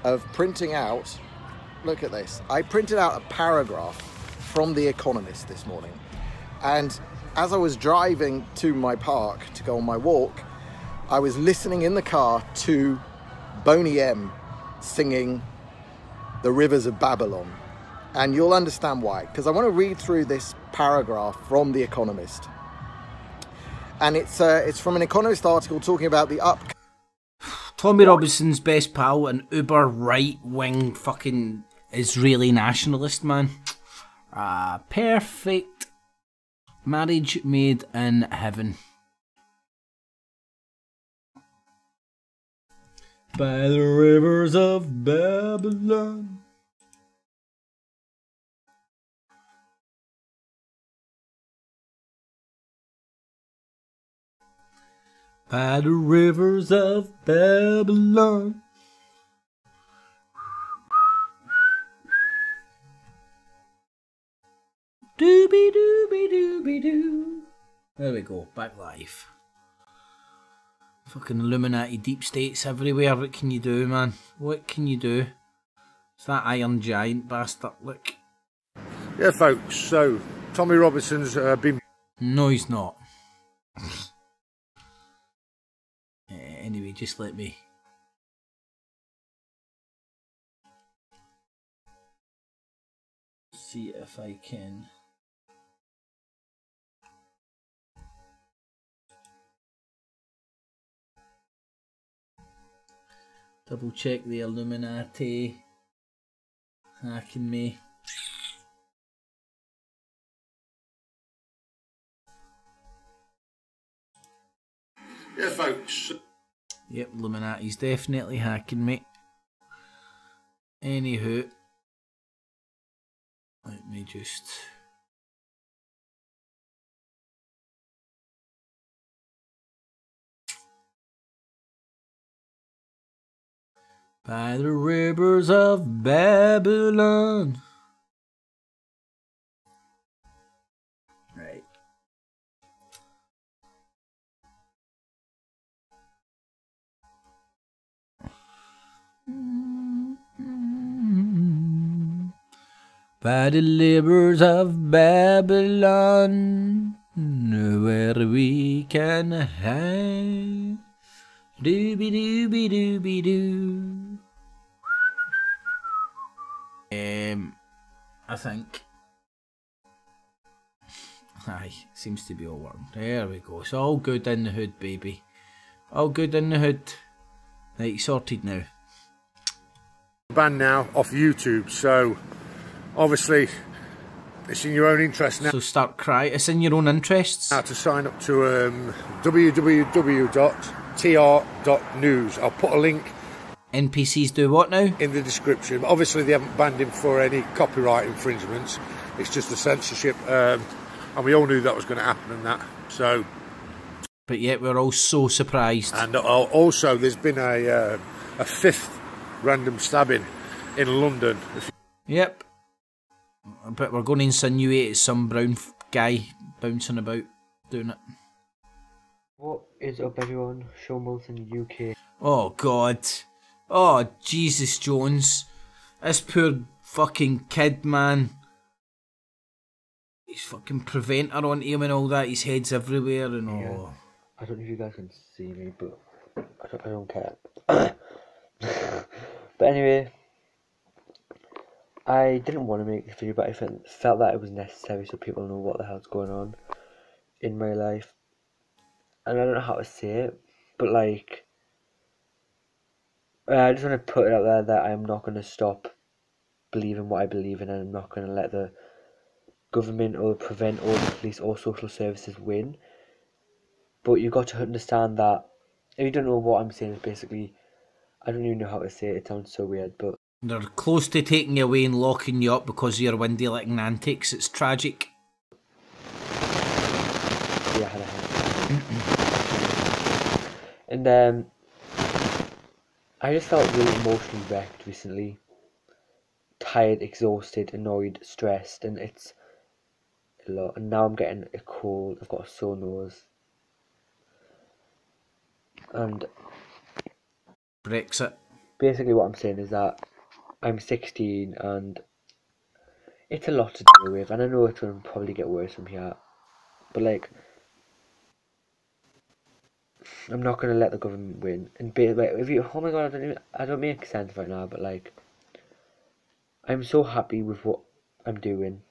of printing out... Look at this. I printed out a paragraph from The Economist this morning. And as I was driving to my park to go on my walk, I was listening in the car to Boney M singing The Rivers of Babylon. And you'll understand why, because I want to read through this paragraph from The Economist. And it's from an Economist article talking about the Tommy Robinson's best pal, an uber right-wing fucking Israeli nationalist, man. Perfect marriage made in heaven. By the rivers of Babylon. By the rivers of Babylon. Dooby dooby dooby doo. There we go, back live. Fucking Illuminati deep states everywhere. What can you do, man? What can you do? It's that Iron Giant bastard, look. Yeah, folks, so Tommy Robinson's been... No, he's not. Anyway, just let me... see if I can... Double check the Illuminati hacking me. Yeah, folks. Yep, Illuminati's definitely hacking me. Anywho, let me just... By the rivers of Babylon. Right. By the rivers of Babylon, where we can hide. Dooby dooby dooby doo. I think. Aye, seems to be all working. There we go. It's all good in the hood, baby. All good in the hood. Right, sorted now. Banned now off YouTube, so obviously it's in your own interest now. So start crying. It's in your own interests. Now to sign up to www.tr.news. I'll put a link. NPCs do what now? In the description. Obviously they haven't banned him for any copyright infringements. It's just the censorship, and we all knew that was going to happen and that. So. But yet we're all so surprised. And also there's been a fifth random stabbing in London. Yep. But we're going to insinuate it's some brown guy bouncing about doing it. What is up, everyone? Sean Wilson, UK. Oh God. Oh Jesus Jones. This poor fucking kid, man. He's fucking preventer onto him and all that. His head's everywhere and all. Yeah. I don't know if you guys can see me, but I don't care. But anyway, I didn't want to make this video, but I felt that it was necessary so people know what the hell's going on in my life. And I don't know how to say it, but like, I just want to put it out there that I'm not going to stop believing what I believe in, and I'm not going to let the government or prevent or the police or social services win. But you've got to understand that if you don't know what I'm saying, is basically, I don't even know how to say it, it sounds so weird, but they're close to taking you away and locking you up because of your windy licking antics. It's tragic. Yeah, and I just felt really emotionally wrecked recently. Tired, exhausted, annoyed, stressed, and it's a lot. And now I'm getting a cold, I've got a sore nose. And Brexit. Basically what I'm saying is that I'm 16 and it's a lot to deal with, and I know it's going to probably get worse from here, but like, I'm not going to let the government win. And if you, oh my god, I don't make sense right now, but like, I'm so happy with what I'm doing,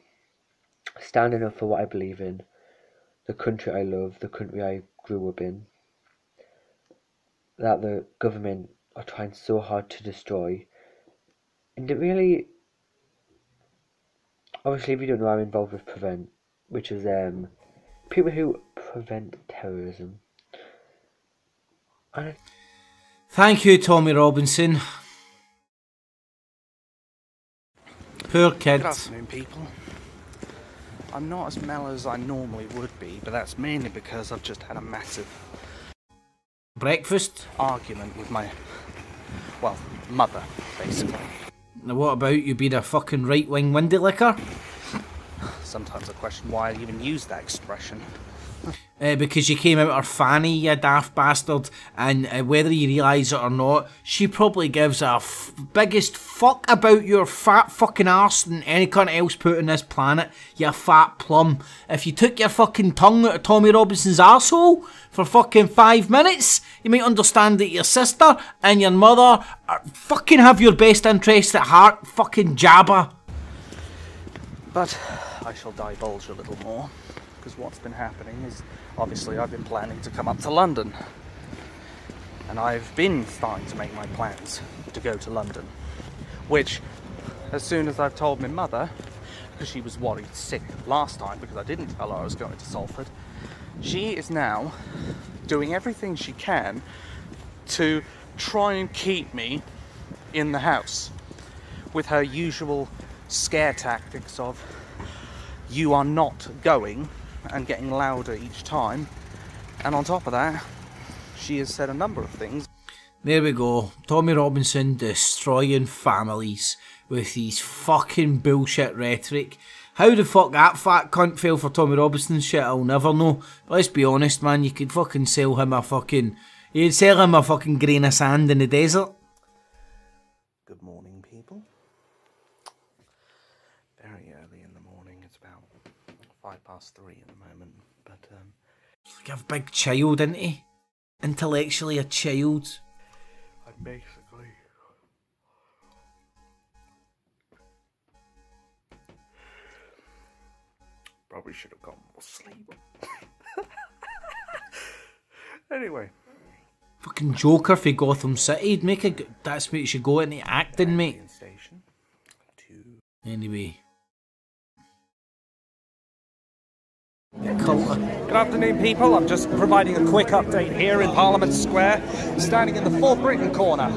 standing up for what I believe in, the country I love, the country I grew up in, that the government are trying so hard to destroy. And it really, obviously if you don't know, I'm involved with Prevent, which is people who prevent terrorism. And thank you, Tommy Robinson. Poor kid. Good afternoon, people. I'm not as mellow as I normally would be, but that's mainly because I've just had a massive breakfast argument with my, well, mother, basically. Now what about you being a fucking right-wing windy licker? Sometimes I question why I even use that expression. Because you came out her fanny, you daft bastard, and whether you realise it or not, she probably gives a biggest fuck about your fat fucking arse than any cunt else put on this planet, you fat plum. If you took your fucking tongue out of Tommy Robinson's arsehole for fucking 5 minutes, you might understand that your sister and your mother fucking have your best interests at heart, fucking jabber. But I shall divulge a little more, because what's been happening is, obviously I've been planning to come up to London. And I've been starting to make my plans to go to London, which, as soon as I've told my mother, because she was worried sick last time because I didn't tell her I was going to Salford, she is now doing everything she can to try and keep me in the house with her usual scare tactics of you are not going, and getting louder each time. And on top of that, she has said a number of things. There we go. Tommy Robinson destroying families with his fucking bullshit rhetoric. How the fuck that fat cunt fell for Tommy Robinson's shit, I'll never know. But let's be honest, man, you could fucking sell him a fucking... You'd sell him a fucking grain of sand in the desert. Good morning, people. Very early in the morning. It's about 3:05 at the moment. But, Like a big child, isn't he? Intellectually a child. I basically... probably should have got more sleep. Anyway. Fucking Joker for Gotham City. That's what you should go into acting, mate. Anyway. Good afternoon, people. I'm just providing a quick update here in Parliament Square, standing in the For Britain corner,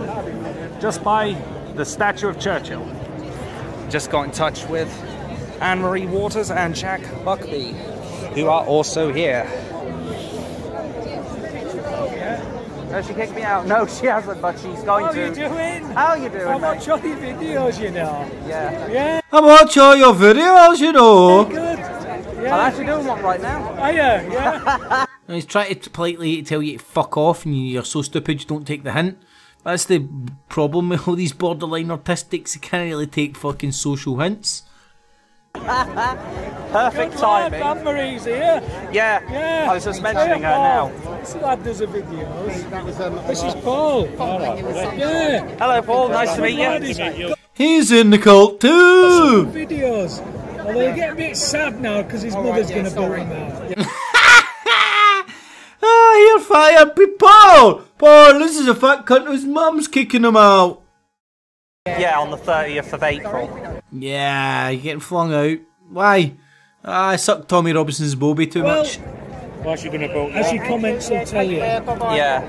just by the statue of Churchill. Just got in touch with Anne-Marie Waters and Jack Buckby, who are also here. No, she kicked me out. No, she hasn't, but she's going to. How are you doing? How are you doing, I mate? watch all your videos, you know. Yeah. Yeah. I watch all your videos, you know. Good. Yeah. I'm actually doing one right now. Are you? Yeah. He's trying to politely tell you to fuck off and you're so stupid you don't take the hint. That's the problem with all these borderline autistics. They can't really take fucking social hints. Perfect timing. Anne-Marie's here. Yeah. Yeah. I was just mentioning her now. This lad does a videos. This is Paul. Yeah. Hello, Paul. Nice to meet you. He's in the cult too. Videos. Although they get a bit sad now because his mother's going to bury him out. Ah, you're fired, Paul! Paul, this is a fat cunt whose mum's kicking him out. Yeah, on the 30th of April. Yeah, you're getting flung out. Why? I sucked Tommy Robinson's bobby too much. What's she going to vote? As your comments will tell you. Yeah.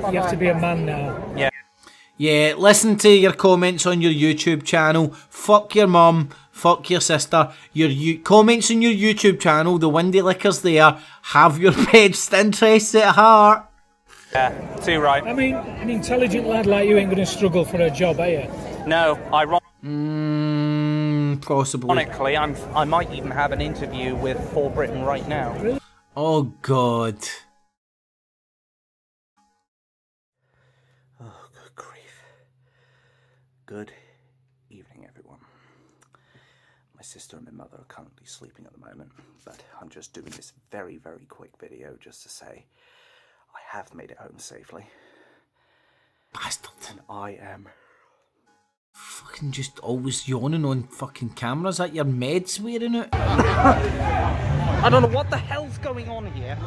You have to be a man now. Yeah. Yeah, listen to your comments on your YouTube channel. Fuck your mum. Fuck your sister. Your comments on your YouTube channel, the windy lickers there, have your best interests at heart. Yeah, too right. I mean, an intelligent lad like you ain't going to struggle for a job, are you? No, possibly. Ironically, I might even have an interview with For Britain right now. Really? Oh, God. Oh, good grief. Good evening, everyone. My sister and my mother are currently sleeping at the moment, but I'm just doing this very, very quick video just to say I have made it home safely. Bastard. And I am... Fucking just always yawning on fucking cameras. Is that your meds wearing it? I don't know what the hell's going on here.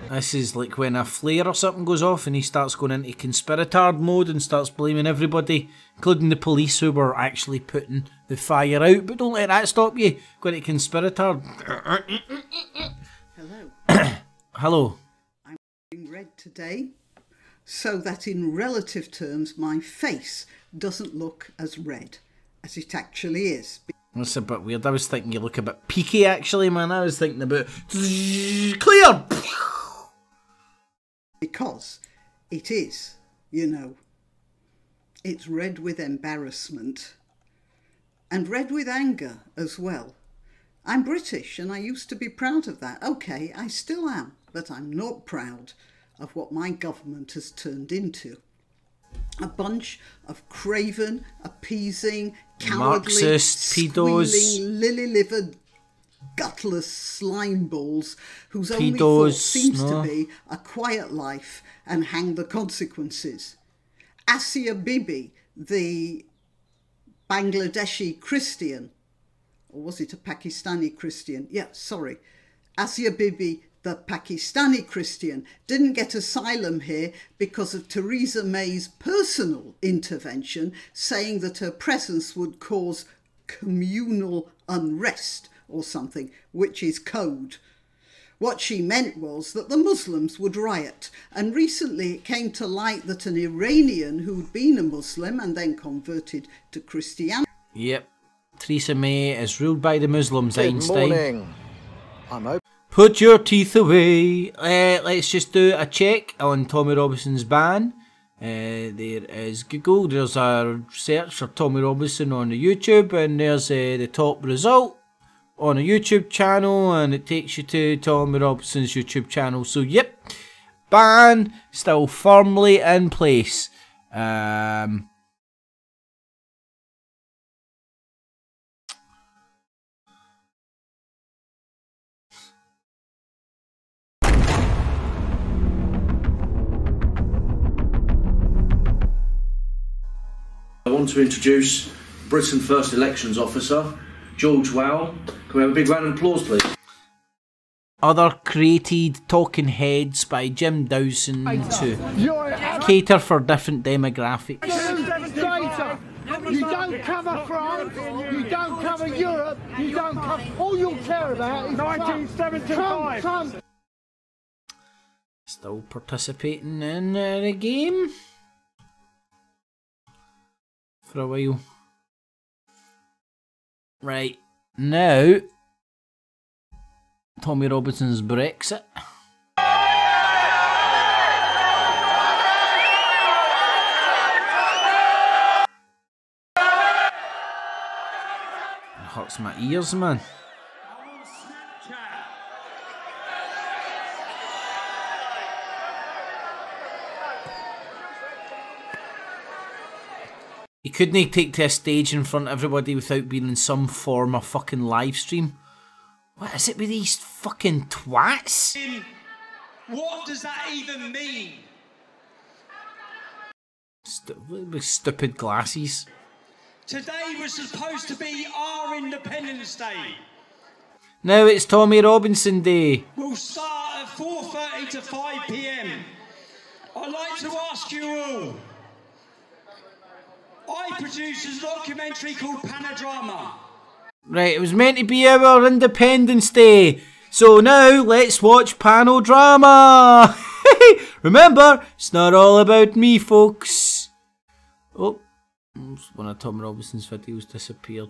This is like when a flare or something goes off and he starts going into conspiratard mode and starts blaming everybody, including the police who were actually putting the fire out. But don't let that stop you. Go into conspiratard. Hello. Hello. I'm wearing red today so that in relative terms my face doesn't look as red as it actually is. That's a bit weird. I was thinking you look a bit peaky actually, man. I was thinking about clear. Because it is, you know, it's red with embarrassment and red with anger as well. I'm British and I used to be proud of that. Okay, I still am, but I'm not proud of what my government has turned into. A bunch of craven, appeasing, cowardly, Marxist, pedos, squealing, lily-livered, gutless slime balls whose only pedos, thought seems to be a quiet life and hang the consequences. Asia Bibi, the Bangladeshi Christian, or was it a Pakistani Christian? Yeah, sorry. Asia Bibi, the Pakistani Christian, didn't get asylum here because of Theresa May's personal intervention, saying that her presence would cause communal unrest or something, which is code. What she meant was that the Muslims would riot, and recently it came to light that an Iranian who'd been a Muslim and then converted to Christianity. Yep, Theresa May is ruled by the Muslims. Good Einstein. morning. I'm open. Put your teeth away. Let's just do a check on Tommy Robinson's ban. There is Google. There's a search for Tommy Robinson on the YouTube, and there's the top result on a YouTube channel, and it takes you to Tommy Robinson's YouTube channel. So yep, ban still firmly in place. I want to introduce Britain First Elections Officer, George Wowell. Can we have a big round of applause, please? Other created talking heads by Jim Dawson to cater for different demographics. You don't cover France, you don't cover Europe, you don't cover... All you care about is 1975. Trump. Still participating in the game for a while. Right, now Tommy Robinson's Brexit. It hurts my ears, man. He couldn't take to a stage in front of everybody without being in some form of fucking live stream. What is it with these fucking twats? What does that even mean? With stupid glasses. Today was supposed to be our Independence Day. Now it's Tommy Robinson Day. We'll start at 4:30 to 5 PM. I'd like to ask you all. I produced a documentary called Panodrama. Right, it was meant to be our Independence Day. So now let's watch Panodrama. Remember, it's not all about me, folks. Oh, one of Tom Robinson's videos disappeared.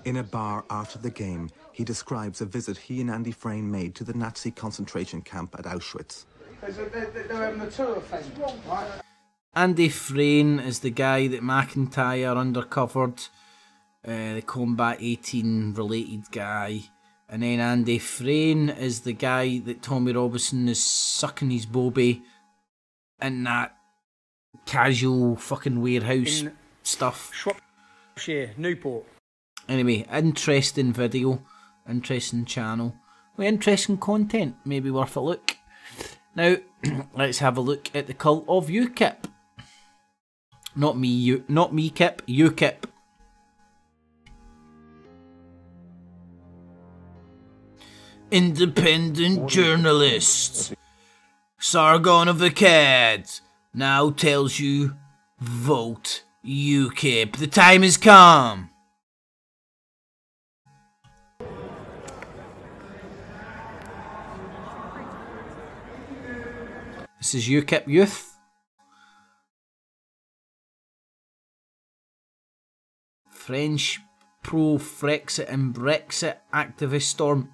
In a bar after the game, he describes a visit he and Andy Frayne made to the Nazi concentration camp at Auschwitz. They're having the tour thing, right? Andy Frayne is the guy that McIntyre undercovered, the Combat 18 related guy. And then Andy Frayne is the guy that Tommy Robinson is sucking his bobby in that casual fucking warehouse stuff. Shropshire, Newport. Anyway, interesting video, interesting channel, with interesting content, maybe worth a look. Now, let's have a look at the cult of UKIP. Not me Kip, UKIP. Independent journalist Sargon of Akkad now tells you, vote UKIP. The time has come. This is UKIP Youth. French pro-Frexit and Brexit activist storm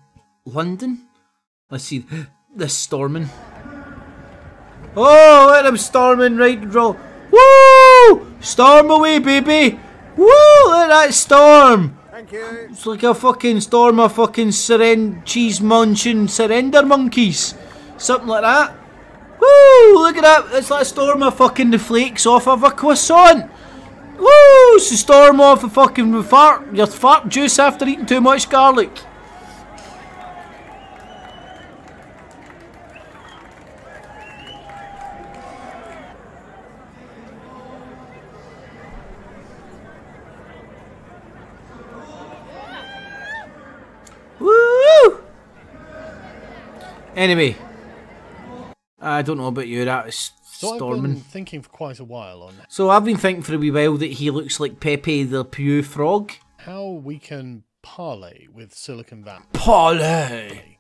London. Let's see this storming. Oh, let them storming right and roll. Woo! Storm away, baby. Woo! Let that storm. Thank you. It's like a fucking storm of fucking cheese munching surrender monkeys. Something like that. Woo! Look at that. It's like a storm of fucking the flakes off of a croissant. Woo! It's a storm off a fucking your fart juice after eating too much garlic. Anyway, I don't know about you, that was So storming. I've been thinking for quite a while on So I've been thinking for a wee while that he looks like Pepe the Pew Frog. how we can parlay with Silicon Valley. Parlay!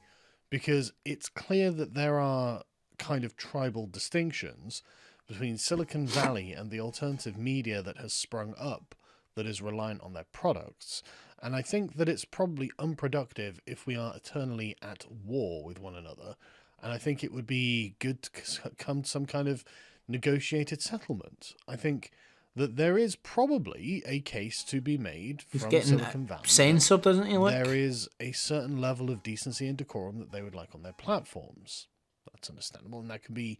Because it's clear that there are kind of tribal distinctions between Silicon Valley and the alternative media that has sprung up that is reliant on their products. And I think that it's probably unproductive if we are eternally at war with one another. And I think it would be good to come to some kind of negotiated settlement. I think that there is probably a case to be made He's from getting Silicon Valley. censored, doesn't he, look? There is a certain level of decency and decorum that they would like on their platforms. That's understandable, and that can be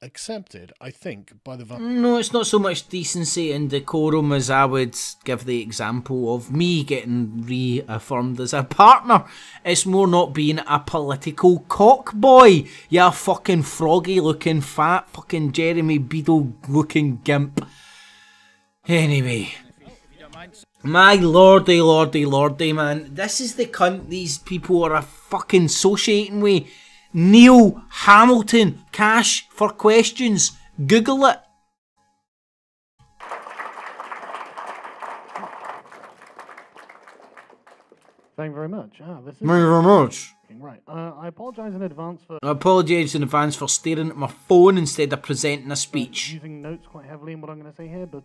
accepted, I think, by the... No, it's not so much decency and decorum as I would give the example of me getting reaffirmed as a partner. It's more not being a political cockboy. You fucking froggy looking fat fucking Jeremy Beadle looking gimp. Anyway. My lordy, lordy, lordy, man. This is the cunt these people are fucking associating with. Neil Hamilton, cash for questions. Google it. Thank you very much. This is... Thank you very much. Right. I apologise in advance for... I apologise in advance for staring at my phone instead of presenting a speech. Using notes quite heavily in what I'm going to say here, but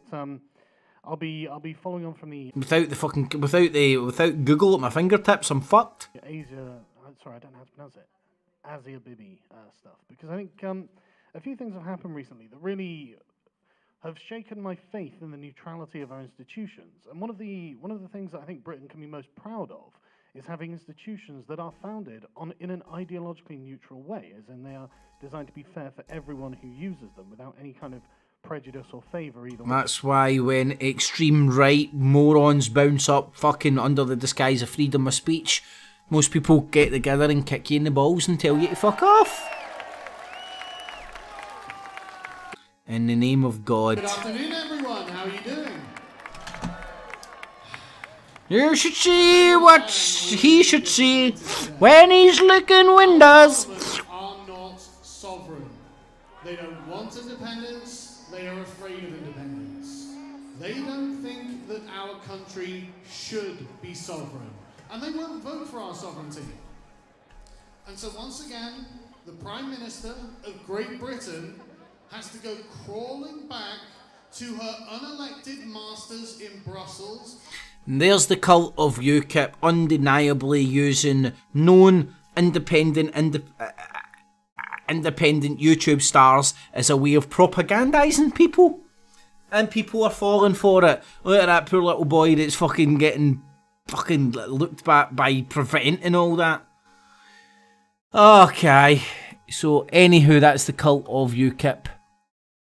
I'll be following on from the... Without Google at my fingertips, I'm fucked. Asia... Sorry, I don't know how to pronounce it. Asia Bibi stuff, because I think a few things have happened recently that really have shaken my faith in the neutrality of our institutions. And one of the things that I think Britain can be most proud of is having institutions that are founded in an ideologically neutral way, as in they are designed to be fair for everyone who uses them without any kind of prejudice or favour either way. That's why when extreme right morons bounce up fucking under the disguise of freedom of speech, most people get together and kick you in the balls and tell you to fuck off. In the name of God. Good afternoon, everyone. How are you doing? You should see what he should see when he's licking windows. Are not sovereign. They don't want independence. They are afraid of independence. They don't think that our country should be sovereign. And they won't vote for our sovereignty. And so once again, the Prime Minister of Great Britain has to go crawling back to her unelected masters in Brussels. And there's the cult of UKIP undeniably using known independent YouTube stars as a way of propagandising people. And people are falling for it. Look at that poor little boy that's fucking getting looked at by Prevent and all that. Okay, so anywho, that's the cult of UKIP.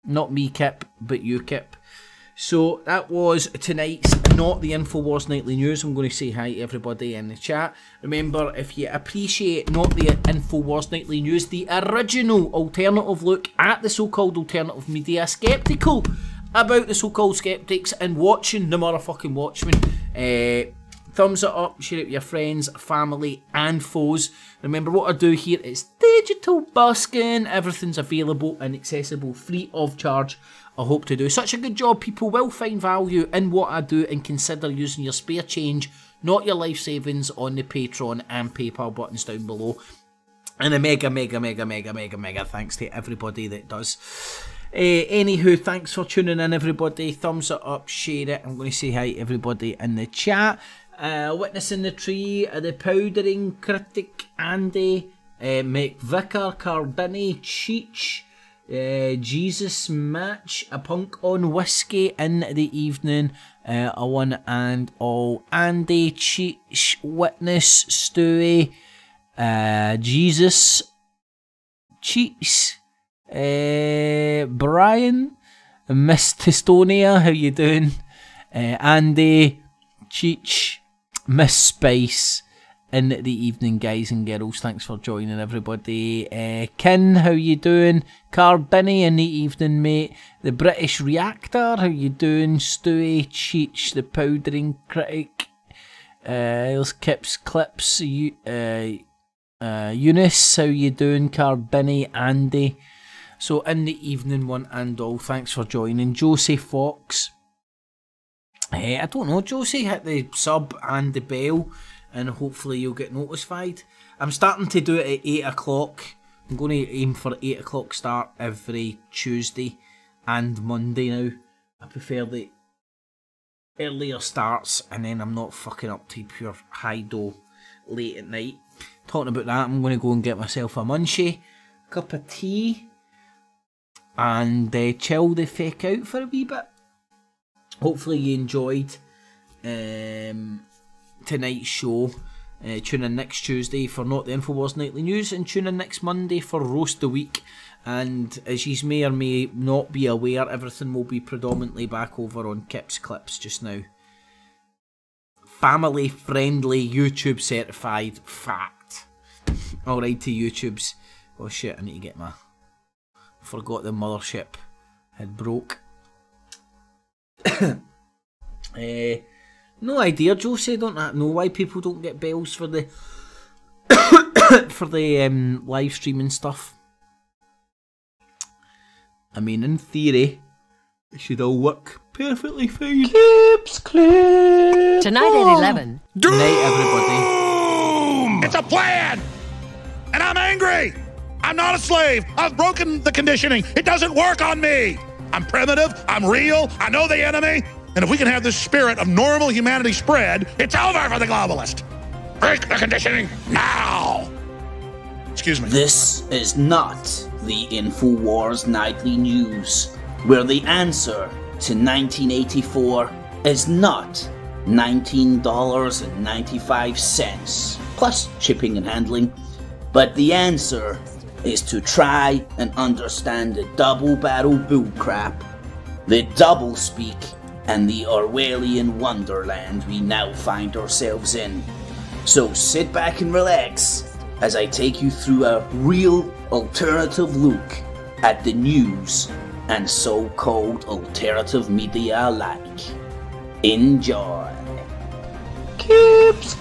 Not me Kip, but UKIP. So that was tonight's Not the InfoWars Nightly News. I'm going to say hi to everybody in the chat. Remember, if you appreciate Not the InfoWars Nightly News, the original alternative look at the so-called alternative media, skeptical about the so-called skeptics and watching the motherfucking Watchmen, thumbs it up, share it with your friends, family and foes. Remember what I do here is digital busking. Everything's available and accessible free of charge. I hope to do such a good job people will find value in what I do and consider using your spare change, not your life savings, on the Patreon and PayPal buttons down below. And a mega thanks to everybody that does. Anywho, thanks for tuning in everybody. Thumbs it up, share it. I'm going to say hi to everybody in the chat. Witnessing the Tree, the Powdering Critic, Andy, McVicker, Cardini, Cheech, Jesus Match, A Punk on Whiskey in the Evening, a one and all, Andy, Cheech, Witness, Stewie, Jesus, Cheeks, Brian, Miss Testonia, how you doing? Andy, Cheech, Miss Spice, in the evening, guys and girls. Thanks for joining, everybody. Kin, how you doing? Cardini, in the evening, mate. The British Reactor, how you doing? Stewie, Cheech, the Powdering Critic. There's Kip's Clips. Eunice, how you doing? Carbini, Andy. So in the evening one and all, thanks for joining. Josie Fox. I don't know, Josie, hit the sub and the bell and hopefully you'll get notified. I'm starting to do it at 8 o'clock. I'm going to aim for 8 o'clock start every Tuesday and Monday now. I prefer the earlier starts and then I'm not fucking up to pure high dough late at night. Talking about that, I'm going to go and get myself a munchie, cup of tea, and chill the feck out for a wee bit. Hopefully you enjoyed tonight's show. Tune in next Tuesday for Not the InfoWars Nightly News, and tune in next Monday for Roast the Week. And as you may or may not be aware, everything will be predominantly back over on Kips Clips just now. Family friendly, YouTube certified fact. Alright to YouTube's. Oh shit, I need to get my... Forgot the mothership had broke. No idea, Josie. Don't know why people don't get bells for the for the live streaming stuff. I mean, in theory, it should all work perfectly fine. Clips. Tonight at 11. Good night, everybody. It's a plan! And I'm angry! I'm not a slave! I've broken the conditioning! It doesn't work on me! I'm primitive, I'm real, I know the enemy, and if we can have this spirit of normal humanity spread, it's over for the globalist! Break the conditioning now! Excuse me. This is not the InfoWars Nightly News, where the answer to 1984 is not $19.95 plus shipping and handling, but the answer is to try and understand the double-barrel bullcrap, the double-speak, and the Orwellian wonderland we now find ourselves in. So sit back and relax as I take you through a real alternative look at the news and so-called alternative media alike. Enjoy. Clips.